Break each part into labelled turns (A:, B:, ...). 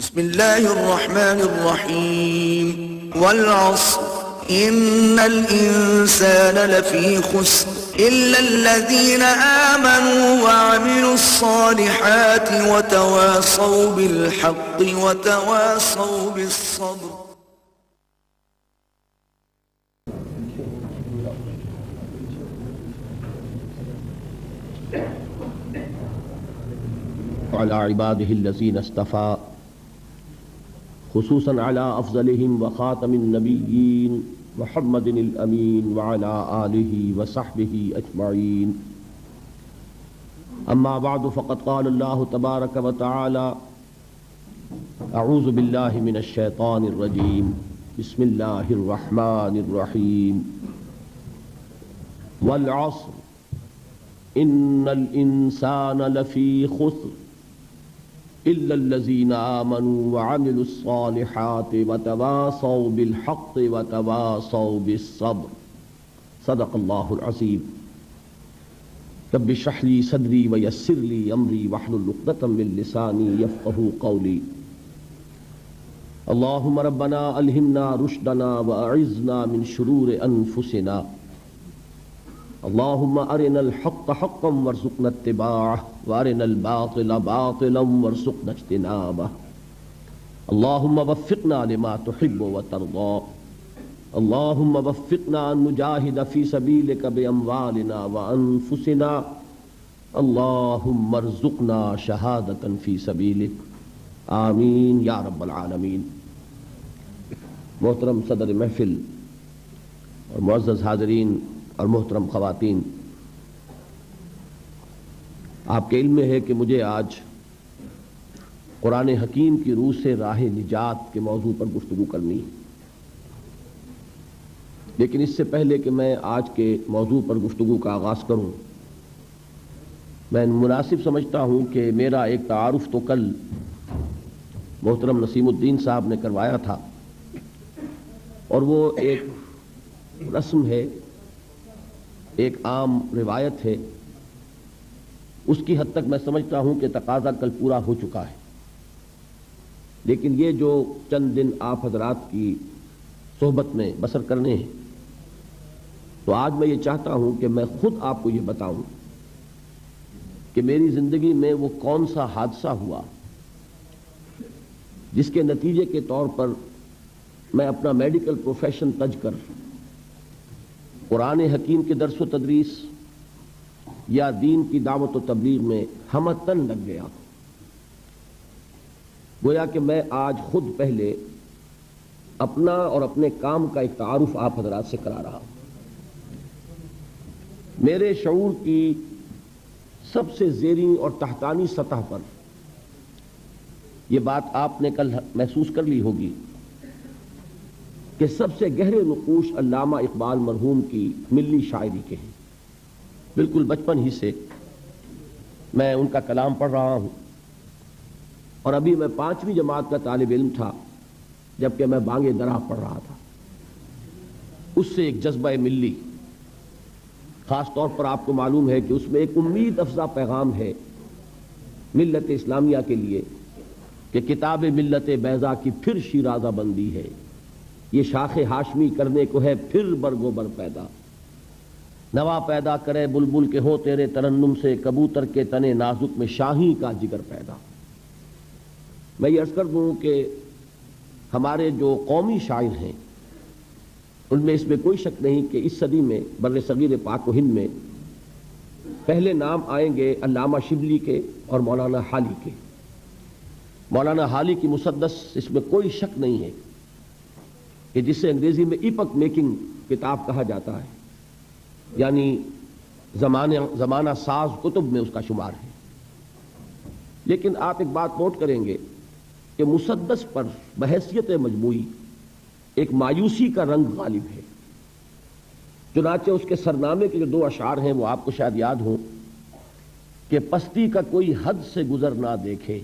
A: بسم الله الرحمن الرحيم والعصر إن الإنسان لفي خسر إلا الذين آمنوا وعملوا الصالحات وتواصوا بالحق وتواصوا بالصبر.
B: على عباده الذين اصطفى خصوصا على أفضلهم وخاتم النبيين محمد الأمين وعلى آله وصحبه أجمعين. أما بعد فقد قال الله تبارك وتعالى: أعوذ بالله من الشيطان الرجيم بسم الله الرحمن الرحيم والعصر إن الإنسان لفي خسر إلا الذين آمنوا وعملوا الصالحات وتواصوا بالحق وتواصوا بالصبر. صدق الله العظيم. رب اشرح لي صدري ويسر لي أمري واحلل عقدة من لساني يفقهوا قولي. اللهم ربنا ألهمنا رشدنا وأعذنا من شرور أنفسنا. اللهم أرنا الحق حقا وارزقنا اتباعه وأرنا الباطل باطلا وارزقنا اجتنابه. اللهم وفقنا لما تحب وترضى. اللهم وفقنا أن نجاهد في سبيلك بأموالنا وأنفسنا. اللهم ارزقنا شهادة في سبيلك آمین یا رب العالمین. محترم صدر محفل اور معزز حاضرین اور محترم خواتین، آپ کے علم میں ہے کہ مجھے آج قرآن حکیم کی روح سے راہ نجات کے موضوع پر گفتگو کرنی ہے، لیکن اس سے پہلے کہ میں آج کے موضوع پر گفتگو کا آغاز کروں، میں مناسب سمجھتا ہوں کہ میرا ایک تعارف تو کل محترم نسیم الدین صاحب نے کروایا تھا، اور وہ ایک رسم ہے، ایک عام روایت ہے، اس کی حد تک میں سمجھتا ہوں کہ تقاضا کل پورا ہو چکا ہے. لیکن یہ جو چند دن آپ حضرات کی صحبت میں بسر کرنے ہیں، تو آج میں یہ چاہتا ہوں کہ میں خود آپ کو یہ بتاؤں کہ میری زندگی میں وہ کون سا حادثہ ہوا جس کے نتیجے کے طور پر میں اپنا میڈیکل پروفیشن تج کر قرآن حکیم کے درس و تدریس یا دین کی دعوت و تبلیغ میں ہمتن لگ گیا. گویا کہ میں آج خود پہلے اپنا اور اپنے کام کا ایک تعارف آپ حضرات سے کرا رہا ہوں. میرے شعور کی سب سے زیریں اور تحتانی سطح پر یہ بات آپ نے کل محسوس کر لی ہوگی کہ سب سے گہرے نقوش علامہ اقبال مرحوم کی ملی شاعری کے ہیں. بالکل بچپن ہی سے میں ان کا کلام پڑھ رہا ہوں، اور ابھی میں 5ویں جماعت کا طالب علم تھا جبکہ میں بانگ درا پڑھ رہا تھا. اس سے ایک جذبہ ملی، خاص طور پر آپ کو معلوم ہے کہ اس میں ایک امید افزا پیغام ہے ملت اسلامیہ کے لیے کہ کتاب ملت بیضا کی پھر شیرازہ بندی ہے، یہ شاخ ہاشمی کرنے کو ہے پھر برگو بر پیدا. نوا پیدا کرے بلبل کے ہو تیرے ترنم سے، کبوتر کے تنے نازک میں شاہی کا جگر پیدا. میں یہ عرض کر دوں کہ ہمارے جو قومی شاعر ہیں ان میں اس میں کوئی شک نہیں کہ اس صدی میں بر صغیر پاک و ہند میں پہلے نام آئیں گے علامہ شبلی کے اور مولانا حالی کے. مولانا حالی کی مسدس، اس میں کوئی شک نہیں ہے کہ جسے انگریزی میں ایپک میکنگ کتاب کہا جاتا ہے، یعنی زمانہ ساز کتب میں اس کا شمار ہے. لیکن آپ ایک بات نوٹ کریں گے کہ مسدس پر بحیثیت مجموعی ایک مایوسی کا رنگ غالب ہے. چنانچہ اس کے سرنامے کے جو 2 اشعار ہیں وہ آپ کو شاید یاد ہوں کہ پستی کا کوئی حد سے گزر نہ دیکھے،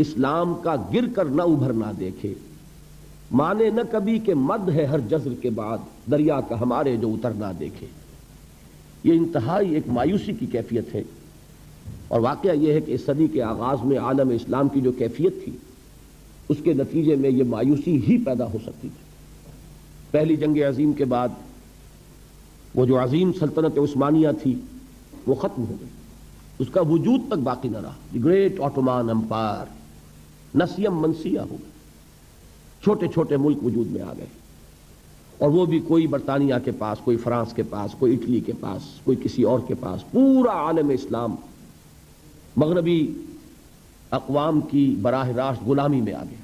B: اسلام کا گر کر نہ ابھر نہ دیکھے، مانے نہ کبھی کہ مد ہے ہر جزر کے بعد، دریا کا ہمارے جو اتر نہ دیکھے. یہ انتہائی ایک مایوسی کی کیفیت ہے، اور واقعہ یہ ہے کہ اس صدی کے آغاز میں عالم اسلام کی جو کیفیت تھی اس کے نتیجے میں یہ مایوسی ہی پیدا ہو سکتی تھی۔ پہلی جنگ عظیم کے بعد وہ جو عظیم سلطنت عثمانیہ تھی وہ ختم ہو گئی، اس کا وجود تک باقی نہ رہا۔ دی گریٹ آٹومان امپائر نسیم منسیہ ہو گئے، چھوٹے چھوٹے ملک وجود میں آ گئے، اور وہ بھی کوئی برطانیہ کے پاس، کوئی فرانس کے پاس، کوئی اٹلی کے پاس، کوئی کسی اور کے پاس۔ پورا عالم اسلام مغربی اقوام کی براہ راست غلامی میں آ گیا۔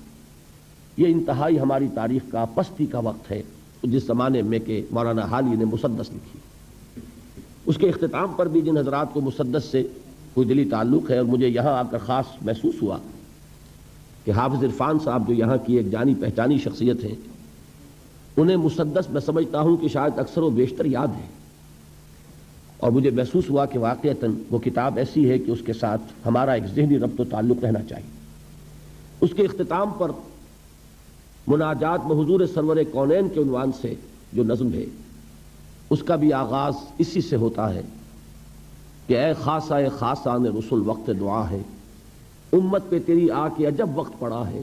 B: یہ انتہائی ہماری تاریخ کا پستی کا وقت ہے، جس زمانے میں کہ مولانا حالی نے مسدس لکھی۔ اس کے اختتام پر بھی جن حضرات کو مسدس سے کوئی دلی تعلق ہے، اور مجھے یہاں آ کر خاص محسوس ہوا کہ حافظ عرفان صاحب جو یہاں کی ایک جانی پہچانی شخصیت ہے، انہیں مسدس میں سمجھتا ہوں کہ شاید اکثر و بیشتر یاد ہے، اور مجھے محسوس ہوا کہ واقعتاً وہ کتاب ایسی ہے کہ اس کے ساتھ ہمارا ایک ذہنی ربط و تعلق رہنا چاہیے۔ اس کے اختتام پر مناجات بحضور سرور کونین کے عنوان سے جو نظم ہے، اس کا بھی آغاز اسی سے ہوتا ہے کہ اے خاصہ خاصان رسول وقت دعا ہے، امت پہ تیری آ کے عجب وقت پڑا ہے،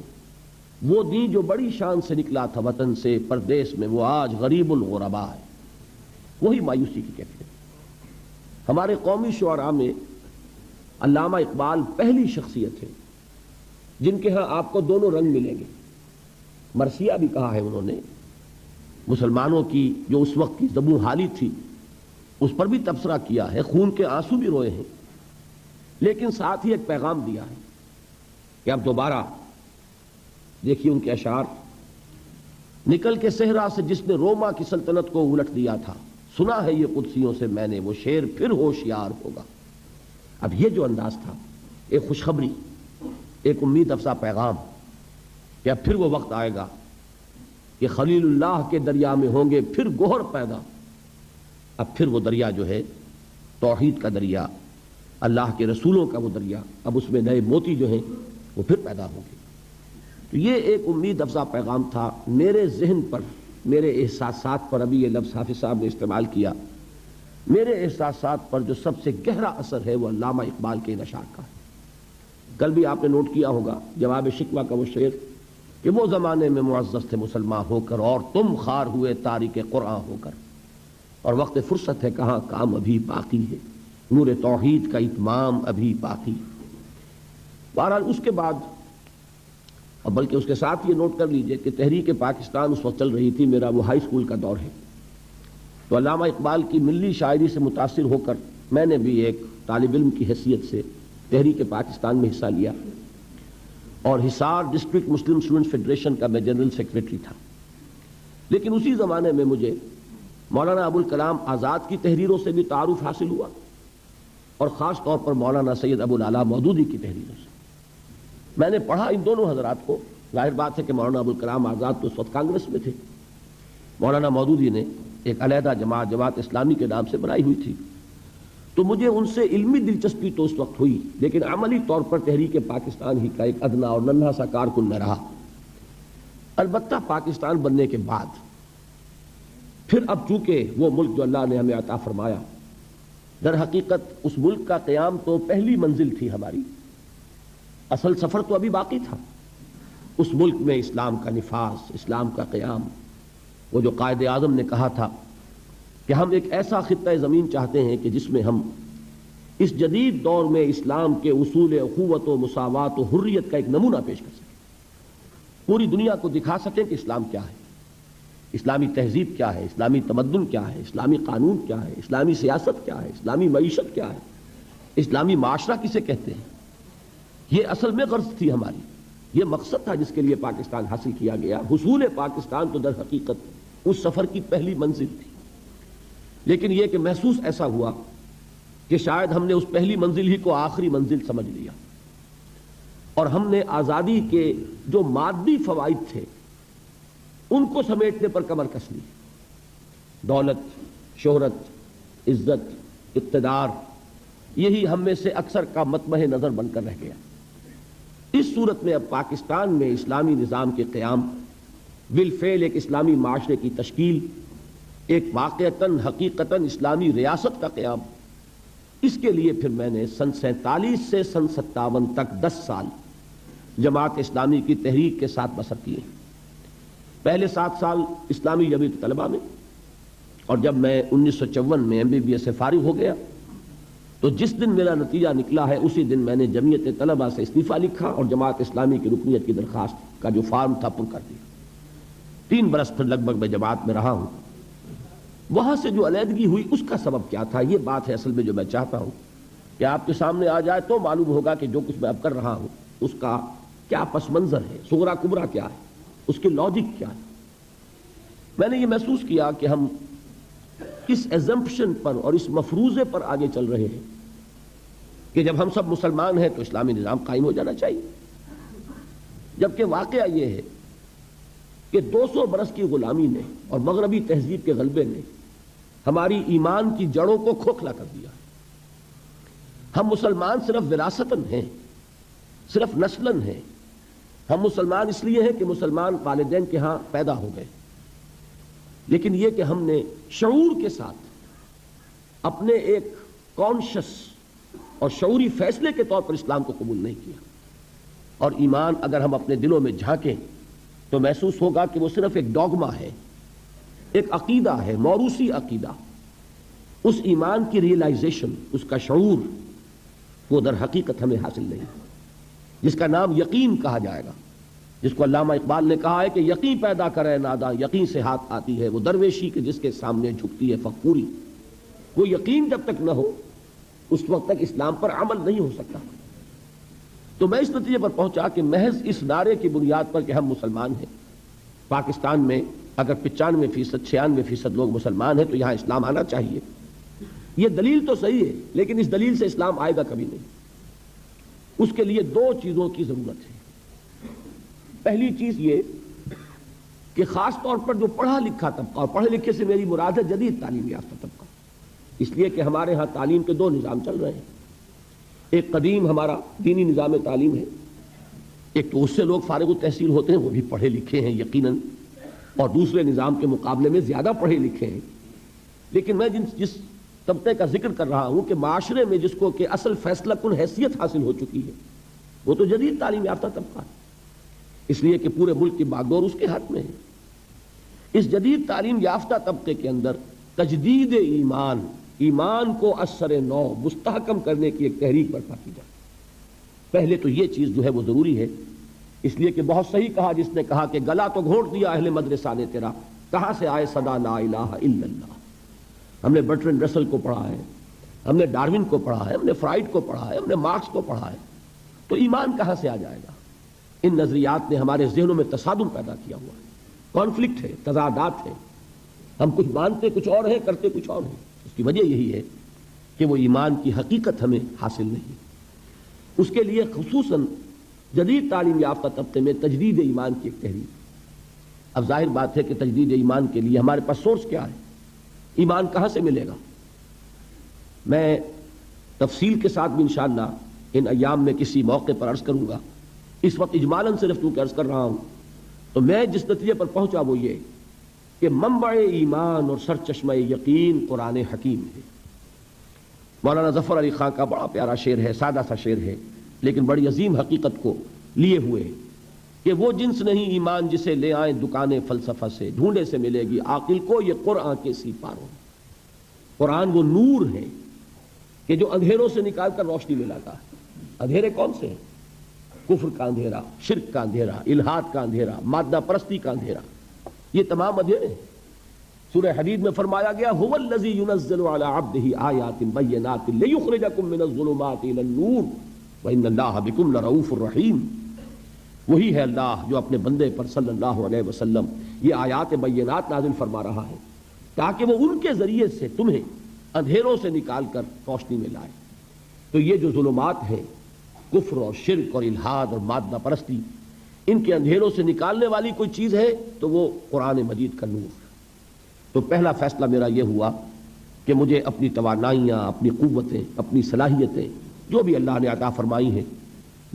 B: وہ دین جو بڑی شان سے نکلا تھا وطن سے پردیس میں، وہ آج غریب الغربا ہے۔ وہی مایوسی کی کیفیت۔ ہمارے قومی شعراء میں علامہ اقبال پہلی شخصیت ہے جن کے ہاں آپ کو دونوں رنگ ملیں گے۔ مرثیہ بھی کہا ہے انہوں نے، مسلمانوں کی جو اس وقت کی زبوں حالی تھی اس پر بھی تبصرہ کیا ہے، خون کے آنسو بھی روئے ہیں، لیکن ساتھ ہی ایک پیغام دیا ہے کہ اب دوبارہ دیکھیے ان کے اشعار، نکل کے صحرا سے جس نے روما کی سلطنت کو الٹ دیا تھا، سنا ہے یہ قدسیوں سے میں نے، وہ شیر پھر ہوشیار ہوگا۔ اب یہ جو انداز تھا، ایک خوشخبری، ایک امید افزا پیغام کہ اب پھر وہ وقت آئے گا کہ خلیل اللہ کے دریا میں ہوں گے پھر گوہر پیدا۔ اب پھر وہ دریا جو ہے توحید کا دریا، اللہ کے رسولوں کا وہ دریا، اب اس میں نئے موتی جو ہیں وہ پھر پیدا ہوں گے۔ تو یہ ایک امید افزا پیغام تھا میرے ذہن پر، میرے احساسات پر۔ ابھی یہ لفظ حافظ صاحب نے استعمال کیا، میرے احساسات پر جو سب سے گہرا اثر ہے وہ علامہ اقبال کے اشعار کا ہے۔ کل بھی آپ نے نوٹ کیا ہوگا جواب شکوہ کا وہ شعر کہ وہ زمانے میں معزز تھے مسلمان ہو کر، اور تم خار ہوئے تاریک قرآن ہو کر، اور وقت فرصت ہے کہاں کام ابھی باقی ہے، نور توحید کا اتمام ابھی باقی۔ بہرحال اس کے بعد، اور بلکہ اس کے ساتھ یہ نوٹ کر لیجئے کہ تحریک پاکستان اس وقت چل رہی تھی، میرا وہ ہائی اسکول کا دور ہے، تو علامہ اقبال کی ملی شاعری سے متاثر ہو کر میں نے بھی ایک طالب علم کی حیثیت سے تحریک پاکستان میں حصہ لیا، اور حصار ڈسٹرکٹ مسلم اسٹوڈنٹ فیڈریشن کا میں جنرل سیکریٹری تھا۔ لیکن اسی زمانے میں مجھے مولانا ابوالکلام آزاد کی تحریروں سے بھی تعارف حاصل ہوا، اور خاص طور پر مولانا سید ابوالعلا مودودی کی تحریروں سے میں نے پڑھا ان دونوں حضرات کو۔ ظاہر بات ہے کہ مولانا ابوالکلام آزاد تو اس وقت کانگریس میں تھے، مولانا مودودی نے ایک علیحدہ جماعت اسلامی کے نام سے بنائی ہوئی تھی، تو مجھے ان سے علمی دلچسپی تو اس وقت ہوئی، لیکن عملی طور پر تحریک پاکستان ہی کا ایک ادنا اور ننھا سا کارکن میں رہا۔ البتہ پاکستان بننے کے بعد پھر اب چونکہ وہ ملک جو اللہ نے ہمیں عطا فرمایا، در حقیقت اس ملک کا قیام تو پہلی منزل تھی ہماری، اصل سفر تو ابھی باقی تھا۔ اس ملک میں اسلام کا نفاذ، اسلام کا قیام، وہ جو قائد اعظم نے کہا تھا کہ ہم ایک ایسا خطہ زمین چاہتے ہیں کہ جس میں ہم اس جدید دور میں اسلام کے اصول اخوت و مساوات و حریت کا ایک نمونہ پیش کر سکیں، پوری دنیا کو دکھا سکیں کہ اسلام کیا ہے، اسلامی تہذیب کیا ہے، اسلامی تمدن کیا ہے، اسلامی قانون کیا ہے، اسلامی سیاست کیا ہے، اسلامی معیشت کیا ہے، اسلامی معاشرہ کسے کہتے ہیں۔ یہ اصل میں غرض تھی ہماری، یہ مقصد تھا جس کے لیے پاکستان حاصل کیا گیا۔ حصول پاکستان تو در حقیقت اس سفر کی پہلی منزل تھی، لیکن یہ کہ محسوس ایسا ہوا کہ شاید ہم نے اس پہلی منزل ہی کو آخری منزل سمجھ لیا، اور ہم نے آزادی کے جو مادی فوائد تھے ان کو سمیٹنے پر کمر کس لی۔ دولت، شہرت، عزت، اقتدار، یہی ہم میں سے اکثر کا مطمع نظر بن کر رہ گیا۔ اس صورت میں اب پاکستان میں اسلامی نظام کے قیام، بالفعل ایک اسلامی معاشرے کی تشکیل، ایک واقعتاً حقیقتاً اسلامی ریاست کا قیام، اس کے لیے پھر میں نے سن 47 سے سن 57 تک 10 سال جماعت اسلامی کی تحریک کے ساتھ بسر کیے. پہلے 7 سال اسلامی جمعیت طلبہ میں، اور جب میں 1954 میں MBBS سے فارغ ہو گیا تو جس دن میرا نتیجہ نکلا ہے اسی دن میں نے جمعیت طلبہ سے استعفیٰ لکھا اور جماعت اسلامی کی رکنیت کی درخواست کا جو فارم تھا پر کر دیا. 3 برس پھر لگ بھگ میں جماعت میں رہا ہوں. وہاں سے جو علیحدگی ہوئی اس کا سبب کیا تھا، یہ بات ہے اصل میں جو میں چاہتا ہوں کہ آپ کے سامنے آ جائے تو معلوم ہوگا کہ جو کچھ میں اب کر رہا ہوں اس کا کیا پس منظر ہے، صغرا کبرا کیا ہے، اس کی لاجک کیا ہے. میں نے یہ محسوس کیا کہ ہم اس ایزمپشن پر اور اس مفروضے پر آگے چل رہے ہیں کہ جب ہم سب مسلمان ہیں تو اسلامی نظام قائم ہو جانا چاہیے، جبکہ واقعہ یہ ہے کہ 200 برس کی غلامی نے اور مغربی تہذیب کے غلبے نے ہماری ایمان کی جڑوں کو کھوکھلا کر دیا. ہم مسلمان صرف وراثتاً ہیں، صرف نسلاً ہیں. ہم مسلمان اس لیے ہیں کہ مسلمان والدین کے ہاں پیدا ہو گئے، لیکن یہ کہ ہم نے شعور کے ساتھ اپنے ایک کانشس اور شعوری فیصلے کے طور پر اسلام کو قبول نہیں کیا. اور ایمان اگر ہم اپنے دلوں میں جھانکیں تو محسوس ہوگا کہ وہ صرف ایک ڈوگما ہے، ایک عقیدہ ہے، موروثی عقیدہ. اس ایمان کی ریئلائزیشن، اس کا شعور، وہ در حقیقت ہمیں حاصل نہیں، جس کا نام یقین کہا جائے گا، جس کو علامہ اقبال نے کہا ہے کہ یقین پیدا کرے ناداں یقین سے ہاتھ آتی ہے، وہ درویشی کے جس کے سامنے جھکتی ہے فقوری. وہ یقین جب تک نہ ہو اس وقت تک اسلام پر عمل نہیں ہو سکتا. تو میں اس نتیجے پر پہنچا کہ محض اس نعرے کی بنیاد پر کہ ہم مسلمان ہیں، پاکستان میں اگر 95% 96% لوگ مسلمان ہیں تو یہاں اسلام آنا چاہیے. یہ دلیل تو صحیح ہے، لیکن اس دلیل سے اسلام آئے گا کبھی نہیں. اس کے لیے 2 چیزوں کی ضرورت ہے. پہلی چیز یہ کہ خاص طور پر جو پڑھا لکھا طبقہ، اور پڑھے لکھے سے میری مراد ہے جدید تعلیم یافتہ طبقہ، اس لیے کہ ہمارے ہاں تعلیم کے 2 نظام چل رہے ہیں. ایک قدیم ہمارا دینی نظام تعلیم ہے، ایک تو اس سے لوگ فارغ التحصیل ہوتے ہیں، وہ بھی پڑھے لکھے ہیں یقیناً، اور دوسرے نظام کے مقابلے میں زیادہ پڑھے لکھے ہیں. لیکن میں جس طبقے کا ذکر کر رہا ہوں کہ معاشرے میں جس کو کہ اصل فیصلہ کن حیثیت حاصل ہو چکی ہے، وہ تو جدید تعلیم یافتہ طبقہ ہے، اس لیے کہ پورے ملک کی باغڈور اس کے ہاتھ میں ہے. اس جدید تعلیم یافتہ طبقے کے اندر تجدید ایمان کو اثر نو مستحکم کرنے کی ایک تحریک برپا کی جائے. پہلے تو یہ چیز جو ہے وہ ضروری ہے، اس لیے کہ بہت صحیح کہا جس نے کہا کہ گلا تو گھونٹ دیا اہل مدرسہ نے تیرا، کہاں سے آئے صدا لا الہ الا اللہ. ہم نے برٹرینڈ رسل کو پڑھا ہے، ہم نے ڈارون کو پڑھا ہے، ہم نے فرائڈ کو پڑھا ہے، ہم نے مارکس کو پڑھا ہے، تو ایمان کہاں سے آ جائے گا؟ ان نظریات نے ہمارے ذہنوں میں تصادم پیدا کیا ہوا ہے، کانفلکٹ ہے، تضادات ہے. ہم کچھ مانتے کچھ اور ہیں، کرتے کچھ اور ہیں. اس کی وجہ یہی ہے کہ وہ ایمان کی حقیقت ہمیں حاصل نہیں. اس کے لیے خصوصاً جدید تعلیم یافتہ طبقے میں تجدید ایمان کی ایک تحریک. اب ظاہر بات ہے کہ تجدید ایمان کے لیے ہمارے پاس سورس کیا ہے، ایمان کہاں سے ملے گا؟ میں تفصیل کے ساتھ بھی انشاءاللہ ان ایام میں کسی موقع پر عرض کروں گا. اس وقت اجمالاً صرف چونکہ عرض کر رہا ہوں تو میں جس نتیجے پر پہنچا وہ یہ کہ منبع ایمان اور سرچشمہ یقین قرآن حکیم ہے. مولانا ظفر علی خان کا بڑا پیارا شعر ہے، سادہ سا شعر ہے لیکن بڑی عظیم حقیقت کو لیے ہوئے کہ وہ جنس نہیں ایمان جسے لے آئیں دکانیں فلسفہ سے، ڈھونڈے سے ملے گی عاقل کو یہ قرآن کے سی پاروں. قرآن وہ نور ہے کہ جو اندھیروں سے نکال کر روشنی میں لاتا ہے. اندھیرے کون سے ہیں؟ کفر کا اندھیرا، شرک کا اندھیرا، الحاد کا اندھیرا، مادہ پرستی کا اندھیرا، یہ تمام اندھیرے. سورہ حدید میں فرمایا گیا هو الذی ينزل على عبده آیات بینات لیخرجکم من الظلمات الى النور وان اللہ بکم لرؤوف الرحیم. وہی ہے اللہ جو اپنے بندے پر صلی اللہ علیہ وسلم یہ آیات بینات نازل فرما رہا ہے تاکہ وہ ان کے ذریعے سے تمہیں اندھیروں سے نکال کر روشنی میں لائے. تو یہ جو ظلمات ہیں، کفر اور شرک اور الحاد اور مادہ پرستی، ان کے اندھیروں سے نکالنے والی کوئی چیز ہے تو وہ قرآن مجید کا نور. تو پہلا فیصلہ میرا یہ ہوا کہ مجھے اپنی توانائیاں، اپنی قوتیں، اپنی صلاحیتیں جو بھی اللہ نے عطا فرمائی ہیں،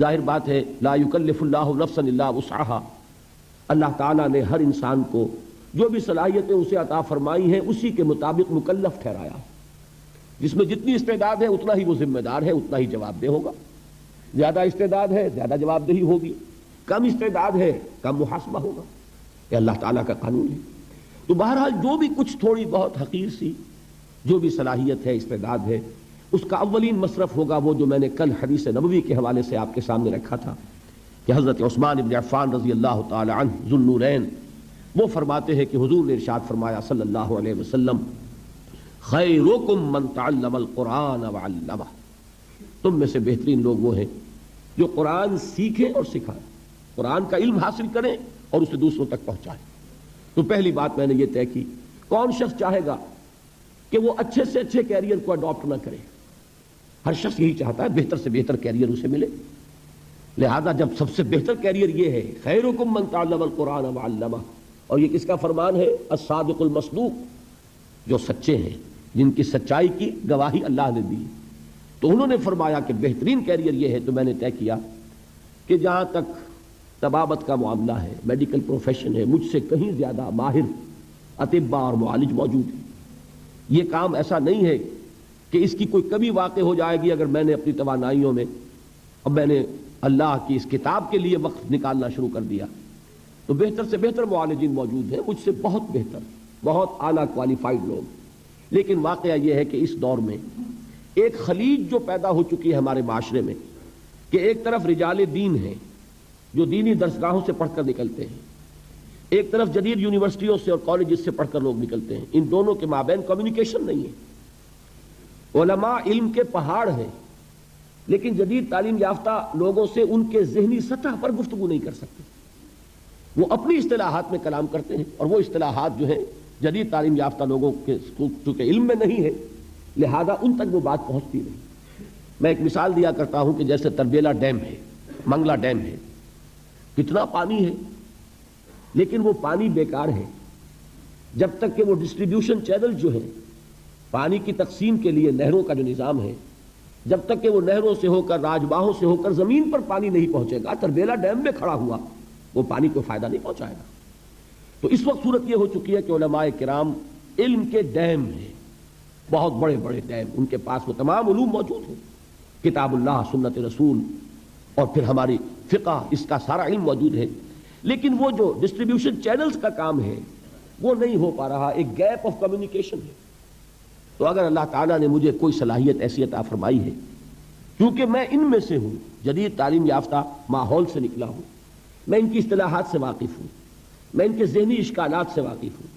B: ظاہر بات ہے لا یکلف اللہ نفسا الا وسعها، اللہ تعالیٰ نے ہر انسان کو جو بھی صلاحیتیں اسے عطا فرمائی ہیں اسی کے مطابق مکلف ٹھہرایا. جس میں جتنی استعداد ہے اتنا ہی وہ ذمہ دار ہے، اتنا ہی جواب دہ ہوگا. زیادہ استعداد ہے زیادہ جواب دہی ہوگی، کم استعداد ہے کم محاسبہ ہوگا، یہ اللہ تعالیٰ کا قانون ہے۔ تو بہرحال جو بھی کچھ تھوڑی بہت حقیر سی جو بھی صلاحیت ہے، استعداد ہے، اس کا اولین مصرف ہوگا وہ جو میں نے کل حدیث نبوی کے حوالے سے آپ کے سامنے رکھا تھا کہ حضرت عثمان ابن عفان رضی اللہ تعالی عنہ ذو النورین وہ فرماتے ہیں کہ حضور نے ارشاد فرمایا صلی اللہ علیہ وسلم خیرکم من تعلم القرآن وعلمہ، تم میں سے بہترین لوگ وہ ہیں جو قرآن سیکھیں اور سکھائیں، قرآن کا علم حاصل کریں اور اسے دوسروں تک پہنچائیں۔ تو پہلی بات میں نے یہ طے کی، کون شخص چاہے گا کہ وہ اچھے سے اچھے کیریئر کو اڈاپٹ نہ کرے؟ ہر شخص یہی چاہتا ہے بہتر سے بہتر کیریئر اسے ملے، لہذا جب سب سے بہتر کیریئر یہ ہے خیرکم من تعلم القرآن وعلمہ، اور یہ کس کا فرمان ہے؟ الصادق المصدوق، جو سچے ہیں، جن کی سچائی کی گواہی اللہ نے دی، تو انہوں نے فرمایا کہ بہترین کیریئر یہ ہے۔ تو میں نے طے کیا کہ جہاں تک طبابت کا معاملہ ہے، میڈیکل پروفیشن ہے، مجھ سے کہیں زیادہ ماہر اطباء اور معالج موجود ہیں۔ یہ کام ایسا نہیں ہے کہ اس کی کوئی کمی واقع ہو جائے گی اگر میں نے اپنی توانائیوں میں اب میں نے اللہ کی اس کتاب کے لیے وقت نکالنا شروع کر دیا۔ تو بہتر سے بہتر معالجین موجود ہیں، مجھ سے بہت بہتر، بہت اعلیٰ کوالیفائڈ لوگ، لیکن واقعہ یہ ہے کہ اس دور میں ایک خلیج جو پیدا ہو چکی ہے ہمارے معاشرے میں کہ ایک طرف رجال دین ہیں جو دینی درسگاہوں سے پڑھ کر نکلتے ہیں، ایک طرف جدید یونیورسٹیوں سے اور کالجز سے پڑھ کر لوگ نکلتے ہیں، ان دونوں کے مابین کمیونیکیشن نہیں ہے۔ علماء علم کے پہاڑ ہیں لیکن جدید تعلیم یافتہ لوگوں سے ان کے ذہنی سطح پر گفتگو نہیں کر سکتے، وہ اپنی اصطلاحات میں کلام کرتے ہیں، اور وہ اصطلاحات جو ہیں جدید تعلیم یافتہ لوگوں کے چونکہ علم میں نہیں ہے لہذا ان تک وہ بات پہنچتی نہیں۔ میں ایک مثال دیا کرتا ہوں کہ جیسے تربیلا ڈیم ہے، منگلا ڈیم ہے، کتنا پانی ہے لیکن وہ پانی بیکار ہے جب تک کہ وہ ڈسٹریبیوشن چینل جو ہے پانی کی تقسیم کے لیے نہروں کا جو نظام ہے، جب تک کہ وہ نہروں سے ہو کر راجباہوں سے ہو کر زمین پر پانی نہیں پہنچے گا، تربیلا ڈیم میں کھڑا ہوا وہ پانی کو فائدہ نہیں پہنچائے گا۔ تو اس وقت صورت یہ ہو چکی ہے کہ علماء کرام علم کے ڈیم ہیں، بہت بڑے بڑے ڈیم، ان کے پاس وہ تمام علوم موجود ہیں، کتاب اللہ، سنت رسول اور پھر ہماری فقہ، اس کا سارا علم موجود ہے، لیکن وہ جو ڈسٹریبیوشن چینلز کا کام ہے وہ نہیں ہو پا رہا، ایک گیپ آف کمیونیکیشن ہے۔ تو اگر اللہ تعالیٰ نے مجھے کوئی صلاحیت ایسی عطا فرمائی ہے، کیونکہ میں ان میں سے ہوں، جدید تعلیم یافتہ ماحول سے نکلا ہوں، میں ان کی اصطلاحات سے واقف ہوں، میں ان کے ذہنی اشکالات سے واقف ہوں،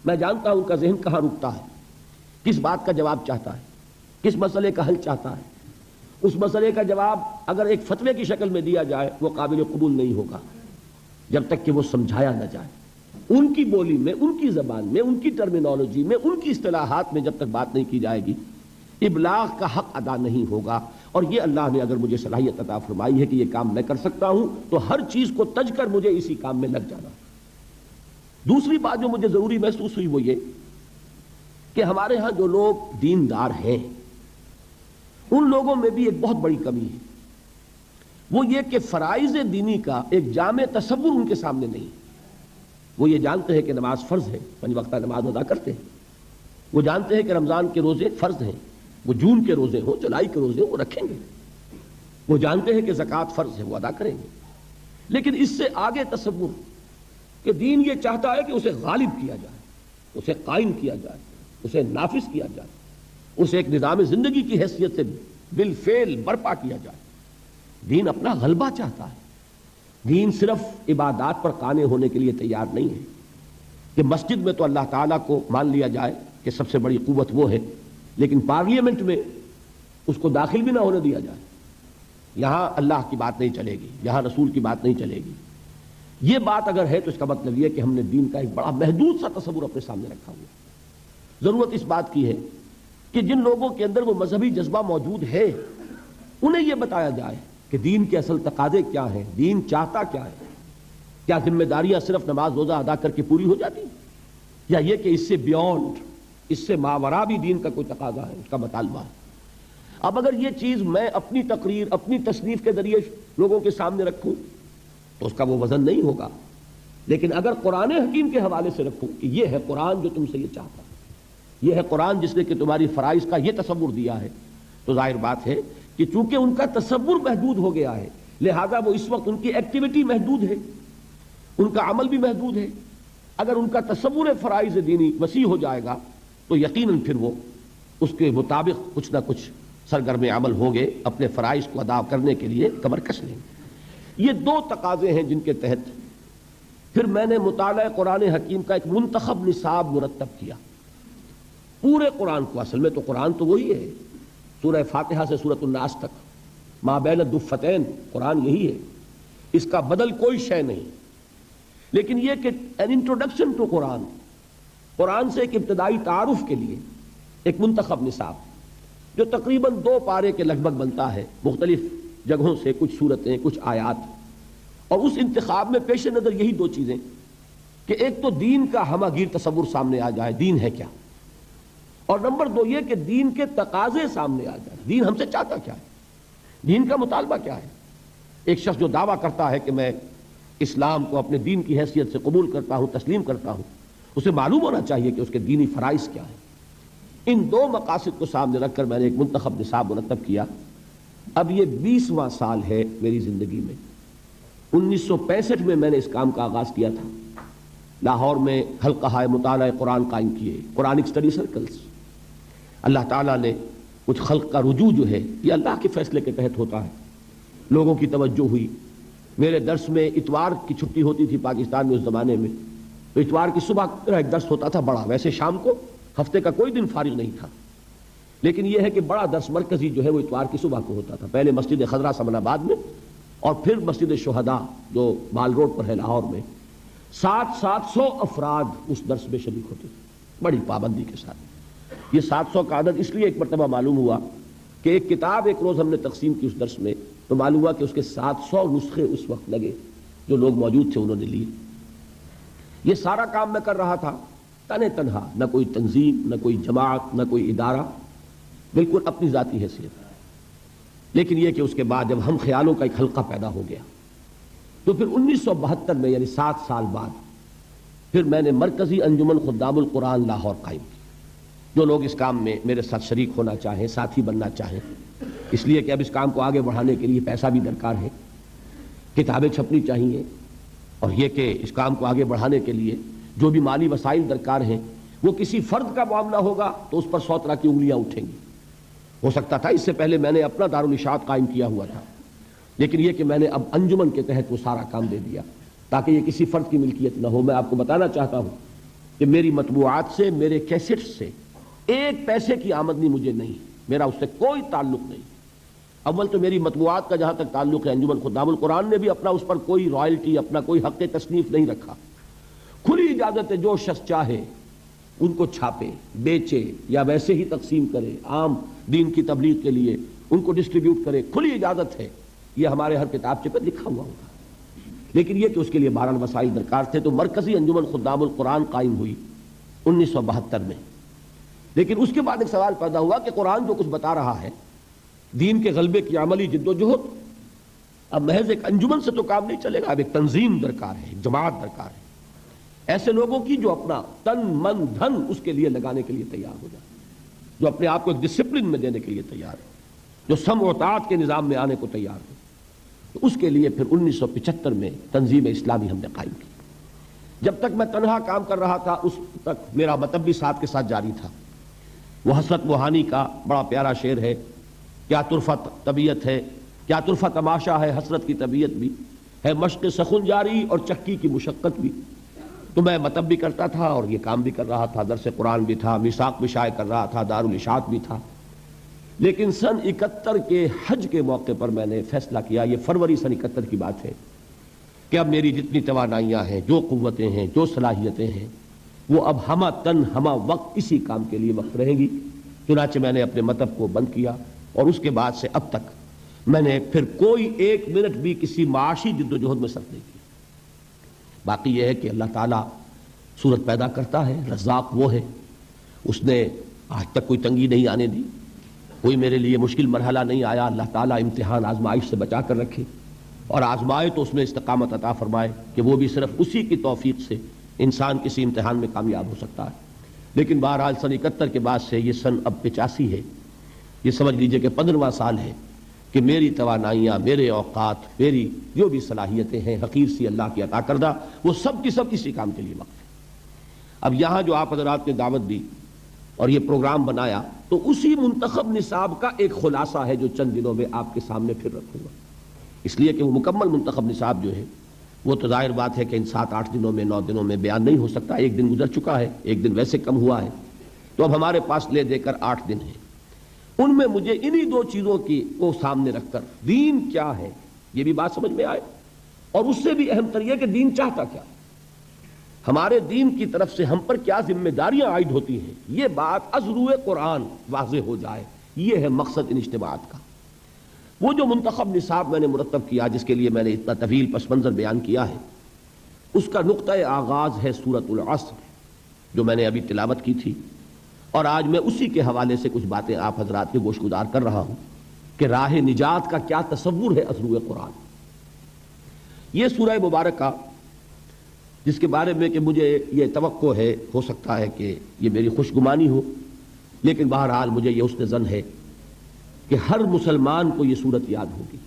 B: میں جانتا ہوں ان کا ذہن کہاں رکتا ہے، کس بات کا جواب چاہتا ہے، کس مسئلے کا حل چاہتا ہے۔ اس مسئلے کا جواب اگر ایک فتوے کی شکل میں دیا جائے وہ قابل قبول نہیں ہوگا جب تک کہ وہ سمجھایا نہ جائے، ان کی بولی میں، ان کی زبان میں، ان کی ٹرمینالوجی میں، ان کی اصطلاحات میں جب تک بات نہیں کی جائے گی ابلاغ کا حق ادا نہیں ہوگا۔ اور یہ اللہ نے اگر مجھے صلاحیت عطا فرمائی ہے کہ یہ کام میں کر سکتا ہوں تو ہر چیز کو تج کر مجھے اسی کام میں لگ جانا۔ دوسری بات جو مجھے ضروری محسوس ہوئی وہ یہ کہ ہمارے ہاں جو لوگ دیندار ہیں ان لوگوں میں بھی ایک بہت بڑی کمی ہے، وہ یہ کہ فرائض دینی کا ایک جامع تصور ان کے سامنے نہیں۔ وہ یہ جانتے ہیں کہ نماز فرض ہے، 5 وقتہ نماز ادا کرتے ہیں، وہ جانتے ہیں کہ رمضان کے روزے فرض ہیں، وہ جون کے روزے ہوں، جولائی کے روزے ہوں وہ رکھیں گے، وہ جانتے ہیں کہ زکوٰۃ فرض ہے وہ ادا کریں گے، لیکن اس سے آگے تصور کہ دین یہ چاہتا ہے کہ اسے غالب کیا جائے، اسے قائم کیا جائے، اسے نافذ کیا جائے، اسے ایک نظام زندگی کی حیثیت سے بالفعل برپا کیا جائے۔ دین اپنا غلبہ چاہتا ہے، دین صرف عبادات پر قانے ہونے کے لیے تیار نہیں ہے کہ مسجد میں تو اللہ تعالیٰ کو مان لیا جائے کہ سب سے بڑی قوت وہ ہے، لیکن پارلیمنٹ میں اس کو داخل بھی نہ ہونے دیا جائے، یہاں اللہ کی بات نہیں چلے گی، یہاں رسول کی بات نہیں چلے گی۔ یہ بات اگر ہے تو اس کا مطلب یہ کہ ہم نے دین کا ایک بڑا محدود سا تصور اپنے سامنے رکھا ہوا ہے۔ ضرورت اس بات کی ہے کہ جن لوگوں کے اندر وہ مذہبی جذبہ موجود ہے انہیں یہ بتایا جائے کہ دین کے اصل تقاضے کیا ہیں، دین چاہتا کیا ہے، کیا ذمہ داریاں صرف نماز روزہ ادا کر کے پوری ہو جاتی یا یہ کہ اس سے بیونڈ، اس سے ماورا بھی دین کا کوئی تقاضا ہے، اس کا مطالبہ ہے۔ اب اگر یہ چیز میں اپنی تقریر، اپنی تصنیف کے ذریعے لوگوں کے سامنے رکھوں تو اس کا وہ وزن نہیں ہوگا، لیکن اگر قرآن حکیم کے حوالے سے رکھوں کہ یہ ہے قرآن جو تم سے یہ چاہتا ہے، یہ ہے قرآن جس نے کہ تمہاری فرائض کا یہ تصور دیا ہے، تو ظاہر بات ہے کہ چونکہ ان کا تصور محدود ہو گیا ہے لہذا وہ اس وقت ان کی ایکٹیویٹی محدود ہے، ان کا عمل بھی محدود ہے۔ اگر ان کا تصور فرائض دینی وسیع ہو جائے گا تو یقیناً پھر وہ اس کے مطابق کچھ نہ کچھ سرگرم عمل ہوں گے، اپنے فرائض کو ادا کرنے کے لیے کمر کس لیں گے۔ یہ دو تقاضے ہیں جن کے تحت پھر میں نے مطالعہ قرآن حکیم کا ایک منتخب نصاب مرتب کیا۔ پورے قرآن کو، اصل میں تو قرآن تو وہی ہے، سورہ فاتحہ سے سورۃ الناس تک، ما بین الدفتین، قرآن یہی ہے، اس کا بدل کوئی شے نہیں۔ لیکن یہ کہ این انٹروڈکشن ٹو قرآن، قرآن سے ایک ابتدائی تعارف کے لیے ایک منتخب نصاب جو تقریباً 2 پارے کے لگ بھگ بنتا ہے، مختلف جگہوں سے کچھ صورتیں، کچھ آیات، اور اس انتخاب میں پیش نظر یہی 2 چیزیں کہ ایک تو دین کا ہمہ گیر تصور سامنے آ جائے، دین ہے کیا، اور نمبر 2 یہ کہ دین کے تقاضے سامنے آ جائیں، دین ہم سے چاہتا کیا ہے، دین کا مطالبہ کیا ہے۔ ایک شخص جو دعویٰ کرتا ہے کہ میں اسلام کو اپنے دین کی حیثیت سے قبول کرتا ہوں، تسلیم کرتا ہوں، اسے معلوم ہونا چاہیے کہ اس کے دینی فرائض کیا ہیں۔ ان 2 مقاصد کو سامنے رکھ کر میں نے ایک منتخب نصاب مرتب کیا۔ اب یہ 20واں سال ہے میری زندگی میں۔ 1965 میں نے اس کام کا آغاز کیا تھا، لاہور میں حلقہ مطالعہ قرآن قائم کیے، قرآنک اسٹڈی سرکلز۔ اللہ تعالیٰ نے کچھ خلق کا رجوع جو ہے یہ اللہ کے فیصلے کے تحت ہوتا ہے، لوگوں کی توجہ ہوئی۔ میرے درس میں اتوار کی چھٹی ہوتی تھی پاکستان میں اس زمانے میں، تو اتوار کی صبح میرا ایک درس ہوتا تھا بڑا، ویسے شام کو ہفتے کا کوئی دن فارغ نہیں تھا، لیکن یہ ہے کہ بڑا درس مرکزی جو ہے وہ اتوار کی صبح کو ہوتا تھا، پہلے مسجد خضرا سمن آباد میں اور پھر مسجد شہداء جو مال روڈ پر ہے لاہور میں۔ 700 افراد اس درس میں شریک ہوتے تھے بڑی پابندی کے ساتھ۔ یہ 700 کا عدد اس لیے ایک مرتبہ معلوم ہوا کہ ایک کتاب ایک روز ہم نے تقسیم کی اس درس میں، تو معلوم ہوا کہ اس کے 700 نسخے اس وقت لگے، جو لوگ موجود تھے انہوں نے لیے۔ یہ سارا کام میں کر رہا تھا تنہا، نہ کوئی تنظیم، نہ کوئی جماعت، نہ کوئی ادارہ، بالکل اپنی ذاتی حیثیت۔ لیکن یہ کہ اس کے بعد جب ہم خیالوں کا ایک حلقہ پیدا ہو گیا تو پھر 1972 میں یعنی 7 سال بعد پھر میں نے مرکزی انجمن خدام القرآن لاہور قائم کی۔ جو لوگ اس کام میں میرے ساتھ شریک ہونا چاہیں، ساتھی بننا چاہیں، اس لیے کہ اب اس کام کو آگے بڑھانے کے لیے پیسہ بھی درکار ہے، کتابیں چھپنی چاہیے، اور یہ کہ اس کام کو آگے بڑھانے کے لیے جو بھی مالی وسائل درکار ہیں، وہ کسی فرد کا معاملہ ہوگا تو اس پر 100 طرح کی انگلیاں اٹھیں گی۔ ہو سکتا تھا اس سے پہلے میں نے اپنا دارالاشاعت قائم کیا ہوا تھا، لیکن یہ کہ میں نے اب انجمن کے تحت وہ سارا کام دے دیا تاکہ یہ کسی فرد کی ملکیت نہ ہو۔ میں آپ کو بتانا چاہتا ہوں کہ میری مطبوعات سے، میرے کیسٹ سے 1 پیسے کی آمدنی مجھے نہیں، میرا اس سے کوئی تعلق نہیں۔ اول تو میری مطبوعات کا جہاں تک تعلق ہے، انجمن خدام القرآن نے بھی اپنا اس پر کوئی رائلٹی، اپنا کوئی حق تصنیف نہیں رکھا۔ کھلی اجازت ہے، جو شخص چاہے ان کو چھاپے، بیچے یا ویسے ہی تقسیم کرے، عام دین کی تبلیغ کے لیے ان کو ڈسٹریبیوٹ کرے، کھلی اجازت ہے، یہ ہمارے ہر کتابچے پر لکھا ہوا ہوگا۔ لیکن یہ کہ اس کے لیے بہرحال وسائل درکار تھے، تو مرکزی انجمن خدام القرآن قائم ہوئی 1972 میں۔ لیکن اس کے بعد ایک سوال پیدا ہوا کہ قرآن جو کچھ بتا رہا ہے، دین کے غلبے کی عملی جد و جہد، اب محض ایک انجمن سے تو کام نہیں چلے گا، اب ایک تنظیم درکار ہے، ایک جماعت درکار ہے، ایسے لوگوں کی جو اپنا تن من دھن اس کے لیے لگانے کے لیے تیار ہو جائے، جو اپنے آپ کو ایک ڈسپلن میں دینے کے لیے تیار ہے، جو سمع و طاعت کے نظام میں آنے کو تیار ہو۔ تو اس کے لیے پھر 1975 میں تنظیم اسلامی ہم نے قائم کی۔ جب تک میں تنہا کام کر رہا تھا اس تک میرا مطلب بھی ساتھ کے ساتھ جاری تھا۔ وہ حسرت موہانی کا بڑا پیارا شعر ہے، کیا طرفہ طبیعت ہے، کیا طرفہ تماشا ہے، حسرت کی طبیعت بھی ہے، مشق سخن جاری اور چکی کی مشقت بھی۔ تو میں مطلب بھی کرتا تھا اور یہ کام بھی کر رہا تھا، درس قرآن بھی تھا، میثاق بھی شائع کر رہا تھا، دارالاشاعت بھی تھا۔ لیکن سن 71 کے حج کے موقع پر میں نے فیصلہ کیا، یہ فروری سن 71 کی بات ہے، کہ اب میری جتنی توانائیاں ہیں، جو قوتیں ہیں، جو صلاحیتیں ہیں، وہ اب ہمہ تن ہمہ وقت اسی کام کے لیے وقت رہیں گی۔ چنانچہ میں نے اپنے مطلب کو بند کیا، اور اس کے بعد سے اب تک میں نے پھر کوئی 1 منٹ بھی کسی معاشی جد و جہد میں صرف نہیں کیا۔ باقی یہ ہے کہ اللہ تعالیٰ صورت پیدا کرتا ہے، رزاق وہ ہے، اس نے آج تک کوئی تنگی نہیں آنے دی، کوئی میرے لیے مشکل مرحلہ نہیں آیا۔ اللہ تعالیٰ امتحان آزمائش سے بچا کر رکھے اور آزمائے تو اس میں استقامت عطا فرمائے، کہ وہ بھی صرف اسی کی توفیق سے انسان کسی امتحان میں کامیاب ہو سکتا ہے۔ لیکن بہرحال سن 71 کے بعد سے یہ سن اب 85 ہے، یہ سمجھ لیجئے کہ 15واں سال ہے کہ میری توانائیاں، میرے اوقات، میری جو بھی صلاحیتیں ہیں حقیر سی اللہ کی عطا کردہ، وہ سب کی سب اسی کام کے لیے وقف ہے۔ اب یہاں جو آپ حضرات نے دعوت دی اور یہ پروگرام بنایا، تو اسی منتخب نصاب کا ایک خلاصہ ہے جو چند دنوں میں آپ کے سامنے پھر رکھوں گا، اس لیے کہ وہ مکمل منتخب نصاب جو ہے وہ تو ظاہر بات ہے کہ ان 7-8 دنوں میں 9 دنوں میں بیان نہیں ہو سکتا، ایک دن گزر چکا ہے، ایک دن ویسے کم ہوا ہے، تو اب ہمارے پاس لے دے کر 8 دن ہیں۔ ان میں مجھے انہی 2 چیزوں کی کو سامنے رکھ کر دین کیا ہے یہ بھی بات سمجھ میں آئے، اور اس سے بھی اہم تر یہ کہ دین چاہتا کیا، ہمارے دین کی طرف سے ہم پر کیا ذمہ داریاں عائد ہوتی ہیں، یہ بات از روئے قرآن واضح ہو جائے، یہ ہے مقصد ان اجتماعات کا۔ وہ جو منتخب نصاب میں نے مرتب کیا، جس کے لیے میں نے اتنا طویل پس منظر بیان کیا ہے، اس کا نقطۂ آغاز ہے سورۃ العصر جو میں نے ابھی تلاوت کی تھی، اور آج میں اسی کے حوالے سے کچھ باتیں آپ حضرات کے گوش گزار کر رہا ہوں کہ راہ نجات کا کیا تصور ہے از روئے قرآن۔ یہ سورہ مبارکہ جس کے بارے میں کہ مجھے یہ توقع ہے، ہو سکتا ہے کہ یہ میری خوش گمانی ہو، لیکن بہرحال مجھے یہ حسن ظن ہے کہ ہر مسلمان کو یہ صورت یاد ہوگی۔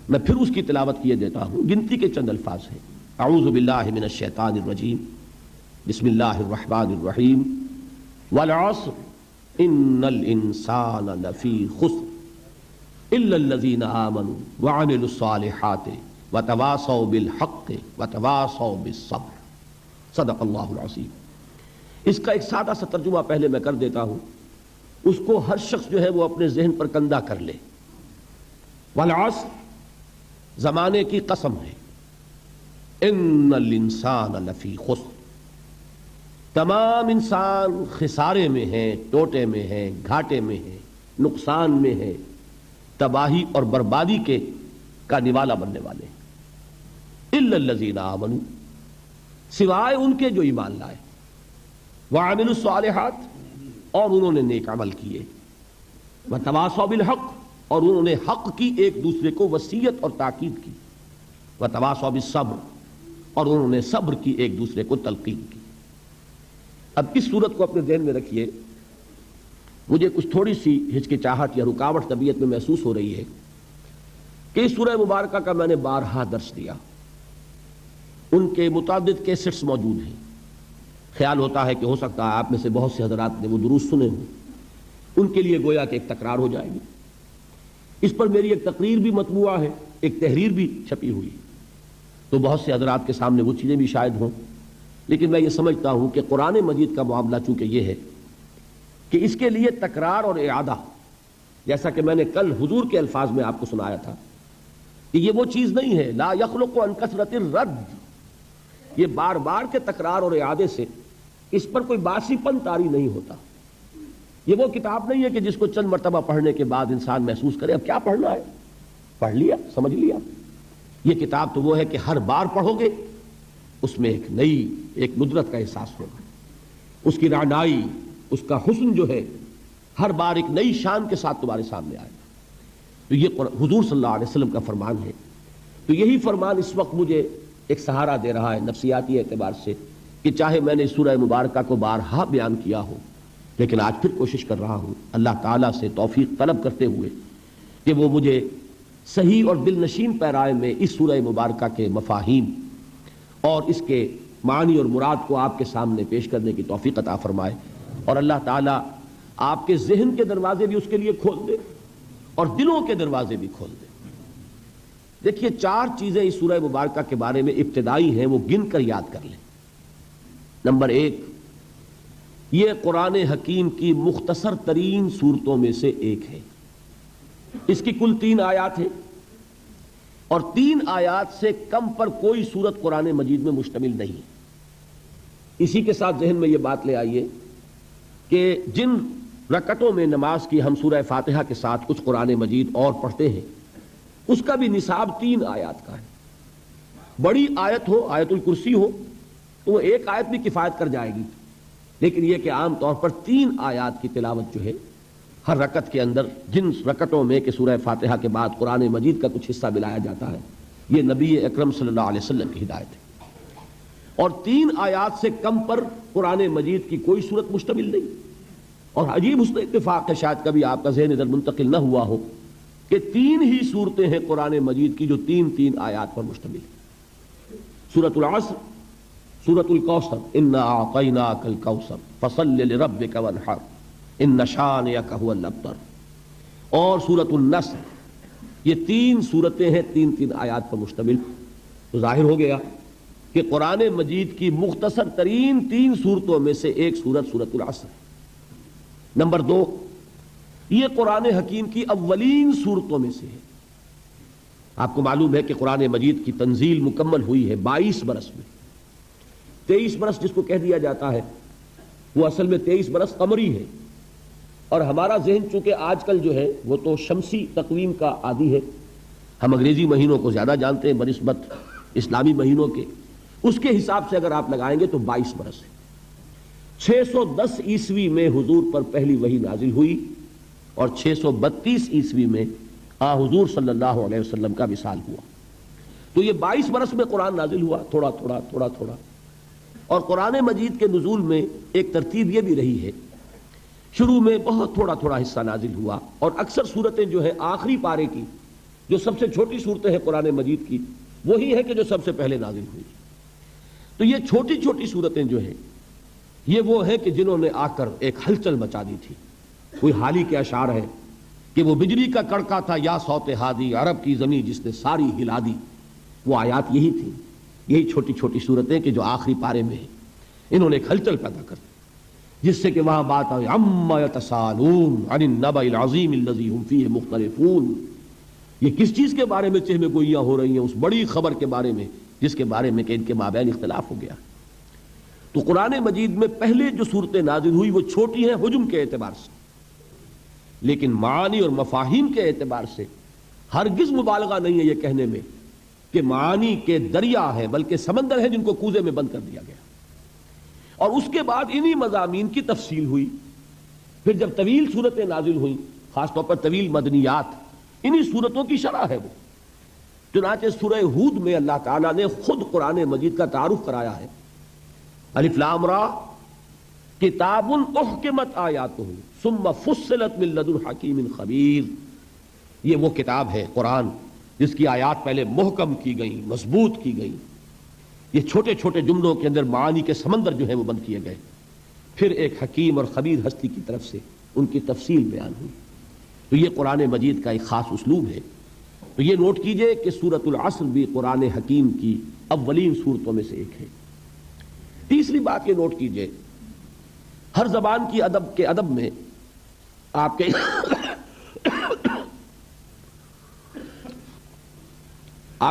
B: میں پھر اس کی تلاوت کیے دیتا ہوں، گنتی کے چند الفاظ ہیں۔ اعوذ باللہ من الشیطان الرجیم، بسم اللہ الرحمن الرحیم، والعصر ان الانسان لفی خسر الا الذین آمنوا وعملوا الصالحات وتواصوا بالحق وتواصوا بالصبر، صدق اللہ العظیم۔ اس کا ایک سادہ سا ترجمہ پہلے میں کر دیتا ہوں، اس کو ہر شخص جو ہے وہ اپنے ذہن پر کندہ کر لے۔ والعصر، زمانے کی قسم ہے، ان الانسان لفی خسر، تمام انسان خسارے میں ہیں، ٹوٹے میں ہیں، گھاٹے میں ہیں، نقصان میں ہیں، تباہی اور بربادی کے کا نوالا بننے والے ہیں۔ الا الذین آمنوا، سوائے ان کے جو ایمان لائے، وعملوا الصالحات، اور انہوں نے نیک عمل کیے، وتواصوا بالحق، اور انہوں نے حق کی ایک دوسرے کو وصیت اور تاکید کی، وتواصوا بالصبر، اور انہوں نے صبر کی ایک دوسرے کو تلقین کی۔ اب اس صورت کو اپنے ذہن میں رکھیے، مجھے کچھ تھوڑی سی ہچکچاہٹ یا رکاوٹ طبیعت میں محسوس ہو رہی ہے کہ اس سورہ مبارکہ کا میں نے بارہا درس دیا، ان کے متعدد کیسٹس موجود ہیں، خیال ہوتا ہے کہ ہو سکتا ہے آپ میں سے بہت سے حضرات نے وہ دروس سنے ہوں، ان کے لیے گویا کہ ایک تکرار ہو جائے گی۔ اس پر میری ایک تقریر بھی مطبوعہ ہے، ایک تحریر بھی چھپی ہوئی، تو بہت سے حضرات کے سامنے وہ چیزیں بھی شاید ہوں، لیکن میں یہ سمجھتا ہوں کہ قرآن مجید کا معاملہ چونکہ یہ ہے کہ اس کے لیے تکرار اور اعادہ، جیسا کہ میں نے کل حضور کے الفاظ میں آپ کو سنایا تھا کہ یہ وہ چیز نہیں ہے، لا یخلق عن کثرت الرد، یہ بار بار کے تکرار اور اعادے سے اس پر کوئی باسی پن طاری نہیں ہوتا۔ یہ وہ کتاب نہیں ہے کہ جس کو چند مرتبہ پڑھنے کے بعد انسان محسوس کرے اب کیا پڑھنا ہے، پڑھ لیا، سمجھ لیا۔ یہ کتاب تو وہ ہے کہ ہر بار پڑھو گے اس میں ایک ندرت کا احساس ہوگا، اس کی رعنائی، اس کا حسن جو ہے ہر بار ایک نئی شان کے ساتھ تمہارے سامنے آئے گا۔ تو یہ حضور صلی اللہ علیہ وسلم کا فرمان ہے، تو یہی فرمان اس وقت مجھے ایک سہارا دے رہا ہے نفسیاتی اعتبار سے، کہ چاہے میں نے سورہ مبارکہ کو بارہا بیان کیا ہو، لیکن آج پھر کوشش کر رہا ہوں اللہ تعالیٰ سے توفیق طلب کرتے ہوئے کہ وہ مجھے صحیح اور دل نشین پیرائے میں اس سورہ مبارکہ کے مفاہیم اور اس کے معنی اور مراد کو آپ کے سامنے پیش کرنے کی توفیق عطا فرمائے، اور اللہ تعالیٰ آپ کے ذہن کے دروازے بھی اس کے لیے کھول دے اور دلوں کے دروازے بھی کھول دے۔ دیکھیے 4 چیزیں اس سورہ مبارکہ کے بارے میں ابتدائی ہیں، وہ گن کر یاد کر لیں۔ نمبر 1، یہ قرآن حکیم کی مختصر ترین صورتوں میں سے ایک ہے، اس کی کل 3 آیات ہیں، اور 3 آیات سے کم پر کوئی سورت قرآن مجید میں مشتمل نہیں۔ اسی کے ساتھ ذہن میں یہ بات لے آئیے کہ جن رکعتوں میں نماز کی ہم سورہ فاتحہ کے ساتھ کچھ قرآن مجید اور پڑھتے ہیں، اس کا بھی نصاب 3 آیات کا ہے۔ بڑی آیت ہو، آیت الکرسی ہو، تو وہ 1 آیت بھی کفایت کر جائے گی، لیکن یہ کہ عام طور پر 3 آیات کی تلاوت جو ہے ہر رکعت کے اندر، جن رکعتوں میں کہ سورہ فاتحہ کے بعد قرآن مجید کا کچھ حصہ ملایا جاتا ہے، یہ نبی اکرم صلی اللہ علیہ وسلم کی ہدایت ہے۔ اور 3 آیات سے کم پر قرآن مجید کی کوئی صورت مشتمل نہیں۔ اور عجیب حسن اتفاق ہے، شاید کبھی آپ کا ذہن ادھر منتقل نہ ہوا ہو کہ 3 ہی صورتیں ہیں قرآن مجید کی جو 3 آیات پر مشتمل ہیں۔ سورۃ العصر، سورۃ الکوثر، انا اعطیناک الکوثر فصل لربک وانحر ان شانئک هو الابتر، اور سورۃ النصر۔ یہ 3 صورتیں ہیں 3 آیات پر مشتمل۔ تو ظاہر ہو گیا کہ قرآن مجید کی مختصر ترین 3 صورتوں میں سے ایک صورت سورۃ العصر ہے۔ نمبر 2، یہ قرآن حکیم کی اولین صورتوں میں سے ہے۔ آپ کو معلوم ہے کہ قرآن مجید کی تنزیل مکمل ہوئی ہے 22 برس میں۔ 23 برس جس کو کہہ دیا جاتا ہے وہ اصل میں 23 برس قمری ہے، اور ہمارا ذہن چونکہ آج کل جو ہے وہ تو شمسی تقویم کا عادی ہے، ہم انگریزی مہینوں کو زیادہ جانتے ہیں بنسبت اسلامی مہینوں کے، اس کے حساب سے اگر آپ لگائیں گے تو 22 برس ہے۔ 610 عیسوی میں حضور پر پہلی وحی نازل ہوئی، اور 632 عیسوی میں حضور صلی اللہ علیہ وسلم کا وصال ہوا۔ تو یہ 22 برس میں قرآن نازل ہوا، تھوڑا تھوڑا تھوڑا تھوڑا۔ اور قرآن مجید کے نزول میں ایک ترتیب یہ بھی رہی ہے، شروع میں بہت تھوڑا تھوڑا حصہ نازل ہوا، اور اکثر صورتیں جو ہے آخری پارے کی جو سب سے چھوٹی صورتیں ہیں قرآن مجید کی وہی ہے کہ جو سب سے پہلے نازل ہوئی۔ تو یہ چھوٹی چھوٹی صورتیں جو ہیں یہ وہ ہیں کہ جنہوں نے آ کر ایک ہلچل مچا دی تھی۔ کوئی حالی کے اشعار ہے کہ وہ بجلی کا کڑکا تھا یا صوت ہادی، عرب کی زمین جس نے ساری ہلا دی۔ وہ آیات یہی تھی، یہی چھوٹی چھوٹی صورتیں کہ جو آخری پارے میں ہیں، انہوں نے ایک ہلچل پیدا کر دی، جس سے کہ وہاں بات آئی عما یتساءلون عن النبأ العظیم الذی هم فیہ مختلفون۔ یہ کس چیز کے بارے میں چہمے گوئیاں ہو رہی ہیں؟ اس بڑی خبر کے بارے میں جس کے بارے میں کہ ان کے مابین اختلاف ہو گیا۔ تو قرآن مجید میں پہلے جو صورتیں نازل ہوئی وہ چھوٹی ہیں حجم کے اعتبار سے، لیکن معانی اور مفاہیم کے اعتبار سے ہرگز مبالغہ نہیں ہے یہ کہنے میں کہ معانی کے دریا ہیں، بلکہ سمندر ہیں جن کو کوزے میں بند کر دیا گیا۔ اور اس کے بعد انہی مضامین کی تفصیل ہوئی۔ پھر جب طویل صورتیں نازل ہوئیں، خاص طور پر طویل مدنیات، انہی صورتوں کی شرح ہے وہ۔ چنانچہ سورہ ہود میں اللہ تعالیٰ نے خود قرآن مجید کا تعارف کرایا ہے، الف لام را کتاب احکمت آیاتہ ثم فصلت من لدن حکیم خبیر۔ یہ وہ کتاب ہے قرآن جس کی آیات پہلے محکم کی گئیں، مضبوط کی گئیں۔ یہ چھوٹے چھوٹے جملوں کے اندر معانی کے سمندر جو ہیں وہ بند کیے گئے، پھر ایک حکیم اور خبیر ہستی کی طرف سے ان کی تفصیل بیان ہوئی۔ تو یہ قرآن مجید کا ایک خاص اسلوب ہے۔ تو یہ نوٹ کیجئے کہ سورۃ العصر بھی قرآن حکیم کی اولین صورتوں میں سے ایک ہے۔ تیسری بات یہ نوٹ کیجئے، ہر زبان کی ادب کے ادب میں آپ کے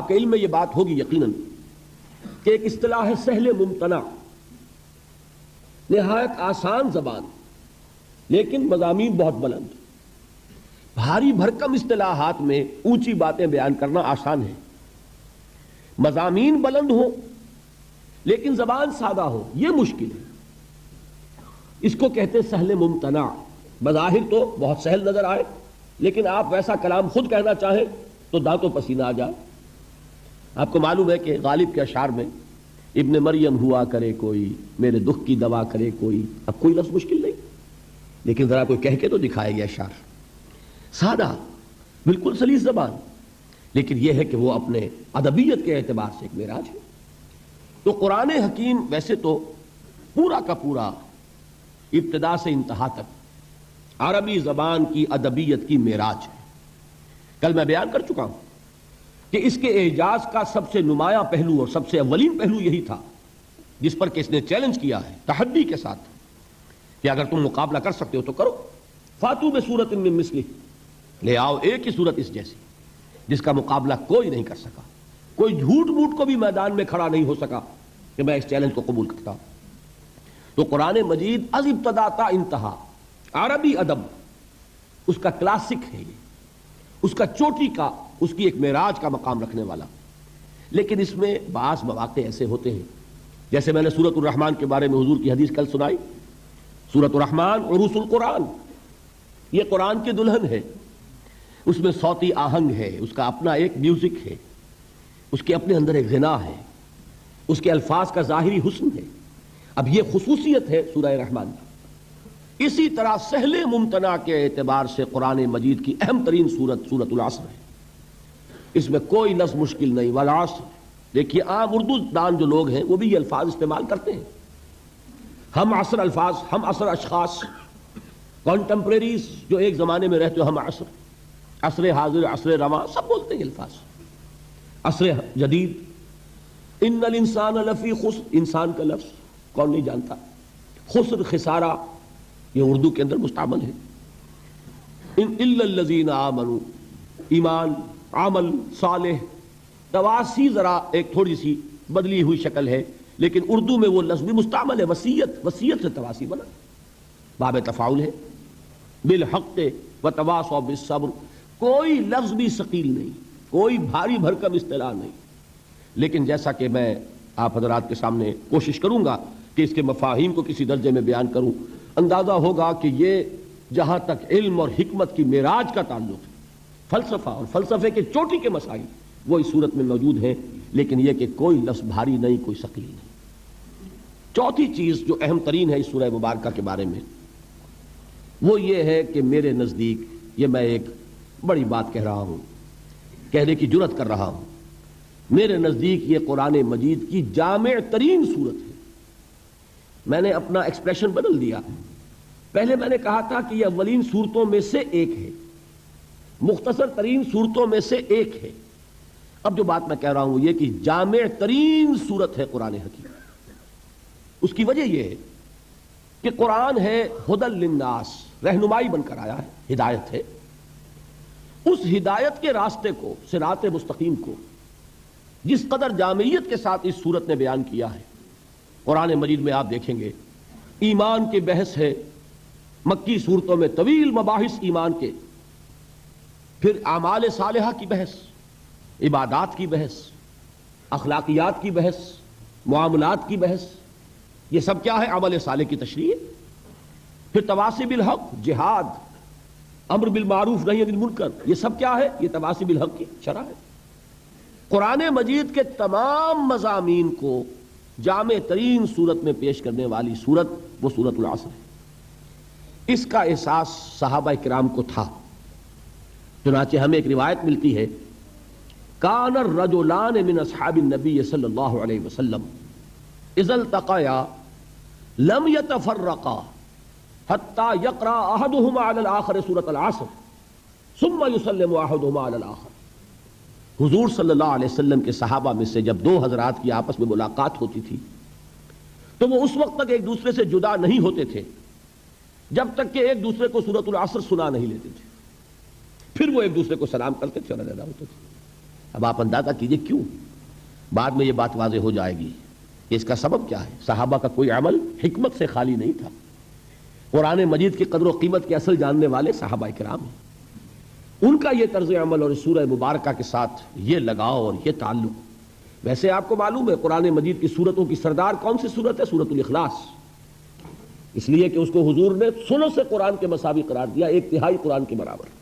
B: علم میں یہ بات ہوگی یقیناً کہ ایک اصطلاح ہے سہل ممتنع، نہایت آسان زبان لیکن مضامین بہت بلند۔ بھاری بھرکم اصطلاحات میں اونچی باتیں بیان کرنا آسان ہے، مضامین بلند ہوں لیکن زبان سادہ ہو یہ مشکل ہے۔ اس کو کہتے سہل ممتنع۔ بظاہر تو بہت سہل نظر آئے، لیکن آپ ویسا کلام خود کہنا چاہیں تو دانتوں پسینہ آ جائے۔ آپ کو معلوم ہے کہ غالب کے اشعار میں ابن مریم ہوا کرے کوئی، میرے دکھ کی دوا کرے کوئی، اب کوئی لفظ مشکل نہیں، لیکن ذرا کوئی کہہ کے تو دکھائے گا اشعار، سادہ بالکل سلیس زبان، لیکن یہ ہے کہ وہ اپنے ادبیت کے اعتبار سے ایک معراج ہے۔ تو قرآن حکیم ویسے تو پورا کا پورا ابتدا سے انتہا تک عربی زبان کی ادبیت کی معراج ہے۔ کل میں بیان کر چکا ہوں کہ اس کے اعجاز کا سب سے نمایاں پہلو اور سب سے اولین پہلو یہی تھا جس پر کہ اس نے چیلنج کیا ہے تحدی کے ساتھ کہ اگر تم مقابلہ کر سکتے ہو تو کرو، فاتو بسورۃ من مثلہ، لے آؤ ایک ہی صورت اس جیسی جس کا مقابلہ کوئی نہیں کر سکا۔ کوئی جھوٹ موٹ کو بھی میدان میں کھڑا نہیں ہو سکا کہ میں اس چیلنج کو قبول کرتا ہوں۔ تو قرآن مجید از ابتدا تا انتہا عربی ادب اس کا کلاسک ہے، یہ اس کا چوٹی کا، اس کی ایک معراج کا مقام رکھنے والا۔ لیکن اس میں بعض مواقع ایسے ہوتے ہیں، جیسے میں نے سورۃ الرحمن کے بارے میں حضور کی حدیث کل سنائی، سورۃ الرحمن عروس القرآن، یہ قرآن کی دلہن ہے، اس میں صوتی آہنگ ہے، اس کا اپنا ایک میوزک ہے، اس کے اپنے اندر ایک غنا ہے، اس کے الفاظ کا ظاہری حسن ہے۔ اب یہ خصوصیت ہے سورہ رحمان کی اسی طرح سہل ممتنع کے اعتبار سے قرآن مجید کی اہم ترین سورت سورۃ العصر ہے. اس میں کوئی لفظ مشکل نہیں. والعصر، دیکھیے عام اردو دان جو لوگ ہیں وہ بھی یہ الفاظ استعمال کرتے ہیں. ہم عصر الفاظ، ہم عصر اشخاص، کانٹمپریریز جو ایک زمانے میں رہتے ہو، ہم عصر، عصر حاضر، عصر رواں، سب بولتے ہیں یہ الفاظ. عصر جدید، ان الانسان لفی خسر، انسان کا لفظ کون نہیں جانتا. خسر، خسارہ، یہ اردو کے اندر مستعمل ہے. ان الا الذین آمنوا، ایمان، عمل صالح، تواسی ذرا ایک تھوڑی سی بدلی ہوئی شکل ہے، لیکن اردو میں وہ لفظ بھی مستعمل ہے. وصیت، وصیت سے تواسی بنا، باب تفاعل ہے. بالحق وتواصوا بالصبر، کوئی لفظ بھی ثقیل نہیں، کوئی بھاری بھرکم اصطلاح نہیں. لیکن جیسا کہ میں آپ حضرات کے سامنے کوشش کروں گا کہ اس کے مفاہیم کو کسی درجے میں بیان کروں، اندازہ ہوگا کہ یہ جہاں تک علم اور حکمت کی معراج کا تعلق ہے، فلسفہ اور فلسفے کے چوٹی کے مسائل وہ اس صورت میں موجود ہیں، لیکن یہ کہ کوئی لفظ بھاری نہیں، کوئی ثقیل نہیں. چوتھی چیز جو اہم ترین ہے اس سورہ مبارکہ کے بارے میں، وہ یہ ہے کہ میرے نزدیک، یہ میں ایک بڑی بات کہہ رہا ہوں، کہنے کی جرات کر رہا ہوں، میرے نزدیک یہ قرآن مجید کی جامع ترین صورت ہے. میں نے اپنا ایکسپریشن بدل دیا. پہلے میں نے کہا تھا کہ یہ اولین صورتوں میں سے ایک ہے، مختصر ترین صورتوں میں سے ایک ہے. اب جو بات میں کہہ رہا ہوں یہ کہ جامع ترین صورت ہے قرآن حکیم. اس کی وجہ یہ ہے کہ قرآن ہے ہدی للناس، رہنمائی بن کر آیا ہے، ہدایت ہے. اس ہدایت کے راستے کو، صراط مستقیم کو، جس قدر جامعیت کے ساتھ اس صورت نے بیان کیا ہے. قرآن مجید میں آپ دیکھیں گے ایمان کی بحث ہے، مکی صورتوں میں طویل مباحث ایمان کے، پھر اعمال صالحہ کی بحث، عبادات کی بحث، اخلاقیات کی بحث، معاملات کی بحث. یہ سب کیا ہے؟ عمل صالح کی تشریح. پھر تواصی بالحق، جہاد، امر بالمعروف نہی عن المنکر، یہ سب کیا ہے؟ یہ تواصی بالحق کی شرح ہے. قرآن مجید کے تمام مضامین کو جامع ترین صورت میں پیش کرنے والی صورت وہ سورۃ العصر ہے. اس کا احساس صحابہ کرام کو تھا. چنانچہ ہمیں ایک روایت ملتی ہے، کان الرجلان من اصحاب النبی صلی اللہ علیہ وسلم اذا التقیا لم يتفرقا حتى يقرأ احدهما على الاخر سورۃ العصر ثم يسلم احدهما على الاخر. حضور صلی اللہ علیہ وسلم کے صحابہ میں سے جب دو حضرات کی آپس میں ملاقات ہوتی تھی تو وہ اس وقت تک ایک دوسرے سے جدا نہیں ہوتے تھے جب تک کہ ایک دوسرے کو سورۃ العصر سنا نہیں لیتے تھے. پھر وہ ایک دوسرے کو سلام کرتے تھے اور علیحدہ ہوتے تھے. اب آپ اندازہ کیجئے کیوں. بعد میں یہ بات واضح ہو جائے گی کہ اس کا سبب کیا ہے. صحابہ کا کوئی عمل حکمت سے خالی نہیں تھا. قرآن مجید کی قدر و قیمت کے اصل جاننے والے صحابہ کرام ہیں. ان کا یہ طرز عمل اور سورہ مبارکہ کے ساتھ یہ لگاؤ اور یہ تعلق. ویسے آپ کو معلوم ہے قرآن مجید کی سورتوں کی سردار کون سی سورت ہے؟ سورۃ الاخلاص. اس لیے کہ اس کو حضور نے سنوں سے قرآن کے مساوی قرار دیا، ایک تہائی قرآن کے برابر.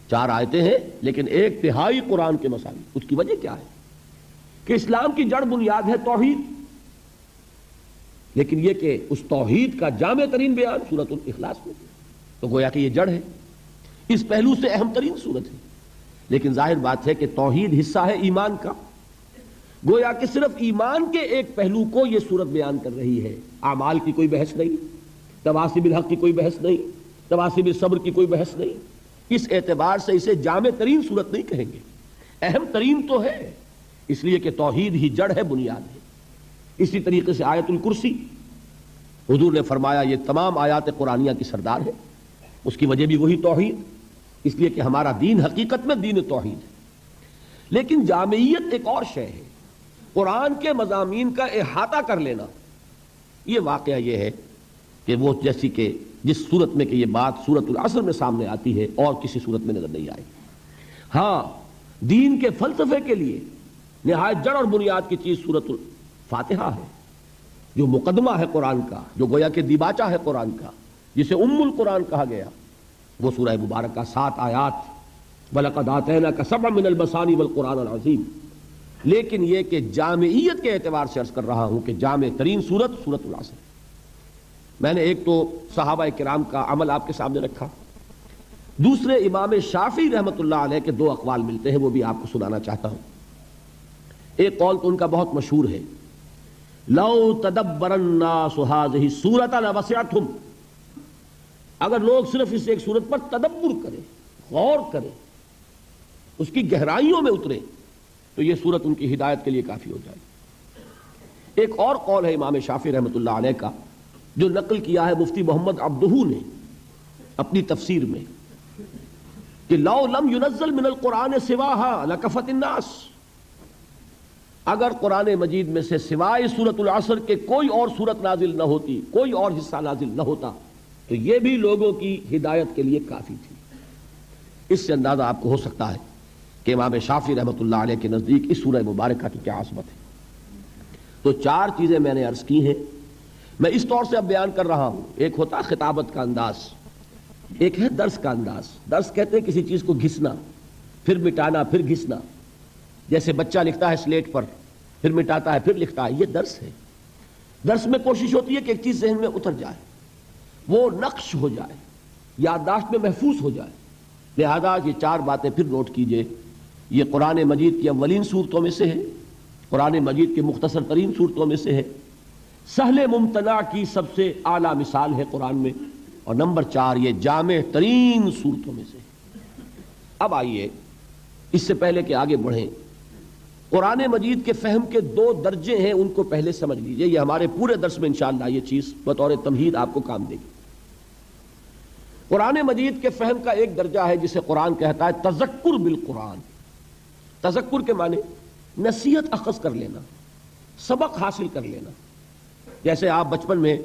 B: 4 آیتیں ہیں لیکن ایک تہائی قرآن کے مساوی. اس کی وجہ کیا ہے؟ کہ اسلام کی جڑ بنیاد ہے توحید، لیکن یہ کہ اس توحید کا جامع ترین بیان سورۃ الاخلاص میں، تو گویا کہ یہ جڑ ہے، اس پہلو سے اہم ترین صورت ہے. لیکن ظاہر بات ہے کہ توحید حصہ ہے ایمان کا. گویا کہ صرف ایمان کے ایک پہلو کو یہ صورت بیان کر رہی ہے. اعمال کی کوئی بحث نہیں، تواصی بالحق کی کوئی بحث نہیں، تواصی بالصبر کی کوئی بحث نہیں. اس اعتبار سے اسے جامع ترین صورت نہیں کہیں گے. اہم ترین تو ہے، اس لیے کہ توحید ہی جڑ ہے، بنیاد ہے. اسی طریقے سے آیت الکرسی، حضور نے فرمایا یہ تمام آیات قرآنیہ کی سردار ہے. اس کی وجہ بھی وہی توحید، اس لیے کہ ہمارا دین حقیقت میں دین توحید ہے. لیکن جامعیت ایک اور شے ہے. قرآن کے مضامین کا احاطہ کر لینا، یہ واقعہ یہ ہے کہ وہ جیسی کہ جس صورت میں کہ یہ بات سورۃ العصر میں سامنے آتی ہے اور کسی صورت میں نظر نہیں آئی. ہاں، دین کے فلسفے کے لیے نہایت جڑ اور بنیاد کی چیز سورۃ الفاتحہ ہے، جو مقدمہ ہے قرآن کا، جو گویا کہ دیباچہ ہے قرآن کا، جسے ام القرآن کہا گیا. وہ سورہ مبارکہ 7 آیات، وَلَقَدْ آتَيْنَاكَ سَبْعًا مِنَ الْمَثَانِي وَالْقُرْآنَ الْعَظِيمِ. لیکن یہ کہ جامعیت کے اعتبار سے عرض کر رہا ہوں کہ جامع ترین سورت سورۃ العصر. میں نے ایک تو صحابہ کرام کا عمل آپ کے سامنے رکھا، دوسرے امام شافعی رحمۃ اللہ علیہ کے دو اقوال ملتے ہیں، وہ بھی آپ کو سنانا چاہتا ہوں۔ ایک قول تو ان کا بہت مشہور ہے، لو تدبر الناس هذه السورۃ لوسعتهم، اگر لوگ صرف اس ایک سورت پر تدبر کریں، غور کریں، اس کی گہرائیوں میں اترے تو یہ سورت ان کی ہدایت کے لیے کافی ہو جائے۔ ایک اور قول ہے امام شافعی رحمۃ اللہ علیہ کا جو نقل کیا ہے مفتی محمد عبدہ نے اپنی تفسیر میں، کہ لو لم ينزل من القرآن سواها لکفت الناس، اگر قرآن مجید میں سے سوائے سورۃ العصر کے کوئی اور سورت نازل نہ ہوتی، کوئی اور حصہ نازل نہ ہوتا تو یہ بھی لوگوں کی ہدایت کے لیے کافی تھی۔ اس سے اندازہ آپ کو ہو سکتا ہے کہ امام شافعی رحمۃ اللہ علیہ کے نزدیک اس سورہ مبارکہ کی کیا عظمت ہے۔ تو چار چیزیں میں نے عرض کی ہیں، میں اس طور سے اب بیان کر رہا ہوں۔ ایک ہوتا خطابت کا انداز، ایک ہے درس کا انداز۔ درس کہتے ہیں کسی چیز کو گھسنا، پھر مٹانا، پھر گھسنا، جیسے بچہ لکھتا ہے سلیٹ پر، پھر مٹاتا ہے، پھر لکھتا ہے، یہ درس ہے۔ درس میں کوشش ہوتی ہے کہ ایک چیز ذہن میں اتر جائے، وہ نقش ہو جائے، یادداشت میں محفوظ ہو جائے۔ لہذا یہ چار باتیں پھر نوٹ کیجئے، یہ قرآن مجید کی اولین صورتوں میں سے ہے، قرآن مجید کے مختصر ترین صورتوں میں سے ہے، سہل ممتنع کی سب سے اعلیٰ مثال ہے قرآن میں، اور نمبر چار یہ جامع ترین صورتوں میں سے ہے۔ اب آئیے اس سے پہلے کہ آگے بڑھیں، قرآن مجید کے فہم کے دو درجے ہیں، ان کو پہلے سمجھ لیجئے، یہ ہمارے پورے درس میں انشاءاللہ یہ چیز بطور تمہید آپ کو کام دے گی۔ قرآن مجید کے فہم کا ایک درجہ ہے جسے قرآن کہتا ہے تذکر بالقرآن۔ تذکر کے معنی نصیحت اخذ کر لینا، سبق حاصل کر لینا۔ جیسے آپ بچپن میں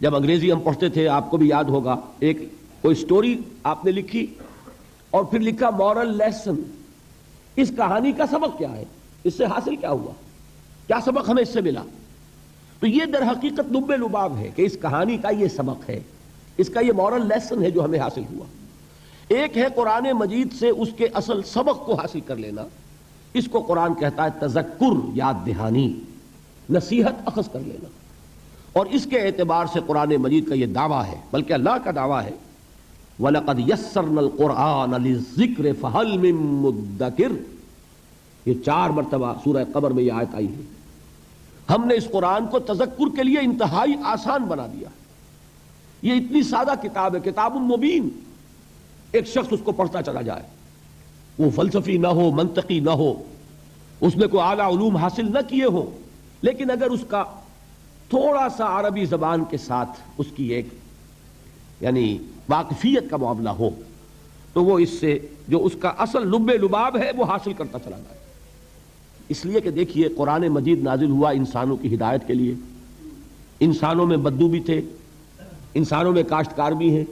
B: جب انگریزی ہم پڑھتے تھے، آپ کو بھی یاد ہوگا، ایک کوئی سٹوری آپ نے لکھی اور پھر لکھا مورل لیسن، اس کہانی کا سبق کیا ہے، اس سے حاصل کیا ہوا، کیا سبق ہمیں اس سے ملا۔ تو یہ در حقیقت لب لباب ہے کہ اس کہانی کا یہ سبق ہے، اس کا یہ مورل لیسن ہے جو ہمیں حاصل ہوا۔ ایک ہے قرآن مجید سے اس کے اصل سبق کو حاصل کر لینا، اس کو قرآن کہتا ہے تذکر، یاد دہانی، نصیحت اخذ کر لینا۔ اور اس کے اعتبار سے قرآن مجید کا یہ دعویٰ ہے، بلکہ اللہ کا دعویٰ ہے وَلَقَدْ يَسَّرْنَا الْقُرْآنَ لِلذِّكْرِ فَهَلْ مِن مُدَّكِرٍ، یہ 4 مرتبہ سورہ قمر میں یہ آیت آئی ہے۔ ہم نے اس قرآن کو تذکر کے لیے انتہائی آسان بنا دیا۔ یہ اتنی سادہ کتاب ہے، کتاب مبین، ایک شخص اس کو پڑھتا چلا جائے، وہ فلسفی نہ ہو، منطقی نہ ہو، اس میں کوئی اعلیٰ علوم حاصل نہ کیے ہوں، لیکن اگر اس کا تھوڑا سا عربی زبان کے ساتھ اس کی ایک یعنی واقفیت کا معاملہ ہو تو وہ اس سے جو اس کا اصل لب لباب ہے وہ حاصل کرتا چلا جائے۔ اس لیے کہ دیکھیے قرآن مجید نازل ہوا انسانوں کی ہدایت کے لیے۔ انسانوں میں بدو بھی تھے، انسانوں میں کاشتکار بھی ہیں،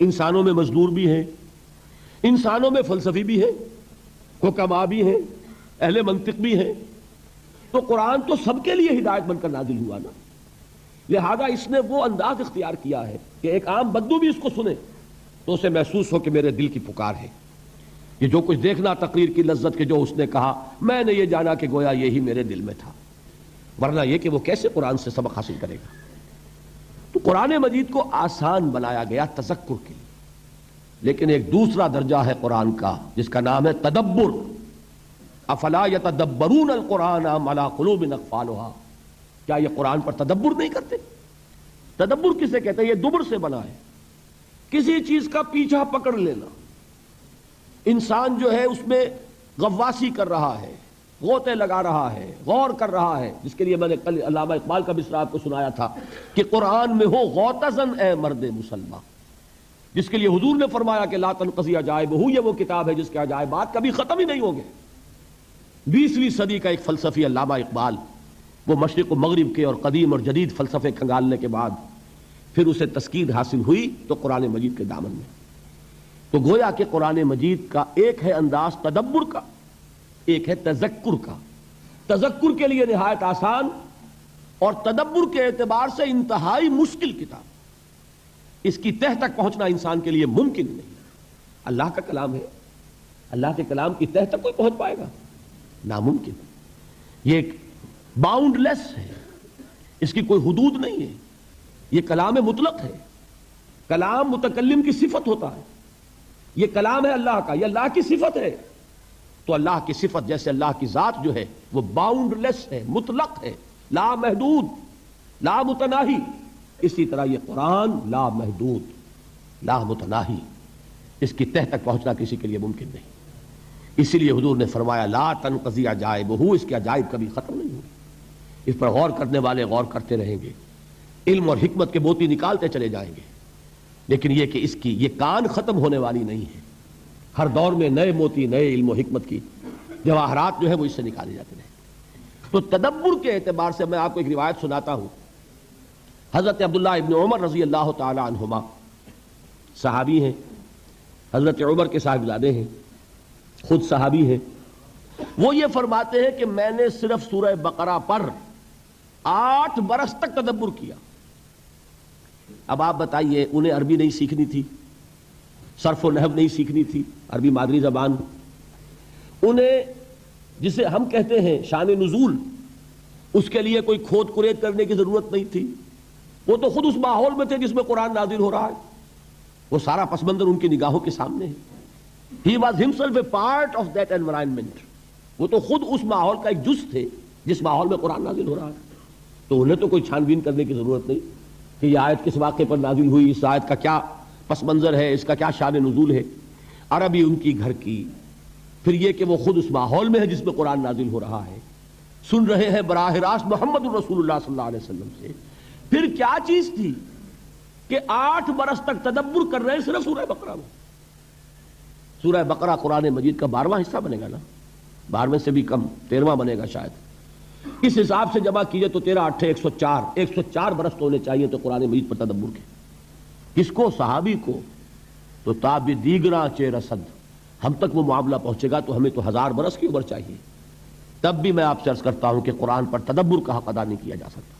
B: انسانوں میں مزدور بھی ہیں، انسانوں میں فلسفی بھی ہیں، حکماء بھی ہیں، اہل منطق بھی ہیں۔ تو قرآن تو سب کے لیے ہدایت بن کر نازل ہوا نا، لہذا اس نے وہ انداز اختیار کیا ہے کہ ایک عام بدو بھی اس کو سنے تو اسے محسوس ہو کہ میرے دل کی پکار ہے۔ یہ جو کچھ دیکھنا تقریر کی لذت کے جو اس نے کہا، میں نے یہ جانا کہ گویا یہی میرے دل میں تھا، ورنہ یہ کہ وہ کیسے قرآن سے سبق حاصل کرے گا۔ تو قرآن مجید کو آسان بنایا گیا تذکر کے لیے، لیکن ایک دوسرا درجہ ہے قرآن کا جس کا نام ہے تدبر۔ افلا یتدبرون القرآن ام علی قلوب اقفالها، کیا یہ قرآن پر تدبر نہیں کرتے؟ تدبر کسے کہتے ہیں؟ یہ دبر سے بنا ہے، کسی چیز کا پیچھا پکڑ لینا۔ انسان جو ہے اس میں غواصی کر رہا ہے، غوطے لگا رہا ہے، غور کر رہا ہے، جس کے لیے میں نے کل علامہ اقبال کا مصرع آپ کو سنایا تھا کہ قرآن میں ہو غوطہ زن اے مرد مسلمان، جس کے لیے حضور نے فرمایا کہ لا تنقضی عجائبہ، یہ وہ کتاب ہے جس کے عجائبات کبھی ختم ہی نہیں ہوں گے۔ 20ویں صدی کا ایک فلسفی علامہ اقبال، وہ مشرق و مغرب کے اور قدیم اور جدید فلسفے کھنگالنے کے بعد پھر اسے تسکین حاصل ہوئی تو قرآن مجید کے دامن میں۔ تو گویا کہ قرآن مجید کا ایک ہے انداز تدبر کا، ایک ہے تذکر کا۔ تذکر کے لیے نہایت آسان اور تدبر کے اعتبار سے انتہائی مشکل کتاب، اس کی تہ تک پہنچنا انسان کے لیے ممکن نہیں۔ اللہ کا کلام ہے، اللہ کے کلام کی تہ تک کوئی پہنچ پائے گا؟ ناممکن۔ یہ ایک باؤنڈ لیس ہے، اس کی کوئی حدود نہیں ہے، یہ کلام مطلق ہے، کلام متکلم کی صفت ہوتا ہے، یہ کلام ہے اللہ کا، یہ اللہ کی صفت ہے. تو اللہ کی صفت جیسے اللہ کی ذات جو ہے وہ باؤنڈ لیس ہے، مطلق ہے، لا محدود، لا متناہی، اسی طرح یہ قرآن لا محدود، لا متناہی، اس کی تہ تک پہنچنا کسی کے لیے ممکن نہیں. اسی لیے حضور نے فرمایا لا تنقضی عجائبہ، اس کے عجائب کبھی ختم نہیں ہوگی. اس پر غور کرنے والے غور کرتے رہیں گے، علم اور حکمت کے موتی نکالتے چلے جائیں گے، لیکن یہ کہ اس کی یہ کان ختم ہونے والی نہیں ہے. ہر دور میں نئے موتی، نئے علم و حکمت کی جواہرات جو ہے وہ اس سے نکالے جاتے رہے. تو تدبر کے اعتبار سے میں آپ کو ایک روایت سناتا ہوں. حضرت عبداللہ ابن عمر رضی اللہ تعالی عنہما صحابی ہیں، حضرت عمر کے صاحبزادے ہیں، خود صحابی ہیں. وہ یہ فرماتے ہیں کہ میں نے صرف سورہ بقرہ پر 8 برس تک تدبر کیا. اب آپ بتائیے، انہیں عربی نہیں سیکھنی تھی، صرف و نحو نہیں سیکھنی تھی، عربی مادری زبان، انہیں جسے ہم کہتے ہیں شان نزول، اس کے لیے کوئی کھود کرید کرنے کی ضرورت نہیں تھی. وہ تو خود اس ماحول میں تھے جس میں قرآن نازل ہو رہا ہے، وہ سارا پس منظر ان کی نگاہوں کے سامنے ہے. He was himself a part of that environment. وہ تو خود اس ماحول کا ایک جز تھے جس ماحول میں قرآن نازل ہو رہا ہے. تو انہیں تو کوئی چھان بین کرنے کی ضرورت نہیں کہ یہ آیت کس واقعے پر نازل ہوئی، اس آیت کا کیا پس منظر ہے، اس کا کیا شان نزول ہے. عربی ان کی گھر کی، پھر یہ کہ وہ خود اس ماحول میں ہے جس میں قرآن نازل ہو رہا ہے، سن رہے ہیں براہ راست محمد الرسول اللہ صلی اللہ علیہ وسلم سے. پھر کیا چیز تھی کہ 8 برس تک تدبر کر رہے ہیں صرف سورہ بقرہ میں. سورہ بقرہ قرآن مجید کا 12واں حصہ بنے گا نا، 12ویں سے بھی کم، 13واں بنے گا شاید. اس حساب سے جمع کیجئے تو 13 8 104 104 برس تو ہونے چاہیے تو قرآن مجید پر تدبر کے. کس کو؟ صحابی کو. تو تاب دیگراں چہ رسد، ہم تک وہ معاملہ پہنچے گا تو ہمیں تو 1000 برس کی عمر چاہیے. تب بھی میں آپ سے عرض کرتا ہوں کہ قرآن پر تدبر کا حق ادا نہیں کیا جا سکتا.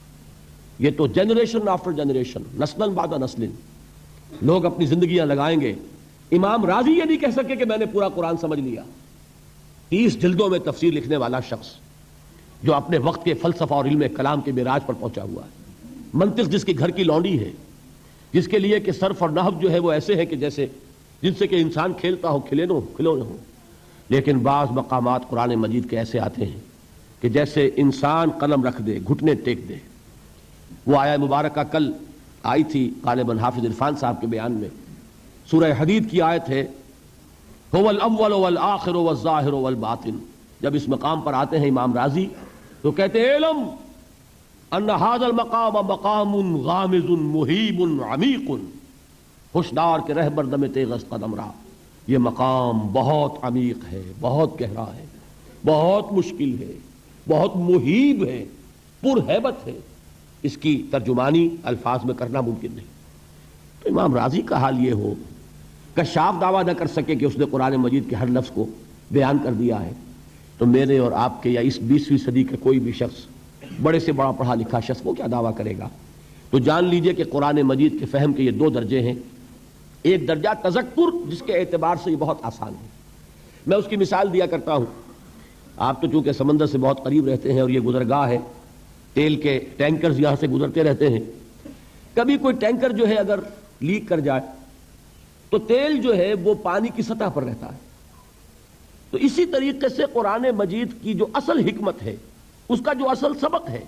B: یہ تو جنریشن آفٹر جنریشن، نسل بعد نسل لوگ اپنی زندگیاں لگائیں گے. امام راضی یہ نہیں کہہ سکے کہ میں نے پورا قرآن سمجھ لیا. 30 جلدوں میں تفسیر لکھنے والا شخص جو اپنے وقت کے فلسفہ اور علم کلام کے معراج پر پہنچا ہوا ہے، منطق جس کی گھر کی لونڈی ہے، جس کے لیے کہ صرف اور نحو جو ہے وہ ایسے ہے کہ جیسے جن سے کہ انسان کھیلتا ہو، کھلونے ہو. لیکن بعض مقامات قرآن مجید کے ایسے آتے ہیں کہ جیسے انسان قلم رکھ دے، گھٹنے ٹیک دے. وہ آیہ مبارکہ کل آئی تھی غالباً حافظ عرفان صاحب کے بیان میں، سورہ حدید کی آیت ہے هو الاول والآخر والظاہر والباطن. جب اس مقام پر آتے ہیں امام راضی تو کہتے ہیں علم ان هذا المقام مقام غامض مہیب عمیق. ہوشدار کے رہبر دم تیغ قدم را، یہ مقام بہت عمیق ہے، بہت گہرا ہے، بہت مشکل ہے، بہت مہیب ہے، پرہیبت ہے. اس کی ترجمانی الفاظ میں کرنا ممکن نہیں. تو امام راضی کا حال یہ ہو، کشاف دعویٰ نہ کر سکے کہ اس نے قرآن مجید کے ہر لفظ کو بیان کر دیا ہے، تو میرے اور آپ کے یا اس 20ویں صدی کا کوئی بھی شخص، بڑے سے بڑا پڑھا لکھا شخص، وہ کیا دعویٰ کرے گا؟ تو جان لیجئے کہ قرآن مجید کے فہم کے یہ 2 درجے ہیں. ایک درجہ تذکر، جس کے اعتبار سے یہ بہت آسان ہے. میں اس کی مثال دیا کرتا ہوں. آپ تو چونکہ سمندر سے بہت قریب رہتے ہیں اور یہ گزرگاہ ہے، تیل کے ٹینکرز یہاں سے گزرتے رہتے ہیں. کبھی کوئی ٹینکر جو ہے اگر لیک کر جائے تو تیل جو ہے وہ پانی کی سطح پر رہتا ہے. تو اسی طریقے سے قرآن مجید کی جو اصل حکمت ہے، اس کا جو اصل سبق ہے،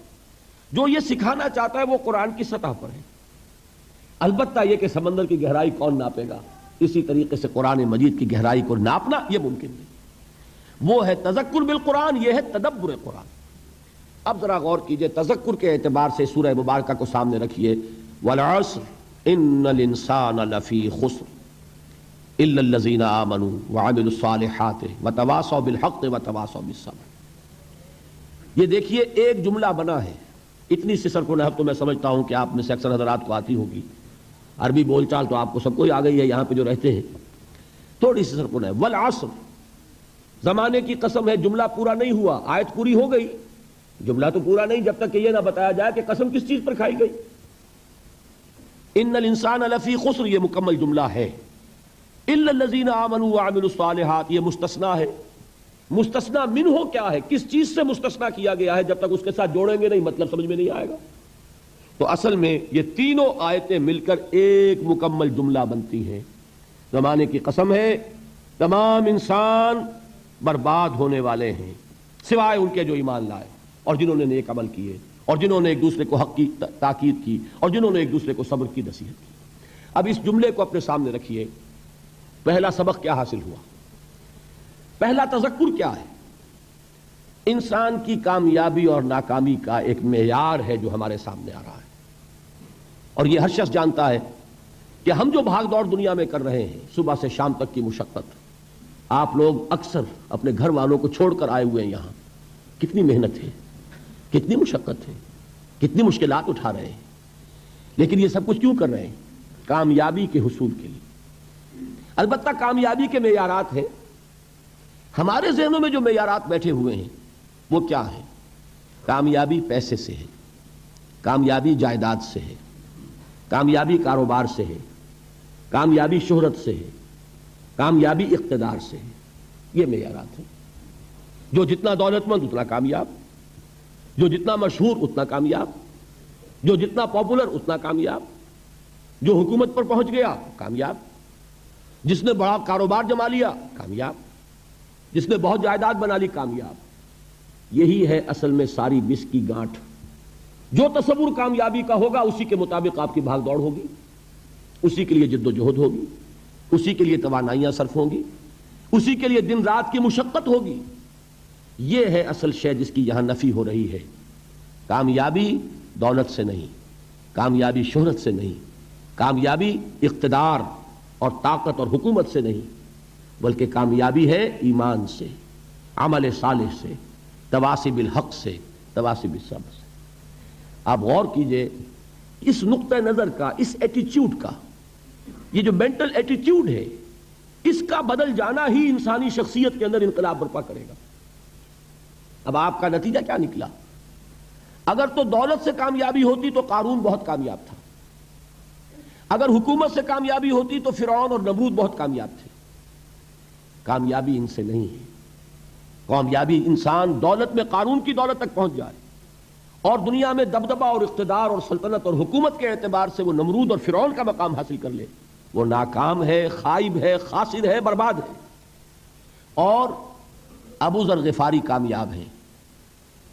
B: جو یہ سکھانا چاہتا ہے، وہ قرآن کی سطح پر ہے. البتہ یہ کہ سمندر کی گہرائی کون ناپے گا، اسی طریقے سے قرآن مجید کی گہرائی کو ناپنا یہ ممکن نہیں. وہ ہے تذکر بالقرآن، یہ ہے تدبر قرآن. اب ذرا غور کیجئے، تذکر کے اعتبار سے سورہ مبارکہ کو سامنے رکھیے. والعصر ان الانسان لفی خسر الا الذین آمنوا وعملوا الصالحات وتواصوا بالحق وتواصوا بالصبر. یہ دیکھیے ایک جملہ بنا ہے. اتنی سی سرکو نحو تو میں سمجھتا ہوں کہ آپ میں سے اکثر حضرات کو آتی ہوگی. عربی بول چال تو آپ کو سب کو ہی آ گئی ہے یہاں پہ جو رہتے ہیں. تھوڑی سی سرکو نحو. والعصر، زمانے کی قسم ہے. جملہ پورا نہیں ہوا، آیت پوری ہو گئی، جملہ تو پورا نہیں جب تک کہ یہ نہ بتایا جائے کہ قسم کس چیز پر کھائی گئی. ان الانسان لفی خسر، یہ مکمل جملہ ہے. الا الذین آمنوا وعملوا الصالحات، یہ مستثنا ہے. مستثنا منہ کیا ہے، کس چیز سے مستثنا کیا گیا ہے، جب تک اس کے ساتھ جوڑیں گے نہیں مطلب سمجھ میں نہیں آئے گا. تو اصل میں یہ تینوں آیتیں مل کر ایک مکمل جملہ بنتی ہیں. زمانے کی قسم ہے تمام انسان برباد ہونے والے ہیں سوائے ان کے جو ایمان لائے اور جنہوں نے نیک عمل کیے اور جنہوں نے ایک دوسرے کو حق کی تاکید کی اور جنہوں نے ایک دوسرے کو صبر کی نصیحت کی. اب اس جملے کو اپنے سامنے رکھیے. پہلا سبق کیا حاصل ہوا؟ پہلا تذکر کیا ہے؟ انسان کی کامیابی اور ناکامی کا ایک معیار ہے جو ہمارے سامنے آ رہا ہے، اور یہ ہر شخص جانتا ہے کہ ہم جو بھاگ دوڑ دنیا میں کر رہے ہیں، صبح سے شام تک کی مشقت، آپ لوگ اکثر اپنے گھر والوں کو چھوڑ کر آئے ہوئے ہیں یہاں، کتنی محنت ہے، کتنی مشقت ہے، کتنی مشکلات اٹھا رہے ہیں، لیکن یہ سب کچھ کیوں کر رہے ہیں؟ کامیابی کے حصول کے لیے. البتہ کامیابی کے معیارات ہیں. ہمارے ذہنوں میں جو معیارات بیٹھے ہوئے ہیں وہ کیا ہیں؟ کامیابی پیسے سے ہے، کامیابی جائیداد سے ہے، کامیابی کاروبار سے ہے، کامیابی شہرت سے ہے، کامیابی اقتدار سے ہے. یہ معیارات ہیں. جو جتنا دولت مند اتنا کامیاب، جو جتنا مشہور اتنا کامیاب، جو جتنا پاپولر اتنا کامیاب، جو حکومت پر پہنچ گیا کامیاب، جس نے بڑا کاروبار جما لیا کامیاب، جس نے بہت جائیداد بنا لی کامیاب. یہی ہے اصل میں ساری بس کی گانٹھ. جو تصور کامیابی کا ہوگا اسی کے مطابق آپ کی بھاگ دوڑ ہوگی، اسی کے لیے جد و جہد ہوگی، اسی کے لیے توانائیاں صرف ہوں گی، اسی کے لیے دن رات کی مشقت ہوگی. یہ ہے اصل شے جس کی یہاں نفی ہو رہی ہے. کامیابی دولت سے نہیں، کامیابی شہرت سے نہیں، کامیابی اقتدار اور طاقت اور حکومت سے نہیں، بلکہ کامیابی ہے ایمان سے، عمل صالح سے، تواصی بالحق سے، تواصی بالصبر سے. آپ غور کیجئے اس نقطہ نظر کا، اس ایٹیچیوڈ کا، یہ جو مینٹل ایٹیچیوڈ ہے، اس کا بدل جانا ہی انسانی شخصیت کے اندر انقلاب برپا کرے گا. اب آپ کا نتیجہ کیا نکلا؟ اگر تو دولت سے کامیابی ہوتی تو قارون بہت کامیاب تھا، اگر حکومت سے کامیابی ہوتی تو فرعون اور نمرود بہت کامیاب تھے. کامیابی ان سے نہیں ہے. کامیابی انسان دولت میں قارون کی دولت تک پہنچ جائے اور دنیا میں دبدبہ اور اقتدار اور سلطنت اور حکومت کے اعتبار سے وہ نمرود اور فرعون کا مقام حاصل کر لے، وہ ناکام ہے، خائب ہے، خاسر ہے، برباد ہے. اور ابو ذر غفاری کامیاب ہیں،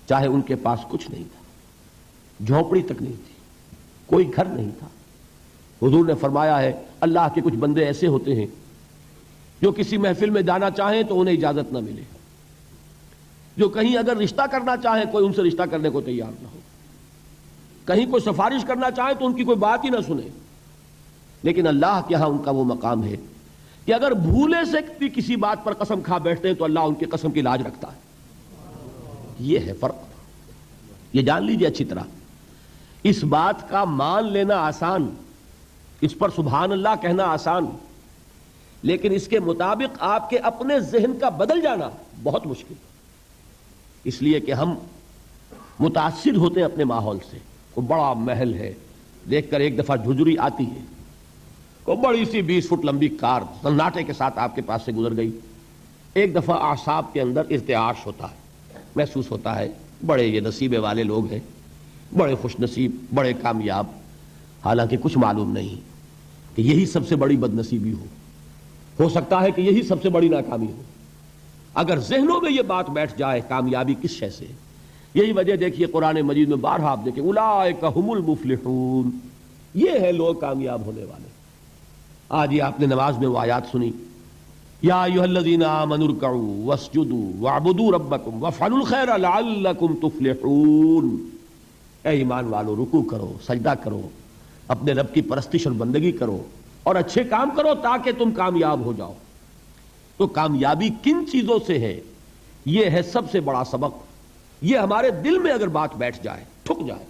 B: چاہے ان کے پاس کچھ نہیں تھا، جھونپڑی تک نہیں تھی، کوئی گھر نہیں تھا. حضور نے فرمایا ہے اللہ کے کچھ بندے ایسے ہوتے ہیں جو کسی محفل میں جانا چاہیں تو انہیں اجازت نہ ملے، جو کہیں اگر رشتہ کرنا چاہیں کوئی ان سے رشتہ کرنے کو تیار نہ ہو، کہیں کوئی سفارش کرنا چاہے تو ان کی کوئی بات ہی نہ سنے. لیکن اللہ کے ہاں ان کا وہ مقام ہے کہ اگر بھولے سے بھی کسی بات پر قسم کھا بیٹھتے ہیں تو اللہ ان کی قسم کی لاج رکھتا ہے. یہ ہے فرق. یہ جان لیجئے اچھی طرح. اس بات کا مان لینا آسان، اس پر سبحان اللہ کہنا آسان، لیکن اس کے مطابق آپ کے اپنے ذہن کا بدل جانا بہت مشکل. اس لیے کہ ہم متاثر ہوتے ہیں اپنے ماحول سے. وہ بڑا محل ہے، دیکھ کر ایک دفعہ جھجری آتی ہے، کوئی بڑی سی 20 فٹ لمبی کار سناٹے کے ساتھ آپ کے پاس سے گزر گئی. ایک دفعہ اعصاب کے اندر ارتعاش ہوتا ہے، محسوس ہوتا ہے بڑے یہ نصیبے والے لوگ ہیں، بڑے خوش نصیب، بڑے کامیاب. حالانکہ کچھ معلوم نہیں کہ یہی سب سے بڑی بد نصیبی ہو سکتا ہے کہ یہی سب سے بڑی ناکامی ہو. اگر ذہنوں میں یہ بات بیٹھ جائے کامیابی کس شے سے. یہی وجہ دیکھیے قرآن مجید میں بارہا آپ دیکھیں اولئک ھم المفلحون، یہ ہے لوگ کامیاب ہونے والے. آج یہ آپ نے نماز میں وہ آیات سنی، یا ایھا الذین آمنوا ارکعوا واسجدوا واعبدوا ربکم وافعلوا الخیر لعلکم تفلحون. اے ایمان والو، رکوع کرو، سجدہ کرو، اپنے رب کی پرستش اور بندگی کرو اور اچھے کام کرو تاکہ تم کامیاب ہو جاؤ. تو کامیابی کن چیزوں سے ہے؟ یہ ہے سب سے بڑا سبق. یہ ہمارے دل میں اگر بات بیٹھ جائے، ٹھک جائے،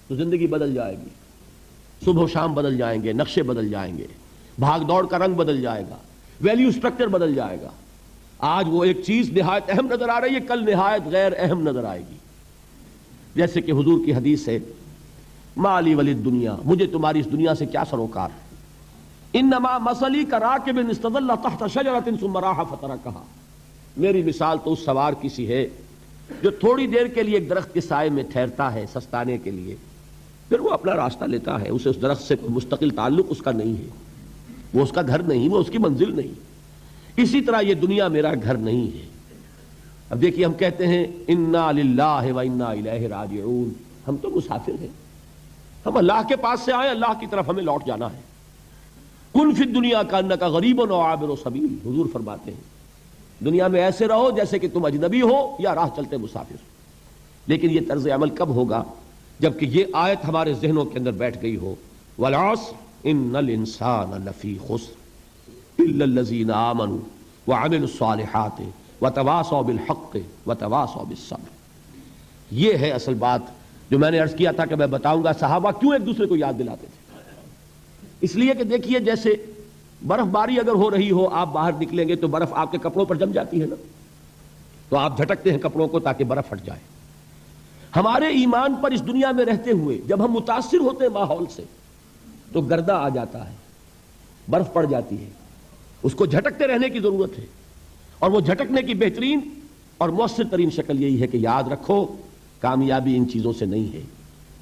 B: تو زندگی بدل جائے گی. صبح و شام بدل جائیں گے، نقشے بدل جائیں گے، بھاگ دوڑ کا رنگ بدل جائے گا، ویلیو سٹرکچر بدل جائے گا. آج وہ ایک چیز نہایت اہم نظر آ رہی ہے، کل نہایت غیر اہم نظر آئے گی. جیسے کہ حضور کی حدیث ہے مالی ولی دنیا، مجھے تمہاری اس دنیا سے کیا سروکار. انما مثلی کراکب استظل تحت شجرۃ ثم راح فترکھا. میری مثال تو اس سوار کی سی ہے جو تھوڑی دیر کے لیے ایک درخت کے سائے میں ٹھہرتا ہے سستانے کے لیے، پھر وہ اپنا راستہ لیتا ہے. اسے اس درخت سے مستقل تعلق اس کا نہیں ہے، وہ اس کا گھر نہیں، وہ اس کی منزل نہیں. اسی طرح یہ دنیا میرا گھر نہیں ہے. اب دیکھیے ہم کہتے ہیں انا للہ و انا الیہ راجعون، ہم تو مسافر ہیں، ہم اللہ کے پاس سے آئے، اللہ کی طرف ہمیں لوٹ جانا ہے. کن فی الدنیا کانک غریب و عابر سبیل، حضور فرماتے ہیں دنیا میں ایسے رہو جیسے کہ تم اجنبی ہو یا راہ چلتے مسافر. لیکن یہ طرز عمل کب ہوگا؟ جبکہ یہ آیت ہمارے ذہنوں کے اندر بیٹھ گئی ہو. والعصر ان الانسان لفی خسر الا الذین آمنوا وعملوا الصالحات وتواصوا بالحق وتواصوا بالصبر. یہ ہے اصل بات جو میں نے عرض کیا تھا کہ میں بتاؤں گا صحابہ کیوں ایک دوسرے کو یاد دلاتے تھے. اس لیے کہ دیکھیے جیسے برف باری اگر ہو رہی ہو، آپ باہر نکلیں گے تو برف آپ کے کپڑوں پر جم جاتی ہے نا، تو آپ جھٹکتے ہیں کپڑوں کو تاکہ برف ہٹ جائے. ہمارے ایمان پر اس دنیا میں رہتے ہوئے جب ہم متاثر ہوتے ہیں ماحول سے تو گردہ آ جاتا ہے، برف پڑ جاتی ہے، اس کو جھٹکتے رہنے کی ضرورت ہے. اور وہ جھٹکنے کی بہترین اور مؤثر ترین شکل یہی ہے کہ یاد رکھو کامیابی ان چیزوں سے نہیں ہے.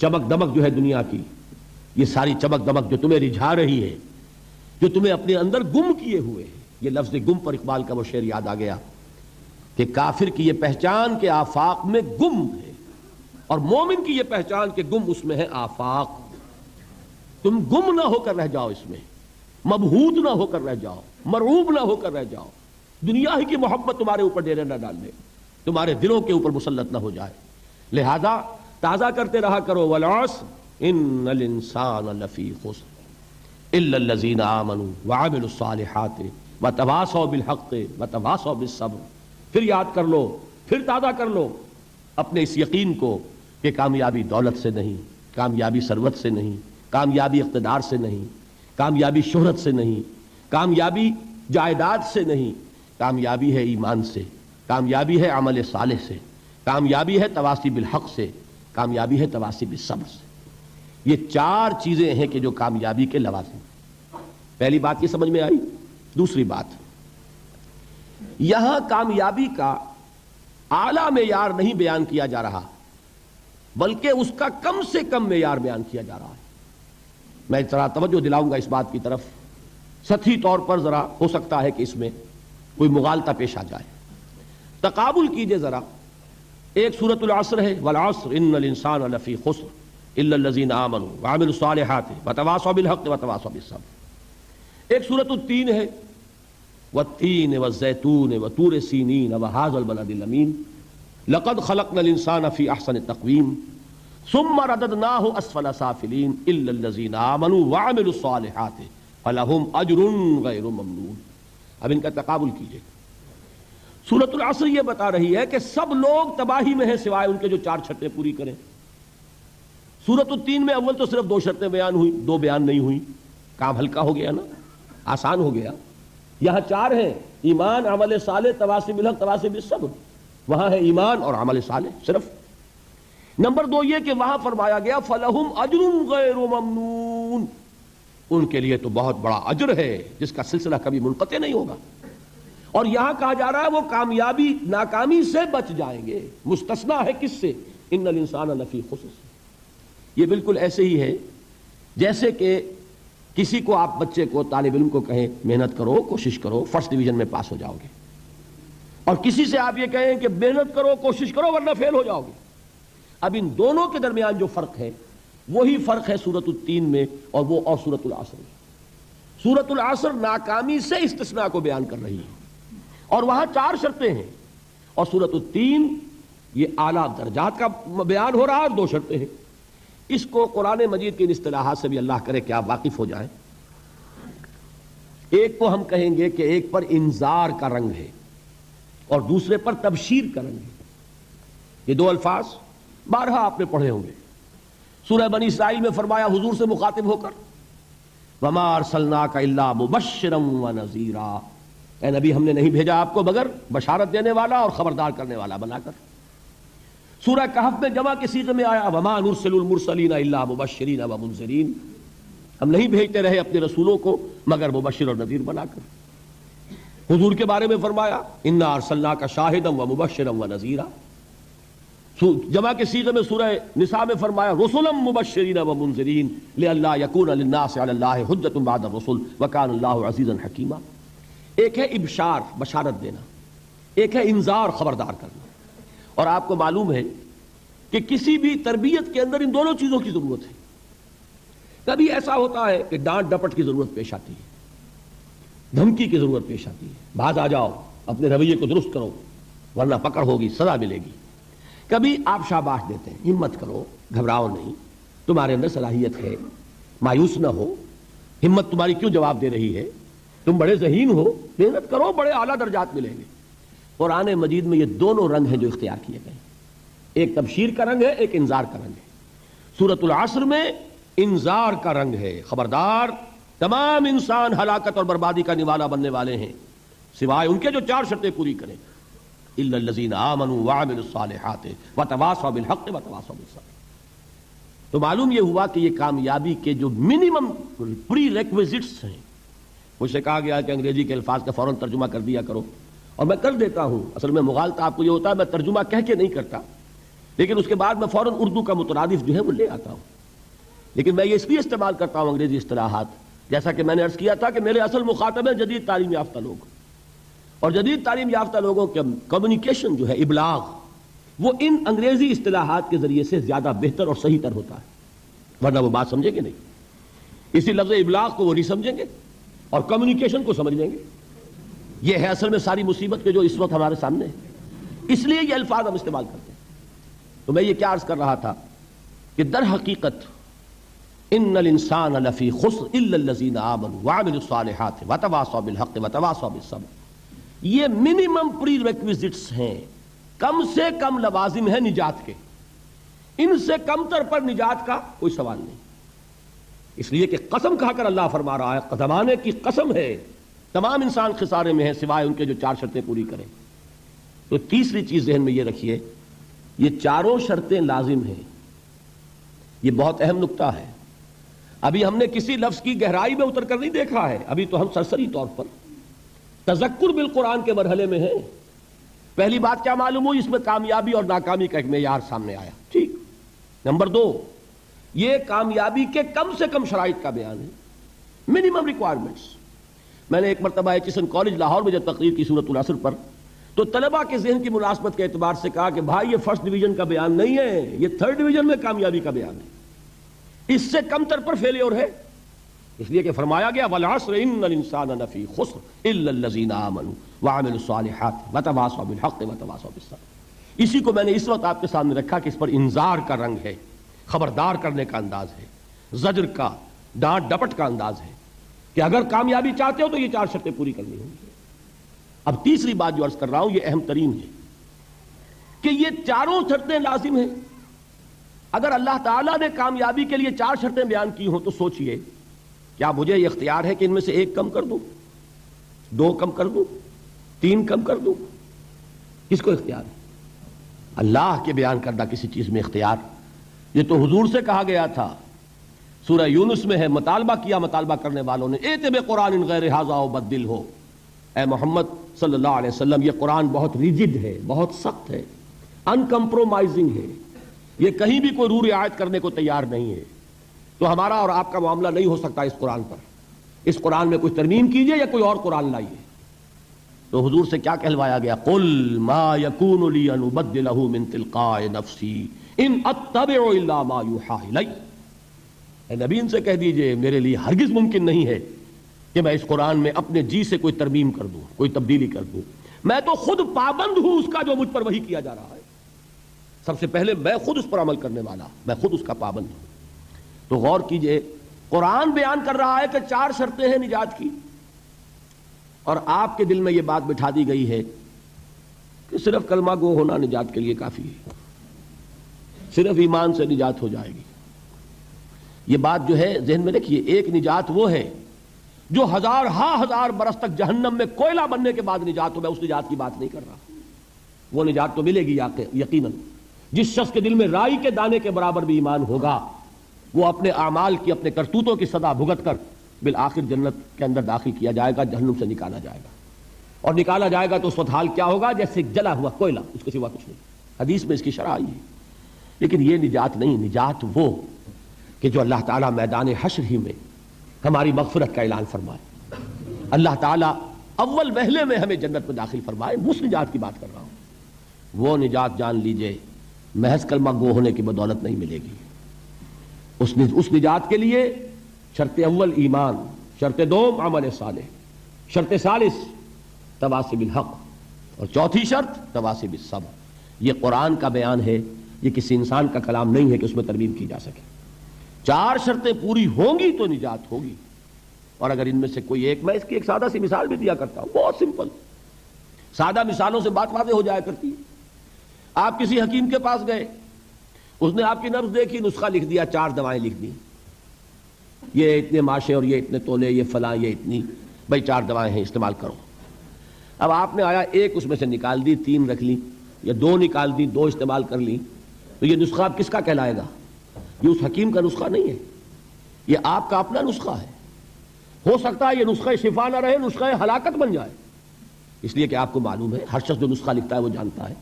B: چمک دمک جو ہے دنیا کی، یہ ساری چمک دمک جو تمہیں رجھا رہی ہے، جو تمہیں اپنے اندر گم کیے ہوئے ہے. یہ لفظ گم پر اقبال کا وہ شعر یاد آ گیا کہ کافر کی یہ پہچان کہ آفاق میں گم ہے، اور مومن کی یہ پہچان کہ گم اس میں ہے آفاق. تم گم نہ ہو کر رہ جاؤ، اس میں مبہوت نہ ہو کر رہ جاؤ، مرعوب نہ ہو کر رہ جاؤ. دنیا ہی کی محبت تمہارے اوپر ڈیرے نہ ڈال دے، تمہارے دلوں کے اوپر مسلط نہ ہو جائے. لہذا تازہ کرتے رہا کرو والعصر ان الانسان لفی خسر الا الذین آمنوا وعملوا الصالحات وتواصوا بالحق وتواصوا بالصبر. پھر یاد کر لو، پھر تازہ کر لو اپنے اس یقین کو کہ کامیابی دولت سے نہیں، کامیابی ثروت سے نہیں، کامیابی اقتدار سے نہیں، کامیابی شہرت سے نہیں، کامیابی جائیداد سے نہیں، کامیابی ہے ایمان سے، کامیابی ہے عمل صالح سے، کامیابی ہے تواصی بالحق سے، کامیابی ہے تواصی بالصبر سے. یہ چار چیزیں ہیں کہ جو کامیابی کے لوازم. پہلی بات یہ سمجھ میں آئی. دوسری بات، یہاں کامیابی کا اعلیٰ معیار نہیں بیان کیا جا رہا بلکہ اس کا کم سے کم معیار بیان کیا جا رہا ہے. میں ذرا توجہ دلاؤں گا اس بات کی طرف، سطحی طور پر ذرا ہو سکتا ہے کہ اس میں کوئی مغالطہ پیش آ جائے. تقابل کیجئے ذرا. ایک سورۃ العصر ہے والعصر ان الانسان لفی خسر الا الذین آمنوا وعملوا الصالحات وتواصوا بالحق وتواصوا بالصبر. ایک سورۃ التین ہے والتین والزیتون وطور سینین وہذا البلد الامین لقد خلقنا الانسان فی احسن تقویم ثم رددناہ اسفل سافلین الا الذین آمنوا وعملوا الصالحات فلہم اجر غیر ممنون. اب ان کا تقابل کیجئے. سورۃ العصر یہ بتا رہی ہے کہ سب لوگ تباہی میں ہیں سوائے ان کے جو چار شرطیں پوری کریں. سورۃ التین میں اول تو صرف 2 شرطیں بیان ہوئی، 2 بیان نہیں ہوئی. کام ہلکا ہو گیا نا، آسان ہو گیا. یہاں 4 ہیں، ایمان، عمل صالح، تواصی بالحق، تواصی بالصبر. وہاں ہے ایمان اور عمل صالح صرف. نمبر 2 یہ کہ وہاں فرمایا گیا فَلَهُمْ أَجْرٌ غَيْرُ مَمْنُونَ، ان کے لیے تو بہت بڑا اجر ہے جس کا سلسلہ کبھی منقطع نہیں ہوگا. اور یہاں کہا جا رہا ہے وہ کامیابی ناکامی سے بچ جائیں گے. مستثنیٰ ہے کس سے؟ ان الانسان لفی خسر. یہ بالکل ایسے ہی ہے جیسے کہ کسی کو آپ بچے کو، طالب علم کو کہیں محنت کرو، کوشش کرو، فرسٹ ڈویژن میں پاس ہو جاؤ گے، اور کسی سے آپ یہ کہیں کہ محنت کرو، کوشش کرو ورنہ فیل ہو جاؤ گے. اب ان دونوں کے درمیان جو فرق ہے وہی فرق ہے سورۃ التین میں اور سورۃ العصر میں. سورۃ العصر ناکامی سے استثناء کو بیان کر رہی ہے اور وہاں 4 شرطیں ہیں، اور سورۃ التین یہ اعلیٰ درجات کا بیان ہو رہا ہے اور 2 شرطیں ہیں. اس کو قرآن مجید کی ان اصطلاحات سے بھی اللہ کرے کہ آپ واقف ہو جائیں. ایک کو ہم کہیں گے کہ ایک پر انذار کا رنگ ہے اور دوسرے پر تبشیر کا رنگ ہے. یہ 2 الفاظ بارہا آپ نے پڑھے ہوں گے. سورہ بنی اسرائیل میں فرمایا حضور سے مخاطب ہو کر وَمَا أَرْسَلْنَاكَ إِلَّا مُبَشِّرًا وَنَذِيرًا، اے نبی ہم نے نہیں بھیجا آپ کو مگر بشارت دینے والا اور خبردار کرنے والا بنا کر. سورہ کہف میں جمع کے صیغے میں آیا وَمَا نُرْسِلُ الْمُرْسَلِينَ إِلَّا مُبَشِّرِينَ وَمُنذِرِينَ، ہم نہیں بھیجتے رہے اپنے رسولوں کو مگر مبشر اور نذیر بنا کر. حضور کے بارے میں فرمایا اِنَّا أَرْسَلْنَاكَ شَاهِدًا وَمُبَشِّرًا وَنَذِيرًا. جمع کے صیغے میں سورہ نساء میں فرمایا رسلا مبشرین و منذرین لئلا یکون للناس علی اللہ حجۃ بعد الرسل وکان اللہ عزیزا حکیما۔ ایک ہے ابشار، بشارت دینا، ایک ہے انذار، خبردار کرنا۔ اور آپ کو معلوم ہے کہ کسی بھی تربیت کے اندر ان دونوں چیزوں کی ضرورت ہے۔ کبھی ایسا ہوتا ہے کہ ڈانٹ ڈپٹ کی ضرورت پیش آتی ہے، دھمکی کی ضرورت پیش آتی ہے، باز آ جاؤ، اپنے رویے کو درست کرو ورنہ پکڑ ہوگی، سزا ملے گی۔ کبھی آپ شاباش دیتے ہیں، ہمت کرو، گھبراؤ نہیں، تمہارے اندر صلاحیت ہے، مایوس نہ ہو، ہمت تمہاری کیوں جواب دے رہی ہے، تم بڑے ذہین ہو، محنت کرو، بڑے اعلیٰ درجات ملیں گے۔ قرآن مجید میں یہ دونوں رنگ ہیں جو اختیار کیے گئے، ایک تبشیر کا رنگ ہے، ایک انذار کا رنگ ہے۔ سورۃ العصر میں انذار کا رنگ ہے، خبردار، تمام انسان ہلاکت اور بربادی کا نوالا بننے والے ہیں سوائے ان کے جو 4 شرطیں پوری کریں، الا الذین آمنوا وعملوا الصالحات وتواصوا بالحق وتواصوا بالصبر۔ تو معلوم یہ ہوا کہ یہ کامیابی کے جو منیمم پری ریکویزٹس ہیں، مجھ سے کہا گیا کہ انگریزی کے الفاظ کا فوراً ترجمہ کر دیا کرو، اور میں کر دیتا ہوں۔ اصل میں مغالطہ آپ کو یہ ہوتا ہے میں ترجمہ کہہ کے نہیں کرتا، لیکن اس کے بعد میں فوراً اردو کا مترادف جو ہے وہ لے آتا ہوں، لیکن میں یہ اس لیے استعمال کرتا ہوں انگریزی اصطلاحات، جیسا کہ میں نے عرض کیا تھا کہ میرے اصل مخاطب ہیں جدید تعلیم یافتہ لوگ، اور جدید تعلیم یافتہ لوگوں کے کمیونیکیشن جو ہے، ابلاغ، وہ ان انگریزی اصطلاحات کے ذریعے سے زیادہ بہتر اور صحیح تر ہوتا ہے، ورنہ وہ بات سمجھیں گے نہیں۔ اسی لفظ ابلاغ کو وہ نہیں سمجھیں گے اور کمیونیکیشن کو سمجھ لیں گے۔ یہ ہے اصل میں ساری مصیبت کے جو اس وقت ہمارے سامنے ہے، اس لیے یہ الفاظ ہم استعمال کرتے ہیں۔ تو میں یہ کیا عرض کر رہا تھا کہ در حقیقت ان الانسان لفی خسر الا الذین آمنوا وعملوا الصالحات وتواصوا بالحق وتواصوا بالصبر، یہ منیمم پری ریکویزٹس ہیں، کم سے کم لوازم ہیں نجات کے، ان سے کم تر پر نجات کا کوئی سوال نہیں۔ اس لیے کہ قسم کھا کر اللہ فرما رہا ہے، زمانے کی قسم ہے، تمام انسان خسارے میں ہیں سوائے ان کے جو 4 شرطیں پوری کریں۔ تو تیسری چیز ذہن میں یہ رکھیے، یہ 4 شرطیں لازم ہیں، یہ بہت اہم نکتہ ہے۔ ابھی ہم نے کسی لفظ کی گہرائی میں اتر کر نہیں دیکھا ہے، ابھی تو ہم سرسری طور پر تذکر بالقرآن کے مرحلے میں ہیں۔ پہلی بات کیا معلوم ہوئی، اس میں کامیابی اور ناکامی کا ایک معیار سامنے آیا، ٹھیک۔ نمبر 2، یہ کامیابی کے کم سے کم شرائط کا بیان ہے، منیمم ریکوائرمنٹس۔ میں نے ایک مرتبہ ایچ کالج لاہور میں جب تقریر کی سورۃ العصر پر، تو طلباء کے ذہن کی مناسبت کے اعتبار سے کہا کہ بھائی یہ فرسٹ ڈویژن کا بیان نہیں ہے، یہ 3rd ڈویژن میں کامیابی کا بیان ہے، اس سے کم تر پر فیلیور ہے۔ اس لیے کہ فرمایا گیا والعصر ان الانسان لفی خسر الا الذین آمنوا وعملوا الصالحات وتواصوا بالحق وتواصوا بالصبر۔ اسی کو میں نے اس وقت آپ کے سامنے رکھا کہ اس پر انذار کا رنگ ہے، خبردار کرنے کا انداز ہے، زجر کا، ڈانٹ ڈپٹ کا انداز ہے کہ اگر کامیابی چاہتے ہو تو یہ 4 شرطیں پوری کرنی ہوں گی۔ اب تیسری بات جو عرض کر رہا ہوں یہ اہم ترین ہے کہ یہ 4 شرطیں لازم ہیں۔ اگر اللہ تعالیٰ نے کامیابی کے لیے 4 شرطیں بیان کی ہوں تو سوچئے کیا مجھے یہ اختیار ہے کہ ان میں سے 1 کم کر دوں، 2 کم کر دوں، 3 کم کر دوں؟ کس کو اختیار ہے؟ اللہ کے بیان کردہ کسی چیز میں اختیار۔ یہ تو حضور سے کہا گیا تھا، سورہ یونس میں ہے، مطالبہ کیا مطالبہ کرنے والوں نے، ایت بقرآن غیر ھذا وبدل ہو، اے محمد صلی اللہ علیہ وسلم یہ قرآن بہت ریجڈ ہے، بہت سخت ہے، ان کمپرومائزنگ ہے، یہ کہیں بھی کوئی رو رعایت کرنے کو تیار نہیں ہے، تو ہمارا اور آپ کا معاملہ نہیں ہو سکتا اس قرآن پر، اس قرآن میں کچھ ترمیم کیجئے یا کوئی اور قرآن لائیے۔ تو حضور سے کیا کہلوایا گیا، قل ما یکون لی ان ابدلہ من تلقاء نفسی ان اتبع الا ما یوحی الی، اے نبی ان سے کہہ دیجئے میرے لیے ہرگز ممکن نہیں ہے کہ میں اس قرآن میں اپنے جی سے کوئی ترمیم کر دوں، کوئی تبدیلی کر دوں، میں تو خود پابند ہوں اس کا جو مجھ پر وحی کیا جا رہا ہے، سب سے پہلے میں خود اس پر عمل کرنے والا، میں خود اس کا پابند ہوں۔ تو غور کیجئے، قرآن بیان کر رہا ہے کہ 4 شرطیں ہیں نجات کی، اور آپ کے دل میں یہ بات بٹھا دی گئی ہے کہ صرف کلمہ گو ہونا نجات کے لیے کافی ہے، صرف ایمان سے نجات ہو جائے گی۔ یہ بات جو ہے ذہن میں رکھیے، ایک نجات وہ ہے جو ہزار برس تک جہنم میں کوئلہ بننے کے بعد نجات ہو، میں اس نجات کی بات نہیں کر رہا، وہ نجات تو ملے گی یقیناً۔ جس شخص کے دل میں رائی کے دانے کے برابر بھی ایمان ہوگا، وہ اپنے اعمال کی، اپنے کرتوتوں کی سزا بھگت کر بالآخر جنت کے اندر داخل کیا جائے گا، جہنم سے نکالا جائے گا، اور نکالا جائے گا تو اس وقت حال کیا ہوگا، جیسے جلا ہوا کوئلہ، اس کے سوا کچھ نہیں۔ حدیث میں اس کی شرح آئی ہے. لیکن یہ نجات نہیں، نجات وہ کہ جو اللہ تعالیٰ میدان حشر ہی میں ہماری مغفرت کا اعلان فرمائے، اللہ تعالیٰ اول وہلے میں ہمیں جنت میں داخل فرمائے. اس نجات کی بات کر رہا ہوں. وہ نجات جان لیجئے محض کلمہ گو ہونے کی بدولت نہیں ملے گی. اس نجات کے لیے شرط اول ایمان، شرط دوم عمل صالح، شرط ثالث تواصی بالحق، اور چوتھی شرط تواصی بالصبر. یہ قرآن کا بیان ہے، یہ کسی انسان کا کلام نہیں ہے کہ اس میں ترمیم کی جا سکے. 4 شرطیں پوری ہوں گی تو نجات ہوگی. اور اگر ان میں سے کوئی ایک، میں اس کی ایک سادہ سی مثال بھی دیا کرتا ہوں، بہت سمپل، سادہ مثالوں سے بات واضح ہو جایا کرتی ہے. آپ کسی حکیم کے پاس گئے، اس نے آپ کی نبض دیکھی، نسخہ لکھ دیا، 4 دوائیں لکھ دی، یہ اتنے ماشے اور یہ اتنے تولے، یہ فلاں، یہ اتنی، بھائی 4 دوائیں ہیں، استعمال کرو. اب آپ نے آیا ایک اس میں سے نکال دی، 3 رکھ لی، یا 2 نکال دی، 2 استعمال کر لی، تو یہ نسخہ اب کس کا کہلائے گا؟ یہ اس حکیم کا نسخہ نہیں ہے، یہ آپ کا اپنا نسخہ ہے. ہو سکتا ہے یہ نسخہ شفا نہ رہے، نسخہ ہلاکت بن جائے. اس لیے کہ آپ کو معلوم ہے، ہر شخص جو نسخہ لکھتا ہے وہ جانتا ہے.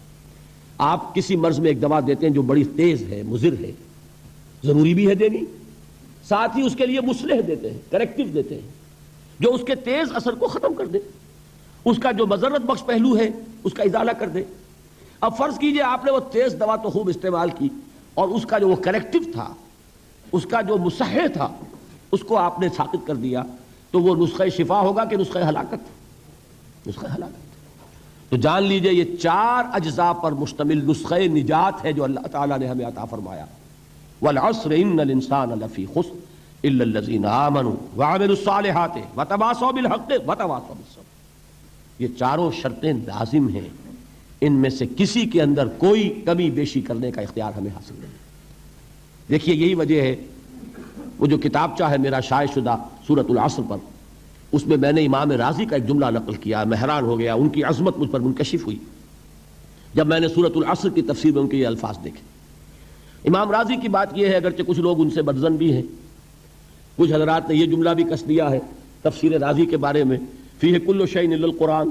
B: آپ کسی مرض میں ایک دوا دیتے ہیں جو بڑی تیز ہے، مضر ہے، ضروری بھی ہے دینی، ساتھ ہی اس کے لیے مصلح دیتے ہیں، کریکٹیو دیتے ہیں جو اس کے تیز اثر کو ختم کر دے، اس کا جو مضرت بخش پہلو ہے اس کا ازالہ کر دے. اب فرض کیجئے آپ نے وہ تیز دوا تو خوب استعمال کی، اور اس کا جو وہ کریکٹیو تھا، اس کا جو مصحح تھا، اس کو آپ نے ساقط کر دیا، تو وہ نسخہ شفا ہوگا کہ نسخہ ہلاکت؟ نسخہ ہلاکت. تو جان لیجئے یہ 4 اجزاء پر مشتمل نسخہ نجات ہے جو اللہ تعالیٰ نے ہمیں عطا فرمایا. والعصر ان الانسان لفی خسر الا الذین آمنوا وعملوا الصالحات وتواصوا بالحق وتواصوا بالصبر. یہ 4 شرطیں لازم ہیں، ان میں سے کسی کے اندر کوئی کمی بیشی کرنے کا اختیار ہمیں حاصل نہیں. دیکھیے یہی وجہ ہے، وہ جو کتابچہ ہے میرا شائع شدہ سورۃ العصر پر، اس میں نے امام راضی کا ایک جملہ نقل کیا. میں حیران ہو گیا، ان کی عظمت مجھ پر منکشف ہوئی جب میں نے سورۃ العصر کی تفسیر میں ان کے یہ الفاظ دیکھے. امام راضی کی بات یہ ہے، اگرچہ کچھ لوگ ان سے بدظن بھی ہیں، کچھ حضرات نے یہ جملہ بھی کس دیا ہے تفسیر راضی کے بارے میں، فیہ کل شیء الا القرآن،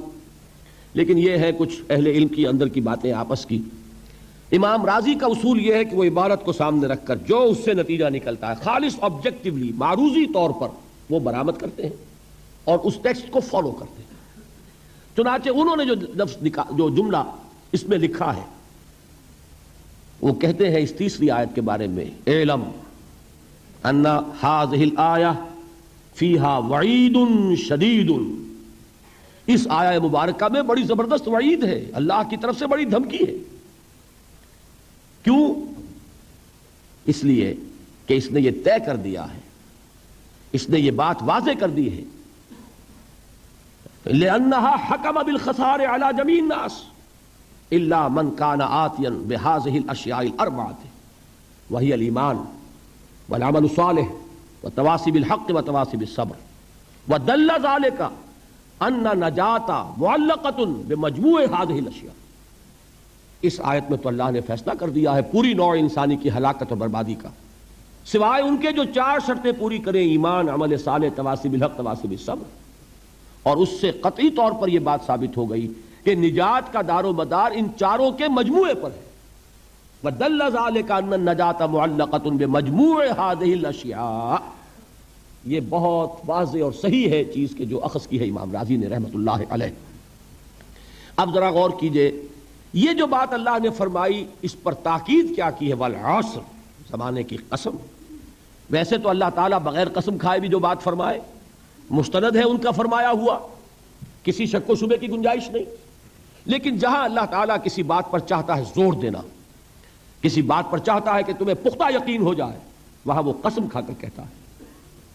B: لیکن یہ ہے کچھ اہل علم کی اندر کی باتیں آپس کی. امام راضی کا اصول یہ ہے کہ وہ عبارت کو سامنے رکھ کر جو اس سے نتیجہ نکلتا ہے خالص آبجیکٹیولی، معروضی طور پر وہ برآمد کرتے ہیں اور اس ٹیکسٹ کو فالو کرتے ہیں. چنانچہ انہوں نے جو جملہ اس میں لکھا ہے، وہ کہتے ہیں اس 3 آیت کے بارے میں، اعلم ان هذه الآیہ فیہا وعید شدید. اس آیہ مبارکہ میں بڑی زبردست وعید ہے، اللہ کی طرف سے بڑی دھمکی ہے. کیوں؟ اس لیے کہ اس نے یہ طے کر دیا ہے، اس نے یہ بات واضح کر دی ہے، لأنها حکم بالخسار على جميع الناس الا من كان آتيا بهذه الاشیاء الاربعة وهي الايمان والعمل الصالح والتواصي بالحق والتواصي بالصبر. ودل ذلك ان نجاة معلقة بمجموع هذه الاشیاء. اس آیت میں تو اللہ نے فیصلہ کر دیا ہے پوری نوع انسانی کی ہلاکت اور بربادی کا، سوائے ان کے جو 4 شرطیں پوری کریں، ایمان، عمل صالح، تواصی بالحق، تواصی بالصبر. اور اس سے قطعی طور پر یہ بات ثابت ہو گئی کہ نجات کا دار و مدار ان 4 کے مجموعے پر ہے. وَدَلَّ ذَلِكَ أَنَّ النَّجَاةَ مُعَلَّقَةٌ بِمَجْمُوعِ هَذِهِ الْأَشْيَاءِ. یہ بہت واضح اور صحیح ہے چیز کہ جو اخذ کی ہے امام راضی نے رحمت اللہ علیہ. اب ذرا غور کیجئے، یہ جو بات اللہ نے فرمائی اس پر تاکید کیا کی ہے، والعصر، زمانے کی قسم. ویسے تو اللہ تعالیٰ بغیر قسم کھائے بھی جو بات فرمائے مستند ہے ان کا فرمایا ہوا، کسی شک و شبے کی گنجائش نہیں. لیکن جہاں اللہ تعالیٰ کسی بات پر چاہتا ہے زور دینا، کسی بات پر چاہتا ہے کہ تمہیں پختہ یقین ہو جائے، وہاں وہ قسم کھا کر کہتا ہے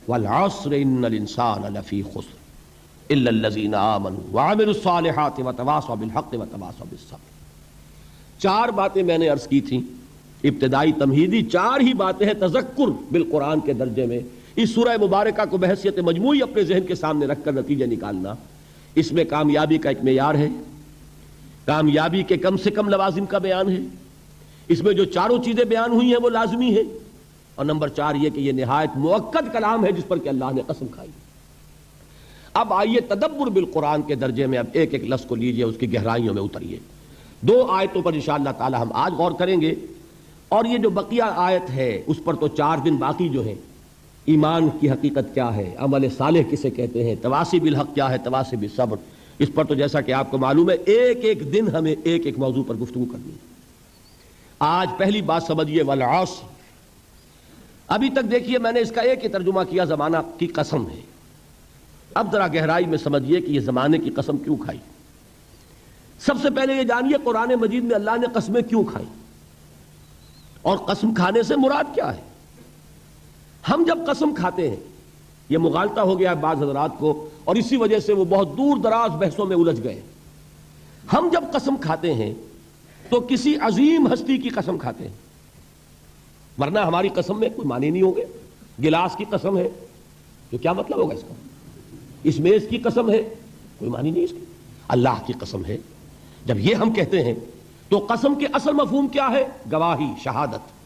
B: والعصر ان الانسان لفی خسر الا الذین آمنوا وعملوا الصالحات وتواصوا بالحق وتواصوا بالصبر. 4 باتیں میں نے عرض کی تھیں ابتدائی تمہیدی، 4 ہی باتیں ہیں تذکر بالقرآن کے درجے میں. اس سورہ مبارکہ کو بحیثیت مجموعی اپنے ذہن کے سامنے رکھ کر نتیجے نکالنا، اس میں کامیابی کا ایک معیار ہے، کامیابی کے کم سے کم لوازم کا بیان ہے، اس میں جو 4 چیزیں بیان ہوئی ہیں وہ لازمی ہیں، اور نمبر 4 یہ کہ یہ نہایت مؤکد کلام ہے جس پر کہ اللہ نے قسم کھائی. اب آئیے تدبر بالقرآن کے درجے میں اب ایک ایک لفظ کو لیجئے، اس کی گہرائیوں میں اتریے. دو آیتوں پر انشاءاللہ تعالی ہم آج غور کریں گے، اور یہ جو بقیہ آیت ہے اس پر تو 4 دن باقی جو ہیں، ایمان کی حقیقت کیا ہے، عمل صالح کسے کہتے ہیں، تواصی بالحق کیا ہے، تواصی بالصبر، اس پر تو جیسا کہ آپ کو معلوم ہے ایک ایک دن ہمیں ایک ایک موضوع پر گفتگو کرنی ہے۔ آج پہلی بات سمجھیے والعصر۔ ابھی تک دیکھیے میں نے اس کا ایک ہی ترجمہ کیا، زمانہ کی قسم ہے۔ اب ذرا گہرائی میں سمجھیے کہ یہ زمانے کی قسم کیوں کھائی۔ سب سے پہلے یہ جانیے قرآن مجید میں اللہ نے قسمیں کیوں کھائی، اور قسم کھانے سے مراد کیا ہے۔ ہم جب قسم کھاتے ہیں، یہ مغالطہ ہو گیا ہے بعض حضرات کو، اور اسی وجہ سے وہ بہت دور دراز بحثوں میں الجھ گئے۔ ہم جب قسم کھاتے ہیں تو کسی عظیم ہستی کی قسم کھاتے ہیں، ورنہ ہماری قسم میں کوئی معنی نہیں ہوں گے۔ گلاس کی قسم ہے تو کیا مطلب ہوگا اس کا؟ اس میز کی قسم ہے، کوئی معنی نہیں اس کی۔ اللہ کی قسم ہے، جب یہ ہم کہتے ہیں تو قسم کے اصل مفہوم کیا ہے؟ گواہی، شہادت۔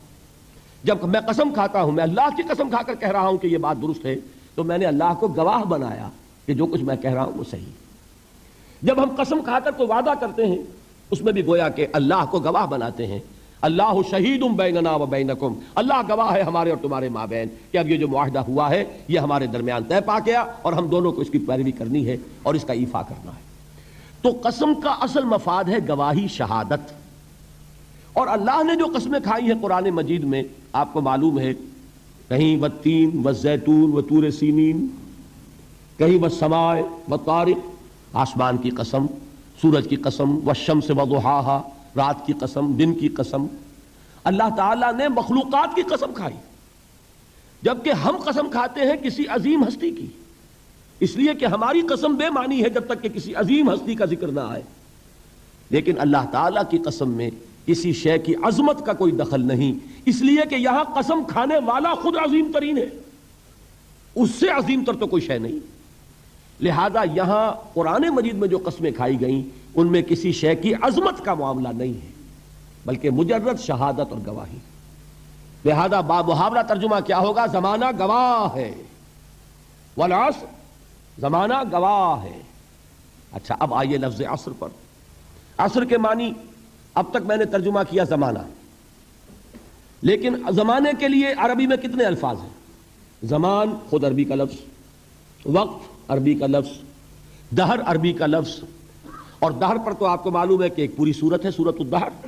B: جب میں قسم کھاتا ہوں، میں اللہ کی قسم کھا کر کہہ رہا ہوں کہ یہ بات درست ہے، تو میں نے اللہ کو گواہ بنایا کہ جو کچھ میں کہہ رہا ہوں وہ صحیح۔ جب ہم قسم کھا کر کوئی وعدہ کرتے ہیں، اس میں بھی گویا کہ اللہ کو گواہ بناتے ہیں۔ اللہ شہید بیننا و بینکم، اللہ گواہ ہے ہمارے اور تمہارے مابین کہ اب یہ جو معاہدہ ہوا ہے یہ ہمارے درمیان طے پا گیا، اور ہم دونوں کو اس کی پیروی کرنی ہے اور اس کا ایفا کرنا ہے۔ تو قسم کا اصل مفاد ہے گواہی، شہادت۔ اور اللہ نے جو قسمیں کھائی ہیں قرآن مجید میں، آپ کو معلوم ہے، کہیں والتین والزیتون وطور سینین، کہیں والسماء والطارق، آسمان کی قسم، سورج کی قسم، والشمس وضحاہا، رات کی قسم، دن کی قسم۔ اللہ تعالیٰ نے مخلوقات کی قسم کھائی، جبکہ ہم قسم کھاتے ہیں کسی عظیم ہستی کی، اس لیے کہ ہماری قسم بے معنی ہے جب تک کہ کسی عظیم ہستی کا ذکر نہ آئے۔ لیکن اللہ تعالیٰ کی قسم میں کسی شے کی عظمت کا کوئی دخل نہیں، اس لیے کہ یہاں قسم کھانے والا خود عظیم ترین ہے، اس سے عظیم تر تو کوئی شے نہیں۔ لہذا یہاں قرآن مجید میں جو قسمیں کھائی گئیں ان میں کسی شے کی عظمت کا معاملہ نہیں ہے، بلکہ مجرد شہادت اور گواہی۔ لہذا بامحاورہ ترجمہ کیا ہوگا؟ زمانہ گواہ ہے، والعصر، زمانہ گواہ ہے۔ اچھا، اب آئیے لفظ عصر پر۔ عصر کے معنی اب تک میں نے ترجمہ کیا زمانہ، لیکن زمانے کے لیے عربی میں کتنے الفاظ ہیں؟ زمان خود عربی کا لفظ، وقت عربی کا لفظ، دہر عربی کا لفظ، اور دہر پر تو آپ کو معلوم ہے کہ ایک پوری سورت ہے، سورۃ الدہر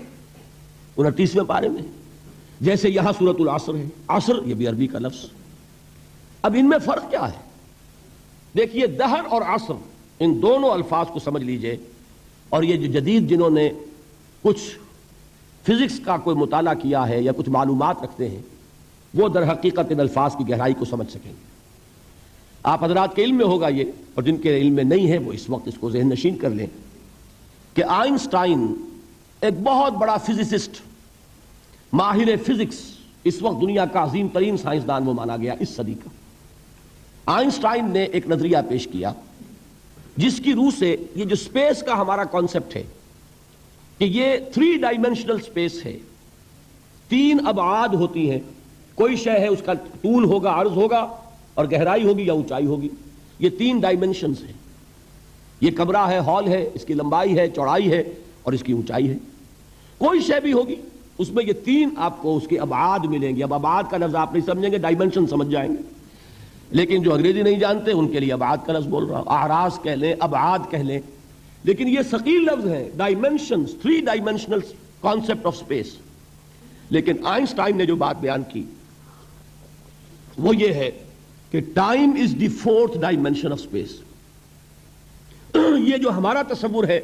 B: 29ویں پارے میں، جیسے یہاں سورۃ العصر ہے، عصر یہ بھی عربی کا لفظ۔ اب ان میں فرق کیا ہے؟ دیکھیے، دہر اور عصر، ان دونوں الفاظ کو سمجھ لیجئے، اور یہ جو جدید جنہوں نے کچھ فزکس کا کوئی مطالعہ کیا ہے یا کچھ معلومات رکھتے ہیں، وہ در حقیقت ان الفاظ کی گہرائی کو سمجھ سکیں گے۔ آپ حضرات کے علم میں ہوگا یہ، اور جن کے علم میں نہیں ہے وہ اس وقت اس کو ذہن نشین کر لیں کہ آئنسٹائن ایک بہت بڑا فزسسٹ، ماہر فزکس، اس وقت دنیا کا عظیم ترین سائنسدان وہ مانا گیا اس صدی کا۔ آئنسٹائن نے ایک نظریہ پیش کیا جس کی روح سے یہ جو سپیس کا ہمارا کانسیپٹ ہے کہ یہ 3 ڈائمینشنل سپیس ہے، 3 ابعاد ہوتی ہیں، کوئی شے ہے اس کا طول ہوگا، عرض ہوگا، اور گہرائی ہوگی یا اونچائی ہوگی، یہ 3 ڈائمینشنز ہیں۔ یہ کمرہ ہے، ہال ہے، اس کی لمبائی ہے، چوڑائی ہے، اور اس کی اونچائی ہے۔ کوئی شے بھی ہوگی اس میں یہ 3 آپ کو اس کے ابعاد ملیں گے۔ اب ابعاد کا لفظ آپ نہیں سمجھیں گے، ڈائمینشن سمجھ جائیں گے، لیکن جو انگریزی نہیں جانتے ان کے لیے ابعاد کا لفظ بول رہا ہوں، اعراض کہہ لیں، ابعاد کہہ لیں، لیکن یہ ثقیل لفظ ہے، dimensions, 3 dimensional concept of space. لیکن آئنسٹائن نے جو بات بیان کی وہ یہ ہے کہ time is the 4th dimension of space. یہ جو ہمارا تصور ہے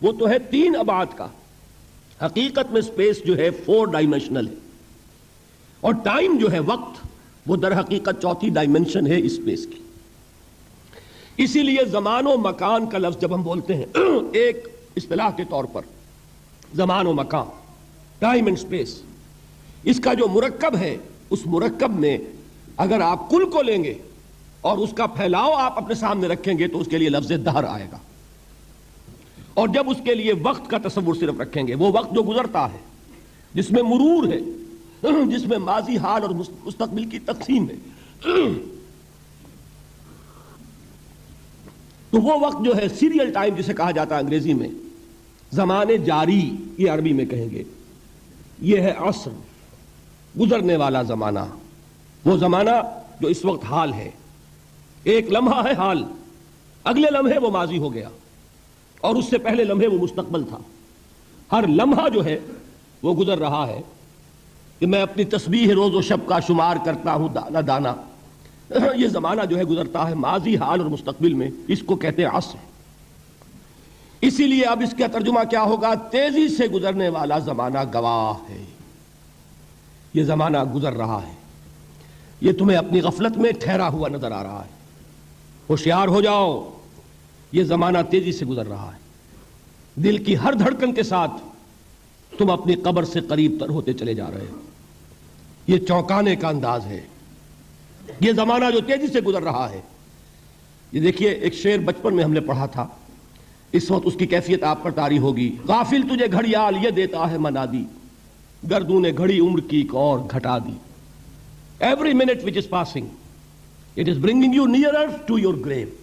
B: وہ تو ہے 3 ابعاد کا، حقیقت میں سپیس جو ہے 4 ڈائمینشنل ہے، اور ٹائم جو ہے، وقت، وہ در حقیقت 4تھی ڈائمینشن ہے اس سپیس کی۔ اسی لیے زمان و مکان کا لفظ جب ہم بولتے ہیں ایک اصطلاح کے طور پر، زمان و مکان، ٹائم اینڈ سپیس، اس کا جو مرکب ہے، اس مرکب میں اگر آپ کل کو لیں گے اور اس کا پھیلاؤ آپ اپنے سامنے رکھیں گے تو اس کے لیے لفظ دہر آئے گا، اور جب اس کے لیے وقت کا تصور صرف رکھیں گے، وہ وقت جو گزرتا ہے، جس میں مرور ہے، جس میں ماضی، حال اور مستقبل کی تقسیم ہے، تو وہ وقت جو ہے سیریل ٹائم جسے کہا جاتا ہے انگریزی میں، زمانے جاری یہ عربی میں کہیں گے، یہ ہے عصر، گزرنے والا زمانہ، وہ زمانہ جو اس وقت حال ہے۔ ایک لمحہ ہے حال، اگلے لمحے وہ ماضی ہو گیا، اور اس سے پہلے لمحے وہ مستقبل تھا۔ ہر لمحہ جو ہے وہ گزر رہا ہے کہ میں اپنی تسبیح روز و شب کا شمار کرتا ہوں دانا دانا۔ یہ زمانہ جو ہے گزرتا ہے ماضی، حال اور مستقبل میں، اس کو کہتے ہیں عصر۔ اسی لیے اب اس کا ترجمہ کیا ہوگا؟ تیزی سے گزرنے والا زمانہ گواہ ہے۔ یہ زمانہ گزر رہا ہے، یہ تمہیں اپنی غفلت میں ٹھہرا ہوا نظر آ رہا ہے۔ ہوشیار ہو جاؤ، یہ زمانہ تیزی سے گزر رہا ہے۔ دل کی ہر دھڑکن کے ساتھ تم اپنی قبر سے قریب تر ہوتے چلے جا رہے ہو۔ یہ چونکانے کا انداز ہے، یہ زمانہ جو تیزی سے گزر رہا ہے۔ یہ دیکھیے، ایک شعر بچپن میں ہم نے پڑھا تھا، اس وقت اس کی کیفیت آپ پر طاری ہوگی۔ غافل تجھے گھڑیال یہ دیتا ہے منادی، گردوں نے گھڑی عمر کی ایک اور گھٹا دی۔ Every minute which is passing, it is bringing you nearer to your grave۔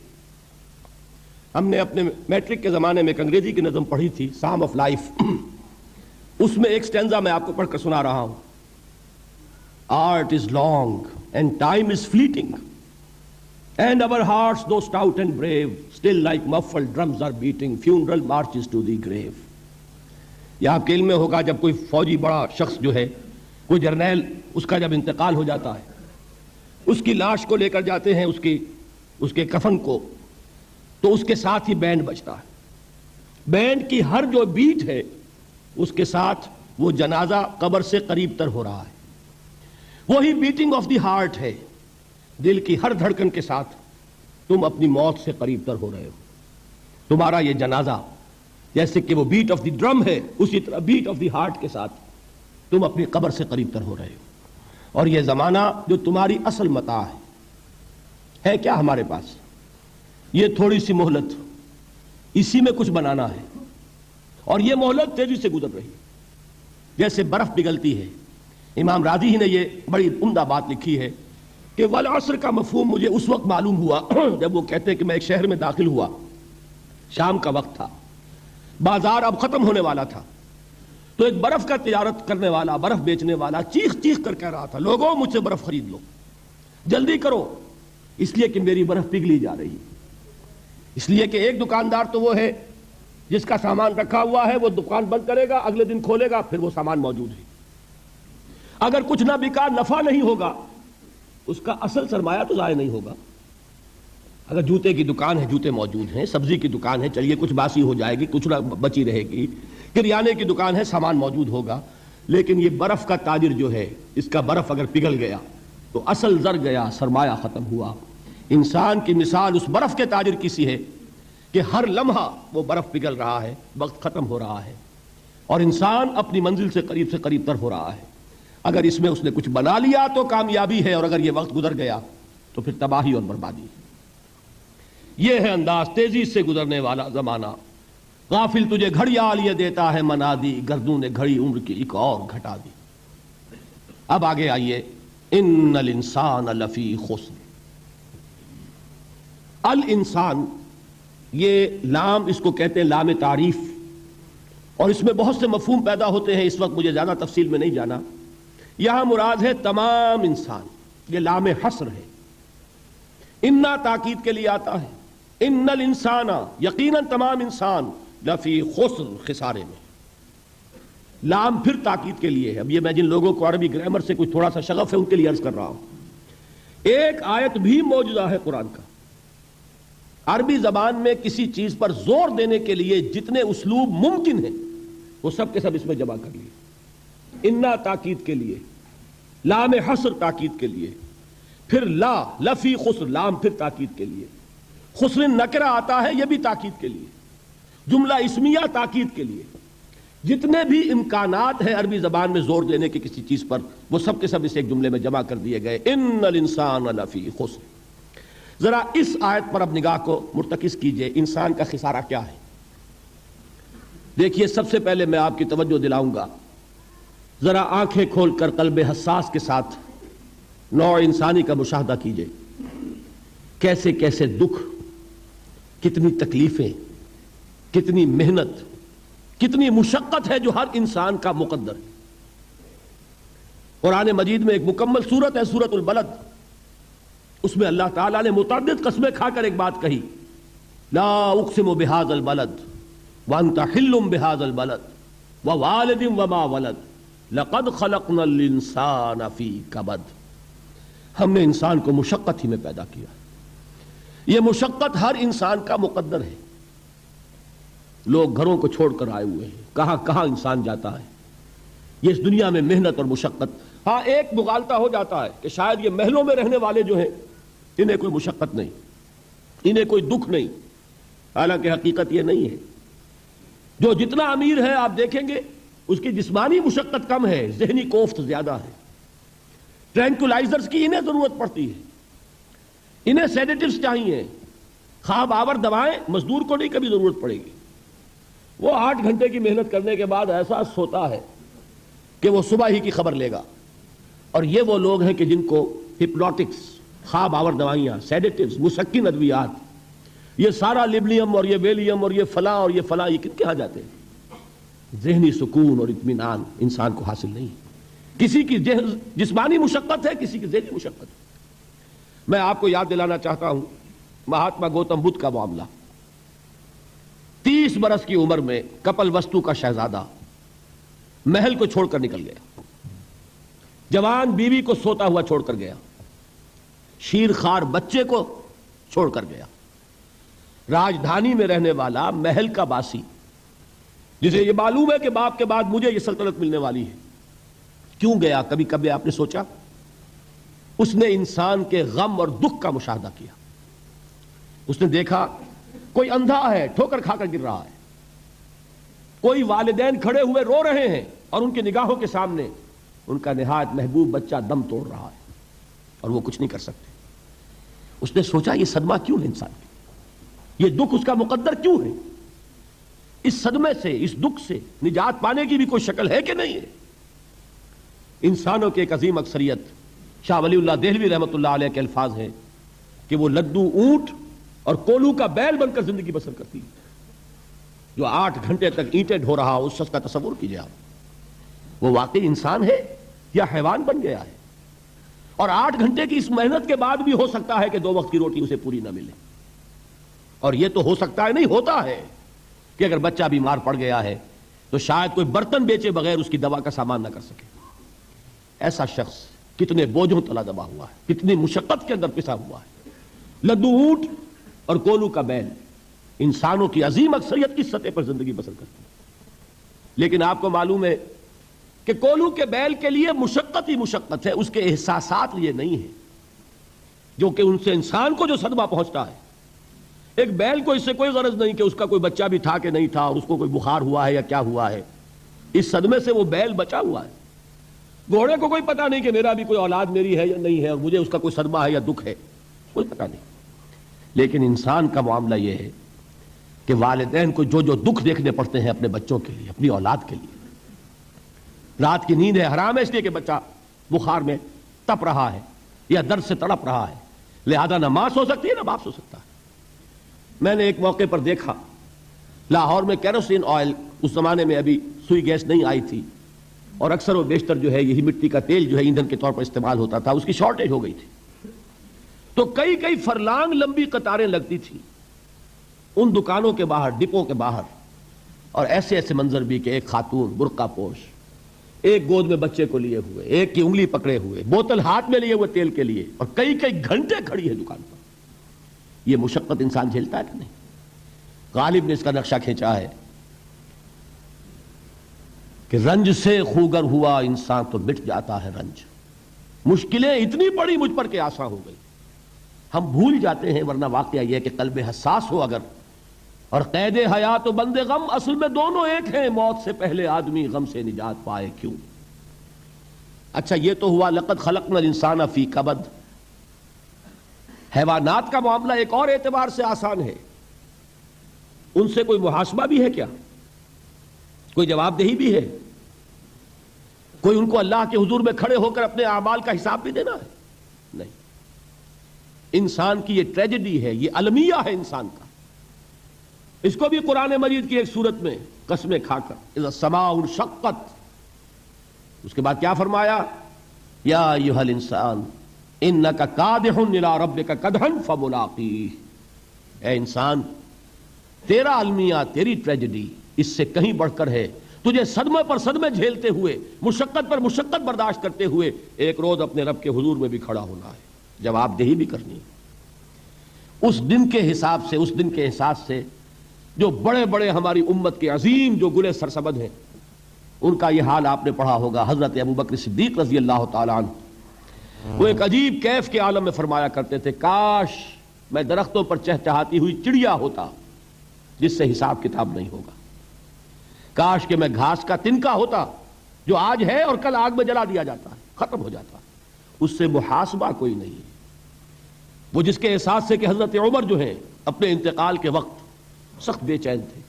B: ہم نے اپنے میٹرک کے زمانے میں ایک انگریزی کی نظم پڑھی تھی، سام آف لائف۔ اس میں ایک سٹینزا میں آپ کو پڑھ کر سنا رہا ہوں۔ Art is long and time is fleeting, and our hearts though stout and brave, still like muffled drums are beating funeral marches to the grave۔ یہ آپ کے علم میں ہوگا، جب کوئی فوجی بڑا شخص جو ہے، کوئی جرنیل، اس کا جب انتقال ہو جاتا ہے، اس کی لاش کو لے کر جاتے ہیں اس کے کفن کو، تو اس کے ساتھ ہی بینڈ بجتا ہے۔ بینڈ کی ہر جو بیٹ ہے اس کے ساتھ وہ جنازہ قبر سے قریب تر ہو رہا ہے۔ وہی بیٹنگ آف دی ہارٹ ہے، دل کی ہر دھڑکن کے ساتھ تم اپنی موت سے قریب تر ہو رہے ہو۔ تمہارا یہ جنازہ جیسے کہ وہ بیٹ آف دی ڈرم ہے، اسی طرح بیٹ آف دی ہارٹ کے ساتھ تم اپنی قبر سے قریب تر ہو رہے ہو۔ اور یہ زمانہ جو تمہاری اصل متاع ہے کیا ہمارے پاس؟ یہ تھوڑی سی مہلت، اسی میں کچھ بنانا ہے، اور یہ مہلت تیزی سے گزر رہی ہے، جیسے برف پگھلتی ہے۔ امام راضی ہی نے یہ بڑی عمدہ بات لکھی ہے کہ والعصر کا مفہوم مجھے اس وقت معلوم ہوا جب وہ کہتے ہیں کہ میں ایک شہر میں داخل ہوا، شام کا وقت تھا، بازار اب ختم ہونے والا تھا، تو ایک برف کا تجارت کرنے والا، برف بیچنے والا چیخ چیخ کر کہہ رہا تھا، لوگوں مجھ سے برف خرید لو، جلدی کرو، اس لیے کہ میری برف پگھلی جا رہی ہے۔ اس لیے کہ ایک دکاندار تو وہ ہے جس کا سامان رکھا ہوا ہے، وہ دکان بند کرے گا، اگلے دن کھولے گا، پھر وہ سامان موجود ہے۔ اگر کچھ نہ بکا، نفع نہیں ہوگا، اس کا اصل سرمایہ تو ضائع نہیں ہوگا۔ اگر جوتے کی دکان ہے، جوتے موجود ہیں، سبزی کی دکان ہے، چلیے کچھ باسی ہو جائے گی، کچھ نہ بچی رہے گی، کریانے کی دکان ہے، سامان موجود ہوگا، لیکن یہ برف کا تاجر جو ہے، اس کا برف اگر پگھل گیا تو اصل زر گیا، سرمایہ ختم ہوا۔ انسان کی مثال اس برف کے تاجر کی سی ہے کہ ہر لمحہ وہ برف پگھل رہا ہے، وقت ختم ہو رہا ہے، اور انسان اپنی منزل سے قریب تر ہو رہا ہے۔ اگر اس میں اس نے کچھ بنا لیا تو کامیابی ہے، اور اگر یہ وقت گزر گیا تو پھر تباہی اور بربادی ہے۔ یہ ہے انداز تیزی سے گزرنے والا زمانہ۔ غافل تجھے گھڑیال یہ دیتا ہے منادی، گردوں نے گھڑی عمر کی ایک اور گھٹا دی۔ اب آگے آئیے، ان الانسان لفی خسر۔ الانسان، یہ لام اس کو کہتے ہیں لام تعریف، اور اس میں بہت سے مفہوم پیدا ہوتے ہیں، اس وقت مجھے زیادہ تفصیل میں نہیں جانا۔ یہاں مراد ہے تمام انسان، یہ لام حصر ہے۔ انا تاکید کے لیے آتا ہے، ان الانسان، یقیناً تمام انسان، لفی خسر، خسارے میں۔ لام پھر تاکید کے لیے ہے۔ اب یہ میں جن لوگوں کو عربی گرامر سے کوئی تھوڑا سا شغف ہے ان کے لیے عرض کر رہا ہوں۔ ایک آیت بھی معجزہ ہے قرآن کا۔ عربی زبان میں کسی چیز پر زور دینے کے لیے جتنے اسلوب ممکن ہیں وہ سب کے سب اس میں جمع کر لیے۔ انا تاکید کے لیے، لام حصر تاکید کے لیے، پھر لا لفی خسر، لام پھر تاکید کے لیے، خسر نکرہ آتا ہے یہ بھی تاکید کے لیے، جملہ اسمیہ تاکید کے لیے۔ جتنے بھی امکانات ہیں عربی زبان میں زور دینے کے کسی چیز پر، وہ سب کے سب اس ایک جملے میں جمع کر دیے گئے، ان الانسان لفی خسر۔ ذرا اس آیت پر اب نگاہ کو مرتکز کیجئے، انسان کا خسارہ کیا ہے؟ دیکھیے، سب سے پہلے میں آپ کی توجہ دلاؤں گا، ذرا آنکھیں کھول کر قلب حساس کے ساتھ نوع انسانی کا مشاہدہ کیجئے۔ کیسے کیسے دکھ، کتنی تکلیفیں، کتنی محنت، کتنی مشقت ہے جو ہر انسان کا مقدر ہے۔ قرآن مجید میں ایک مکمل سورت ہے، سورت البلد، اس میں اللہ تعالیٰ نے متعدد قسمیں کھا کر ایک بات کہی، لا اقسم بہذا البلد وانت حل بہذا البلد ووالد وما ولد لقد خلقنا الانسان فی کبد۔ ہم نے انسان کو مشقت ہی میں پیدا کیا، یہ مشقت ہر انسان کا مقدر ہے۔ لوگ گھروں کو چھوڑ کر آئے ہوئے ہیں، کہاں کہاں انسان جاتا ہے، یہ اس دنیا میں محنت اور مشقت۔ ہاں ایک مغالطہ ہو جاتا ہے کہ شاید یہ محلوں میں رہنے والے جو ہیں انہیں کوئی مشقت نہیں، انہیں کوئی دکھ نہیں، حالانکہ حقیقت یہ نہیں ہے۔ جو جتنا امیر ہے آپ دیکھیں گے اس کی جسمانی مشقت کم ہے، ذہنی کوفت زیادہ ہے۔ ٹرینکولائزرز کی انہیں ضرورت پڑتی ہے، انہیں سیڈیٹیوز چاہیے، خواب آور دوائیں مزدور کو نہیں کبھی ضرورت پڑے گی۔ وہ 8 گھنٹے کی محنت کرنے کے بعد احساس ہوتا ہے کہ وہ صبح ہی کی خبر لے گا۔ اور یہ وہ لوگ ہیں کہ جن کو ہپنوٹکس، خواب آور دوائیاں، سیڈیٹیوز، مسکن ادویات، یہ سارا لیبلیم اور یہ ویلیم اور یہ فلاں اور یہ فلاں، یہ کن کے ہاں جاتے ہیں؟ ذہنی سکون اور اطمینان انسان کو حاصل نہیں۔ کسی کی جسمانی مشقت ہے، کسی کی ذہنی مشقت ہے۔ میں آپ کو یاد دلانا چاہتا ہوں مہاتما گوتم بدھ کا معاملہ۔ 30 برس کی عمر میں کپل وستو کا شہزادہ محل کو چھوڑ کر نکل گیا، جوان بیوی کو سوتا ہوا چھوڑ کر گیا، شیر خوار بچے کو چھوڑ کر گیا۔ راجدھانی میں رہنے والا محل کا باسی، جسے یہ معلوم ہے کہ باپ کے بعد مجھے یہ سلطنت ملنے والی ہے، کیوں گیا؟ کبھی کبھی آپ نے سوچا؟ اس نے انسان کے غم اور دکھ کا مشاہدہ کیا۔ اس نے دیکھا کوئی اندھا ہے، ٹھوکر کھا کر گر رہا ہے، کوئی والدین کھڑے ہوئے رو رہے ہیں اور ان کی نگاہوں کے سامنے ان کا نہایت محبوب بچہ دم توڑ رہا ہے اور وہ کچھ نہیں کر سکتے۔ اس نے سوچا یہ صدمہ کیوں ہے انسان کے، یہ دکھ اس کا مقدر کیوں ہے؟ اس صدمے سے، اس دکھ سے نجات پانے کی بھی کوئی شکل ہے کہ نہیں ہے؟ انسانوں کی ایک عظیم اکثریت، شاہ ولی اللہ دہلوی رحمۃ اللہ علیہ کے الفاظ ہیں کہ وہ لدو اونٹ اور کولو کا بیل بن کر زندگی بسر کرتی ہے۔ جو 8 گھنٹے تک اینٹیں ڈھو رہا، اس شخص کا تصور کیجئے آپ، وہ واقعی انسان ہے یا حیوان بن گیا ہے؟ اور 8 گھنٹے کی اس محنت کے بعد بھی ہو سکتا ہے کہ 2 وقت کی روٹی اسے پوری نہ ملے۔ اور یہ تو ہو سکتا ہے، نہیں ہوتا ہے کہ اگر بچہ بیمار پڑ گیا ہے تو شاید کوئی برتن بیچے بغیر اس کی دوا کا سامان نہ کر سکے۔ ایسا شخص کتنے بوجھوں تلا دبا ہوا ہے، کتنی مشقت کے اندر پسا ہوا ہے۔ لدو اونٹ اور کولو کا بیل انسانوں کی عظیم اکثریت کی سطح پر زندگی بسر کرتی ہے۔ لیکن آپ کو معلوم ہے کہ کولو کے بیل کے لیے مشقت ہی مشقت ہے، اس کے احساسات یہ نہیں ہیں جو کہ ان سے انسان کو جو صدمہ پہنچتا ہے۔ ایک بیل کو اس سے کوئی غرض نہیں کہ اس کا کوئی بچہ بھی تھا کہ نہیں تھا اور اس کو کوئی بخار ہوا ہے یا کیا ہوا ہے، اس صدمے سے وہ بیل بچا ہوا ہے۔ گھوڑے کو کوئی پتہ نہیں کہ میرا بھی کوئی اولاد میری ہے یا نہیں ہے اور مجھے اس کا کوئی صدمہ ہے یا دکھ ہے، کوئی پتہ نہیں۔ لیکن انسان کا معاملہ یہ ہے کہ والدین کو جو جو دکھ دیکھنے پڑتے ہیں اپنے بچوں کے لیے، اپنی اولاد کے لیے۔ رات کی نیند ہے حرام ہے اس لیے کہ بچہ بخار میں تپ رہا ہے یا درد سے تڑپ رہا ہے، لہذا نہ ماں سو سکتی ہے نہ باپ سو سکتا ہے۔ میں نے ایک موقع پر دیکھا لاہور میں کیروسین آئل، اس زمانے میں ابھی سوئی گیس نہیں آئی تھی اور اکثر و بیشتر جو ہے یہی مٹی کا تیل جو ہے ایندھن کے طور پر استعمال ہوتا تھا، اس کی شارٹیج ہو گئی تھی۔ تو کئی فرلانگ لمبی قطاریں لگتی تھیں ان دکانوں کے باہر، ڈپوں کے باہر، اور ایسے ایسے منظر بھی کہ ایک خاتون برقع پوش، ایک گود میں بچے کو لیے ہوئے، ایک کی انگلی پکڑے ہوئے، بوتل ہاتھ میں لیے ہوئے تیل کے لیے، اور کئی گھنٹے کھڑی ہے دکان پر۔ یہ مشقت انسان جھیلتا ہے کہ نہیں؟ غالب نے اس کا نقشہ کھینچا ہے کہ رنج سے خوگر ہوا انسان تو مٹ جاتا ہے رنج۔ مشکلیں اتنی بڑی مجھ پر کہ آسان ہو گئی، ہم بھول جاتے ہیں، ورنہ واقعہ یہ ہے کہ قلب حساس ہو اگر، اور قید حیات و بند غم اصل میں دونوں ایک ہیں، موت سے پہلے آدمی غم سے نجات پائے کیوں۔ اچھا یہ تو ہوا لقد خلقنا الانسان فی کبد۔ حیوانات کا معاملہ ایک اور اعتبار سے آسان ہے، ان سے کوئی محاسبہ بھی ہے کیا؟ کوئی جواب دہی بھی ہے؟ کوئی ان کو اللہ کے حضور میں کھڑے ہو کر اپنے اعمال کا حساب بھی دینا ہے؟ نہیں۔ انسان کی یہ ٹریجڈی ہے، یہ المیہ ہے انسان کا۔ اس کو بھی قرآن مجید کی ایک سورت میں قسمیں کھا کر اذا السماء انشقت، اس کے بعد کیا فرمایا؟ یا ایھا الانسان انک کادح الی ربک کدحا فملاقیہ، اے انسان تیرا المیہ، تیری ٹریجڈی اس سے کہیں بڑھ کر ہے، تجھے صدمے پر صدمے جھیلتے ہوئے، مشقت پر مشقت برداشت کرتے ہوئے ایک روز اپنے رب کے حضور میں بھی کھڑا ہونا ہے، جواب دہی بھی کرنی ہے۔ اس دن کے حساب سے، اس دن کے احساس سے جو بڑے بڑے ہماری امت کے عظیم جو گلے سرسبد ہیں، ان کا یہ حال آپ نے پڑھا ہوگا۔ حضرت ابوبکر صدیق رضی اللہ تعالیٰ عنہ وہ ایک عجیب کیف کے عالم میں فرمایا کرتے تھے، کاش میں درختوں پر چہچہاتی ہوئی چڑیا ہوتا جس سے حساب کتاب نہیں ہوگا، کاش کہ میں گھاس کا تنکا ہوتا جو آج ہے اور کل آگ میں جلا دیا جاتا ہے، ختم ہو جاتا، اس سے محاسبہ کوئی نہیں ہے۔ وہ جس کے احساس سے کہ حضرت عمر جو ہیں اپنے انتقال کے وقت سخت بے چین تھے،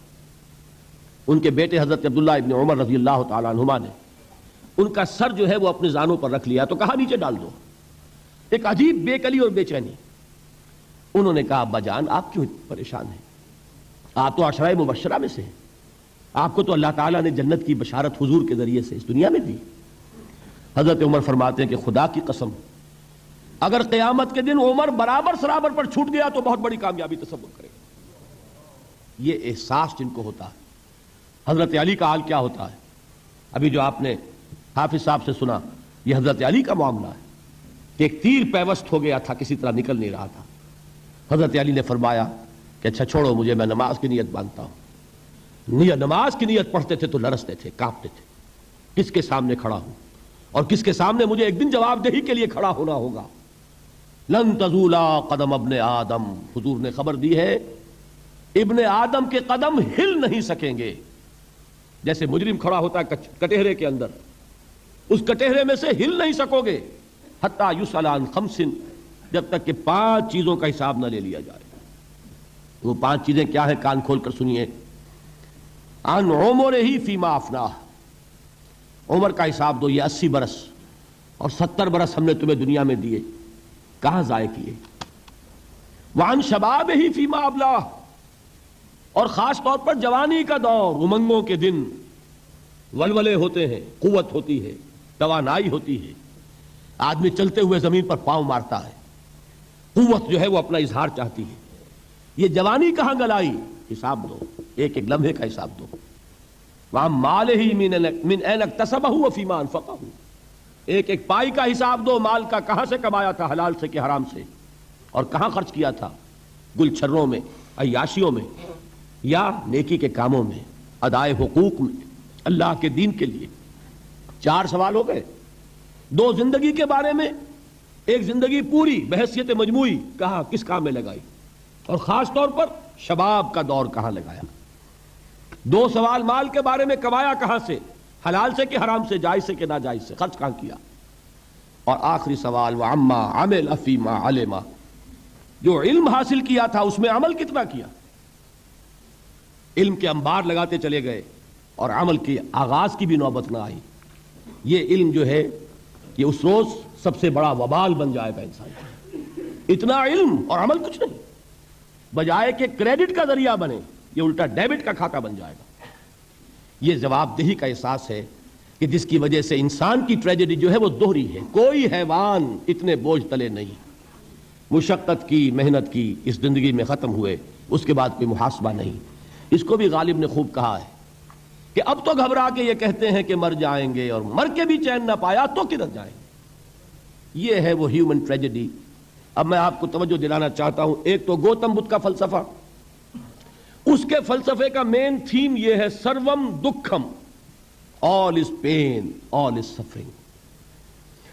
B: ان کے بیٹے حضرت عبداللہ ابن عمر رضی اللہ تعالیٰ عنہما نے ان کا سر جو ہے وہ اپنے زانوں پر رکھ لیا تو کہا نیچے ڈال دو، ایک عجیب بے کلی اور بے چینی۔ انہوں نے کہا ابا جان آپ کیوں پریشان ہیں، آپ تو عشرہ مبشرہ میں سے ہیں، آپ کو تو اللہ تعالیٰ نے جنت کی بشارت حضور کے ذریعے سے اس دنیا میں دی۔ حضرت عمر فرماتے ہیں کہ خدا کی قسم اگر قیامت کے دن عمر برابر سرابر پر چھوٹ گیا تو بہت بڑی کامیابی تصور کرے۔ یہ احساس جن کو ہوتا ہے، حضرت علی کا حال کیا ہوتا ہے؟ ابھی جو آپ نے حافظ صاحب سے سنا، یہ حضرت علی کا معاملہ ہے کہ ایک تیر پیوست ہو گیا تھا، کسی طرح نکل نہیں رہا تھا۔ حضرت علی نے فرمایا کہ اچھا چھوڑو مجھے، میں نماز کی نیت باندھتا ہوں۔ نماز کی نیت پڑھتے تھے تو لرزتے تھے، کانپتے تھے، کس کے سامنے کھڑا ہوں اور کس کے سامنے مجھے ایک دن جواب دہی کے لیے کھڑا ہونا ہوگا۔ لن تزولا قدم ابن آدم، حضور نے خبر دی ہے ابن آدم کے قدم ہل نہیں سکیں گے۔ جیسے مجرم کھڑا ہوتا ہے کٹہرے کے اندر، اس کٹہرے میں سے ہل نہیں سکو گے حتی یسأل عن خمس، جب تک کہ 5 چیزوں کا حساب نہ لے لیا جائے۔ وہ 5 چیزیں کیا ہیں؟ کان کھول کر سنیے۔ عن عمرہ فیما افناہ، عمر کا حساب دو، یہ 80 برس اور 70 برس ہم نے تمہیں دنیا میں دیے، کہاں ضائع کیے؟ وعن شبابہ فیما ابلاہ، اور خاص طور پر جوانی کا دور، امنگوں کے دن، ولولے ہوتے ہیں، قوت ہوتی ہے، توانائی ہوتی ہے، آدمی چلتے ہوئے زمین پر پاؤں مارتا ہے، قوت جو ہے وہ اپنا اظہار چاہتی ہے۔ یہ جوانی کہاں گلائی؟ حساب دو، ایک ایک لمحے کا حساب دو۔ وَعَن مَالِهِ مِنْ أَيْنَ اكْتَسَبَهُ وَفِيمَا أَنفَقَهُ، ایک ایک پائی کا حساب دو، مال کا کہاں سے کمایا تھا، حلال سے کہ حرام سے، اور کہاں خرچ کیا تھا، گل چھروں میں، عیاشیوں میں، یا نیکی کے کاموں میں، ادائے حقوق میں، اللہ کے دین کے لیے۔ 4 سوال ہو گئے۔ 2 زندگی کے بارے میں، ایک زندگی پوری بحیثیت مجموعی کہاں کس کام میں لگائی، اور خاص طور پر شباب کا دور کہاں لگایا۔ 2 سوال مال کے بارے میں، کمایا کہاں سے، حلال سے کہ حرام سے، جائز سے کہ ناجائز سے، خرچ کہاں کیا۔ اور آخری سوال وعما عمل فیما علم، جو علم حاصل کیا تھا اس میں عمل کتنا کیا۔ علم کے انبار لگاتے چلے گئے اور عمل کے آغاز کی بھی نوبت نہ آئی۔ یہ علم جو ہے یہ اس روز سب سے بڑا وبال بن جائے گا انسان۔ اتنا علم اور عمل کچھ نہیں، بجائے کہ کریڈٹ کا ذریعہ بنے یہ الٹا ڈیبٹ کا کھاتا بن جائے گا۔ یہ جواب دہی کا احساس ہے کہ جس کی وجہ سے انسان کی ٹریجڈی جو ہے وہ دوہری ہے۔ کوئی حیوان اتنے بوجھ تلے نہیں، مشقت کی، محنت کی، اس زندگی میں ختم ہوئے، اس کے بعد کوئی محاسبہ نہیں۔ اس کو بھی غالب نے خوب کہا ہے کہ اب تو گھبرا کے یہ کہتے ہیں کہ مر جائیں گے، اور مر کے بھی چین نہ پایا تو کدھر جائیں گے۔ یہ ہے وہ ہیومن ٹریجڈی۔ اب میں آپ کو توجہ دلانا چاہتا ہوں، ایک تو گوتم بدھ کا فلسفہ، اس کے فلسفے کا مین تھیم یہ ہے سروم دکھم، آل از پین، آل از سفرنگ۔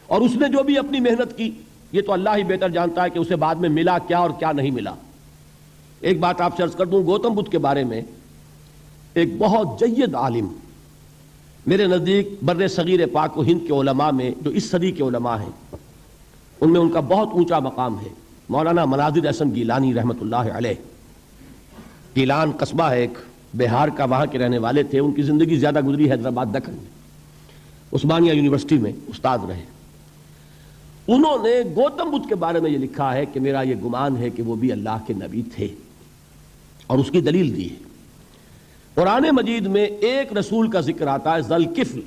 B: اور اس نے جو بھی اپنی محنت کی، یہ تو اللہ ہی بہتر جانتا ہے کہ اسے بعد میں ملا کیا اور کیا نہیں ملا۔ ایک بات آپ سے عرض کر دوں گوتم بدھ کے بارے میں، ایک بہت جید عالم میرے نزدیک بر صغیر پاک و ہند کے علماء میں جو اس صدی کے علماء ہیں ان میں ان کا بہت اونچا مقام ہے، مولانا مناظر احسن گیلانی رحمۃ اللہ علیہ۔ گیلان قصبہ ہے ایک بہار کا، وہاں کے رہنے والے تھے، ان کی زندگی زیادہ گزری حیدرآباد دکن میں، عثمانیہ یونیورسٹی میں استاد رہے۔ انہوں نے گوتم بدھ کے بارے میں یہ لکھا ہے کہ میرا یہ گمان ہے کہ وہ بھی اللہ کے نبی تھے، اور اس کی دلیل دی ہے۔ قرآن مجید میں ایک رسول کا ذکر آتا ہے ذوالکفل،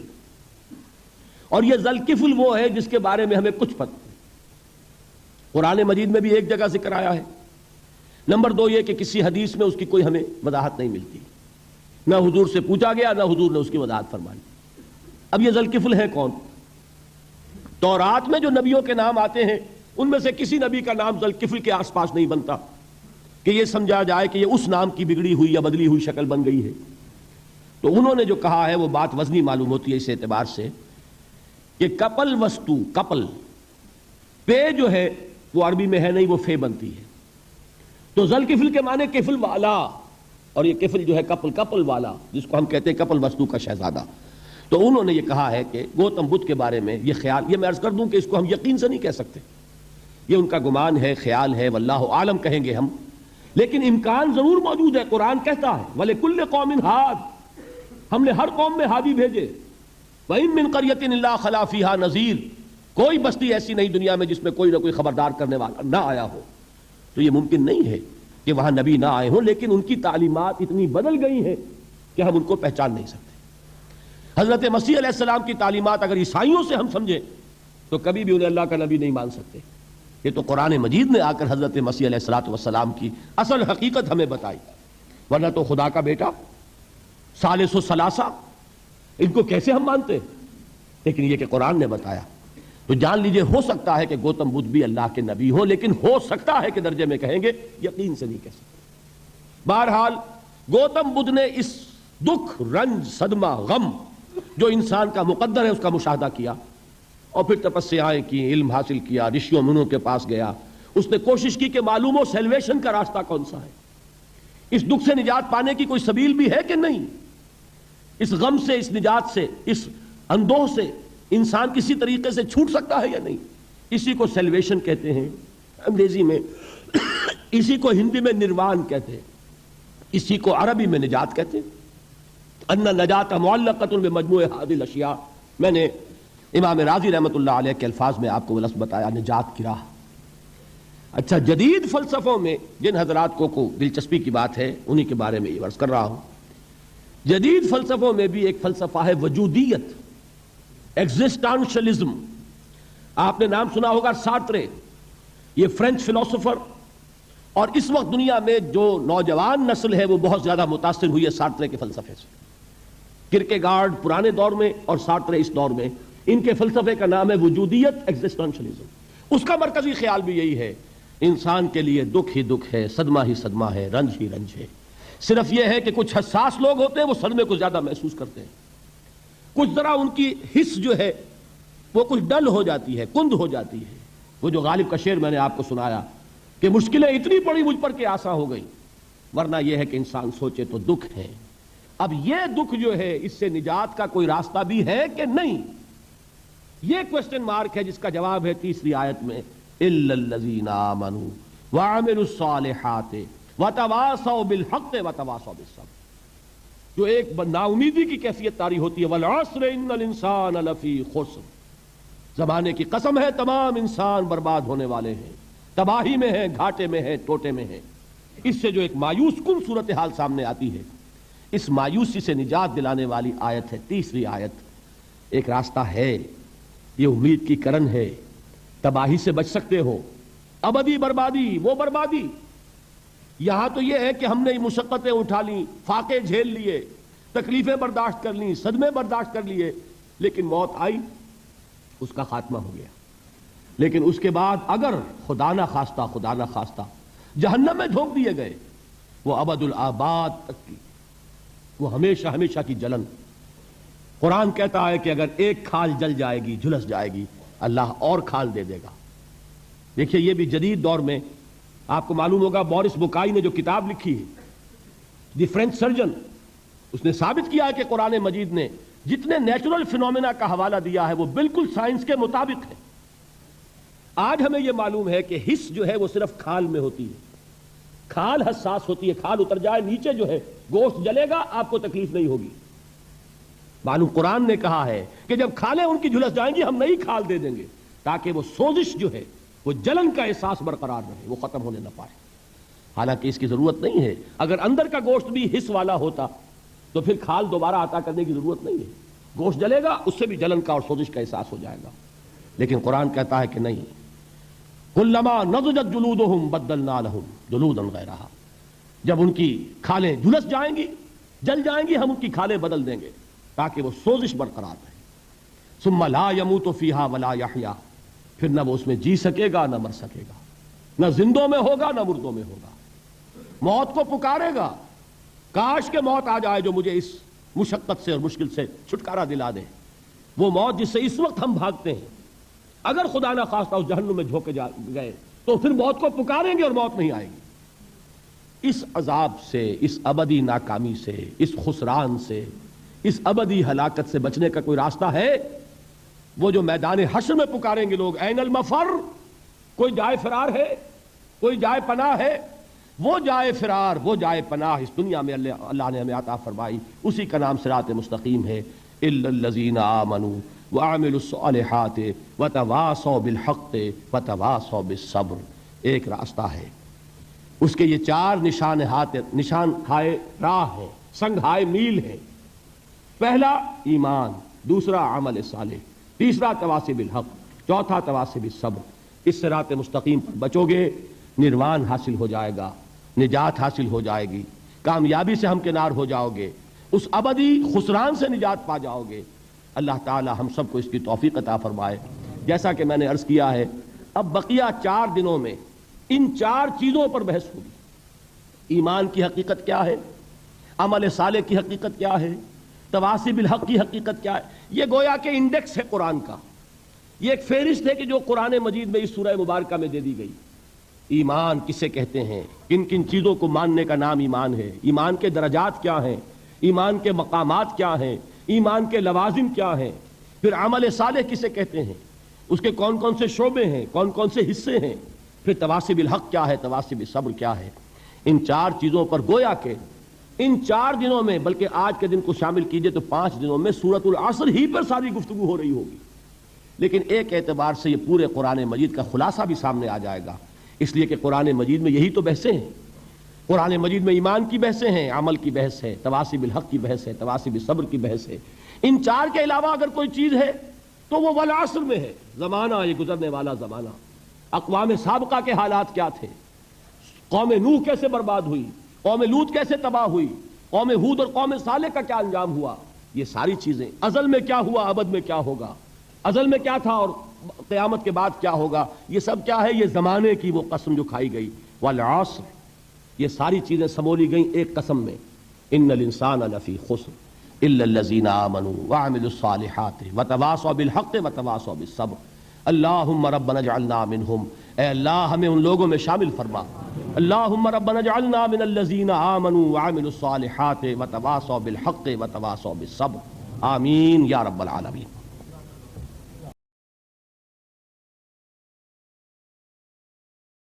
B: اور یہ ذوالکفل وہ ہے جس کے بارے میں ہمیں کچھ پتہ نہیں۔ قرآن مجید میں بھی ایک جگہ ذکر آیا ہے۔ نمبر 2 یہ کہ کسی حدیث میں اس کی کوئی ہمیں وضاحت نہیں ملتی، نہ حضور سے پوچھا گیا نہ حضور نے اس کی وضاحت فرمائی۔ اب یہ ذوالکفل ہے کون؟ تورات میں جو نبیوں کے نام آتے ہیں ان میں سے کسی نبی کا نام ذوالکفل کے آس پاس نہیں بنتا کہ یہ سمجھا جائے کہ یہ اس نام کی بگڑی ہوئی یا بدلی ہوئی شکل بن گئی ہے۔ تو انہوں نے جو کہا ہے وہ بات وزنی معلوم ہوتی ہے اس اعتبار سے کہ کپل وستو، کپل پے جو ہے وہ عربی میں ہے نہیں، وہ فے بنتی ہے۔ تو ذوالکفل کے معنی کفل والا، اور یہ کفل جو ہے کپل، کپل والا، جس کو ہم کہتے ہیں کپل وستو کا شہزادہ۔ تو انہوں نے یہ کہا ہے کہ گوتم بدھ کے بارے میں یہ خیال، یہ میں عرض کر دوں کہ اس کو ہم یقین سے نہیں کہہ سکتے، یہ ان کا گمان ہے، خیال ہے، واللہ عالم کہیں گے ہم، لیکن امکان ضرور موجود ہے۔ قرآن کہتا ہے وَلِكُلِّ قَوْمٍ ہَادٍ، ہم نے ہر قوم میں ہادی بھیجے، وَإِن مِّن قَرْيَةٍ إِلَّا خَلَا فِيهَا نَذِيرٌ، کوئی بستی ایسی نہیں دنیا میں جس میں کوئی نہ کوئی خبردار کرنے والا نہ آیا ہو۔ تو یہ ممکن نہیں ہے کہ وہاں نبی نہ آئے ہوں، لیکن ان کی تعلیمات اتنی بدل گئی ہیں کہ ہم ان کو پہچان نہیں سکتے۔ حضرت مسیح علیہ السلام کی تعلیمات اگر عیسائیوں سے ہم سمجھیں تو کبھی بھی انہیں اللہ کا نبی نہیں مان سکتے۔ یہ تو قرآن مجید نے آ کر حضرت مسیح علیہ السلام کی اصل حقیقت ہمیں بتائی، ورنہ تو خدا کا بیٹا ثالث و ثلاثہ ان کو کیسے ہم مانتے ہیں؟ لیکن یہ کہ قرآن نے بتایا، تو جان لیجئے ہو سکتا ہے کہ گوتم بدھ بھی اللہ کے نبی ہو، لیکن ہو سکتا ہے کہ درجے میں کہیں گے، یقین سے نہیں کہہ سکتے۔ بہرحال گوتم بدھ نے اس دکھ، رنج، صدمہ، غم جو انسان کا مقدر ہے اس کا مشاہدہ کیا، اور پھر تپسیائیں کی، علم حاصل کیا، رشیوں منوں کے پاس گیا، اس نے کوشش کی کہ معلوم ہو سیلویشن کا راستہ کون سا ہے، اس دکھ سے نجات پانے کی کوئی سبیل بھی ہے کہ نہیں، اس غم سے، اس نجات سے، اس اندوہ سے انسان کسی طریقے سے چھوٹ سکتا ہے یا نہیں۔ اسی کو سیلویشن کہتے ہیں انگریزی میں، اسی کو ہندی میں نروان کہتے ہیں، اسی کو عربی میں نجات کہتے ہیں۔ ان نجات معلقۃ بمجموع هذه الاشیاء، میں نے امام رازی رحمۃ اللہ علیہ کے الفاظ میں آپ کو وہ لفظ بتایا، نجات کی راہ۔ اچھا، جدید فلسفوں میں جن حضرات کو دلچسپی کی بات ہے انہی کے بارے میں یہ عرض کر رہا ہوں۔ جدید فلسفوں میں بھی ایک فلسفہ ہے وجودیت، ایگزسٹانشلزم۔ آپ نے نام سنا ہوگا سارترے، یہ فرینچ فلسفر، اور اس وقت دنیا میں جو نوجوان نسل ہے وہ بہت زیادہ متاثر ہوئی ہے سارترے کے فلسفے سے۔ کرکیگارڈ پرانے دور میں اور سارترے اس دور میں، ان کے فلسفے کا نام ہے وجودیت، ایگزسٹانشلزم۔ اس کا مرکزی خیال بھی یہی ہے، انسان کے لیے دکھ ہی دکھ ہے، صدمہ ہی صدمہ ہے، رنج ہی رنج ہے۔ صرف یہ ہے کہ کچھ حساس لوگ ہوتے ہیں وہ صدمے کو زیادہ محسوس کرتے ہیں، کچھ ذرا ان کی حس جو ہے وہ کچھ ڈل ہو جاتی ہے، کند ہو جاتی ہے۔ وہ جو غالب کا شعر میں نے آپ کو سنایا کہ مشکلیں اتنی پڑی مجھ پر کہ آسان ہو گئی، ورنہ یہ ہے کہ انسان سوچے تو دکھ ہے۔ اب یہ دکھ جو ہے اس سے نجات کا کوئی راستہ بھی ہے کہ نہیں، یہ کوسچن مارک ہے، جس کا جواب ہے تیسری آیت میں الا الذین آمنوا وعملوا الصالحات وتواصوا بالحق وتواصوا بالصبر۔ جو ایک نا امیدی کی کیفیت طاری ہوتی ہے، والعصر ان الانسان لفی خسر، زمانے کی قسم ہے تمام انسان برباد ہونے والے ہیں، تباہی میں ہیں، گھاٹے میں ہیں، ٹوٹے میں ہیں۔ اس سے جو ایک مایوس کن صورتحال سامنے آتی ہے، اس مایوسی سے نجات دلانے والی آیت ہے تیسری آیت۔ ایک راستہ ہے، یہ امید کی کرن ہے، تباہی سے بچ سکتے ہو، ابدی بربادی وہ بربادی۔ یہاں تو یہ ہے کہ ہم نے مشقتیں اٹھا لیں، فاقے جھیل لیے، تکلیفیں برداشت کر لیں، صدمے برداشت کر لیے، لیکن موت آئی، اس کا خاتمہ ہو گیا۔ لیکن اس کے بعد اگر خدا نہ خواستہ جہنم میں جھونک دیے گئے، وہ ابد الآباد تک کی، وہ ہمیشہ ہمیشہ کی جلن۔ قرآن کہتا ہے کہ اگر ایک کھال جل جائے گی، جھلس جائے گی، اللہ اور کھال دے دے گا۔ دیکھیے یہ بھی جدید دور میں آپ کو معلوم ہوگا، بورس بکائی نے جو کتاب لکھی ہے دی فرینچ سرجن، اس نے ثابت کیا ہے کہ قرآن مجید نے جتنے نیچرل فینومینا کا حوالہ دیا ہے وہ بالکل سائنس کے مطابق ہے۔ آج ہمیں یہ معلوم ہے کہ حس جو ہے وہ صرف کھال میں ہوتی ہے، کھال حساس ہوتی ہے، کھال اتر جائے نیچے جو ہے گوشت جلے گا، آپ کو تکلیف نہیں ہوگی۔ معلوم قرآن نے کہا ہے کہ جب کھالیں ان کی جھلس جائیں گی ہم نئی کھال دے دیں گے، تاکہ وہ سوزش جو ہے، وہ جلن کا احساس برقرار رہے، وہ ختم ہونے نہ پائے۔ حالانکہ اس کی ضرورت نہیں ہے، اگر اندر کا گوشت بھی حس والا ہوتا تو پھر کھال دوبارہ عطا کرنے کی ضرورت نہیں ہے. گوشت جلے گا اس سے بھی جلن کا اور سوزش کا احساس ہو جائے گا. لیکن قرآن کہتا ہے کہ نہیں، کلما نضجت جلودہم بدلنا لہم جلودا غیرہا، جب ان کی کھالیں جھلس جائیں گی، جل جائیں گی، ہم ان کی کھالیں بدل دیں گے تاکہ وہ سوزش برقرار رہے. ثم لا يموت فیہا ولا یحیا، پھر نہ وہ اس میں جی سکے گا نہ مر سکے گا، نہ زندوں میں ہوگا نہ مردوں میں ہوگا. موت کو پکارے گا، کاش کہ موت آ جائے جو مجھے اس مشقت سے اور مشکل سے چھٹکارا دلا دے. وہ موت جس سے اس وقت ہم بھاگتے ہیں، اگر خدا نہ خواستہ اس جہنم میں جھونکے گئے تو پھر موت کو پکاریں گے اور موت نہیں آئے گی. اس عذاب سے، اس ابدی ناکامی سے، اس خسران سے، اس ابدی ہلاکت سے بچنے کا کوئی راستہ ہے؟ وہ جو میدان حشر میں پکاریں گے لوگ، این المفر، کوئی جائے فرار ہے، کوئی جائے پناہ ہے؟ وہ جائے فرار، وہ جائے پناہ اس دنیا میں اللہ نے ہمیں عطا فرمائی، اسی کا نام صراط مستقیم ہے. الا الذین آمنوا وعملوا الصالحات وتواصوا بالحق وتواصوا بالصبر. ایک راستہ ہے، اس کے یہ 4 نشان ہائے راہ ہیں، سنگ ہائے میل ہیں. پہلا ایمان، دوسرا عمل صالح، تیسرا تواصی بالحق، چوتھا تواصی بالصبر. اس صراط مستقیم پر بچو گے، نروان حاصل ہو جائے گا، نجات حاصل ہو جائے گی، کامیابی سے ہمکنار ہو جاؤ گے، اس ابدی خسران سے نجات پا جاؤ گے. اللہ تعالی ہم سب کو اس کی توفیق عطا فرمائے. جیسا کہ میں نے عرض کیا ہے، اب بقیہ 4 دنوں میں ان 4 چیزوں پر بحث ہوگی. ایمان کی حقیقت کیا ہے، عمل صالح کی حقیقت کیا ہے، تواصی بالحق کی حقیقت کیا ہے. یہ گویا کہ انڈیکس ہے قرآن کا، یہ ایک فہرست ہے کہ جو قرآن مجید میں اس سورہ مبارکہ میں دے دی گئی. ایمان کسے کہتے ہیں، کن کن چیزوں کو ماننے کا نام ایمان ہے، ایمان کے درجات کیا ہیں، ایمان کے مقامات کیا ہیں، ایمان کے لوازم کیا ہیں. پھر عمل صالح کسے کہتے ہیں، اس کے کون کون سے شعبے ہیں، کون کون سے حصے ہیں. پھر تواصی بالحق کیا ہے، تواصی بالصبر کیا ہے. ان 4 چیزوں پر گویا کہ ان 4 دنوں میں، بلکہ آج کے دن کو شامل کیجئے تو 5 دنوں میں سورۃ العصر ہی پر ساری گفتگو ہو رہی ہوگی. لیکن ایک اعتبار سے یہ پورے قرآن مجید کا خلاصہ بھی سامنے آ جائے گا، اس لیے کہ قرآن مجید میں یہی تو بحثیں ہیں. قرآن مجید میں ایمان کی بحثیں ہیں، عمل کی بحث ہے، تواصی بالحق کی بحث ہے، تواصی بالصبر کی بحث ہے. ان 4 کے علاوہ اگر کوئی چیز ہے تو وہ والعصر میں ہے. زمانہ، یہ گزرنے والا زمانہ، اقوام سابقہ کے حالات کیا تھے، قوم نوح کیسے برباد ہوئی، قوم لوط کیسے تباہ ہوئی، قوم ہود اور قوم صالح کا کیا انجام ہوا. یہ ساری چیزیں، ازل میں کیا ہوا، ابد میں کیا ہوگا، ازل میں کیا تھا اور قیامت کے بعد کیا ہوگا، یہ سب کیا ہے، یہ زمانے کی وہ قسم جو کھائی گئی. والعصر، یہ ساری چیزیں سمولی گئیں ایک قسم میں. ان الانسان لفی خسر الا الذین آمنوا وعملوا الصالحات وتواصوا بالحق وتواصوا بالصبر. اللہم ربنا اجعلنا منہم، اے اللہ ہمیں ان لوگوں میں شامل فرما. اللہم ربنا اجعلنا من الذین آمنوا وعملوا الصالحات وتواصوا بالحق وتواصوا بالصبر. آمین یا رب العالمین.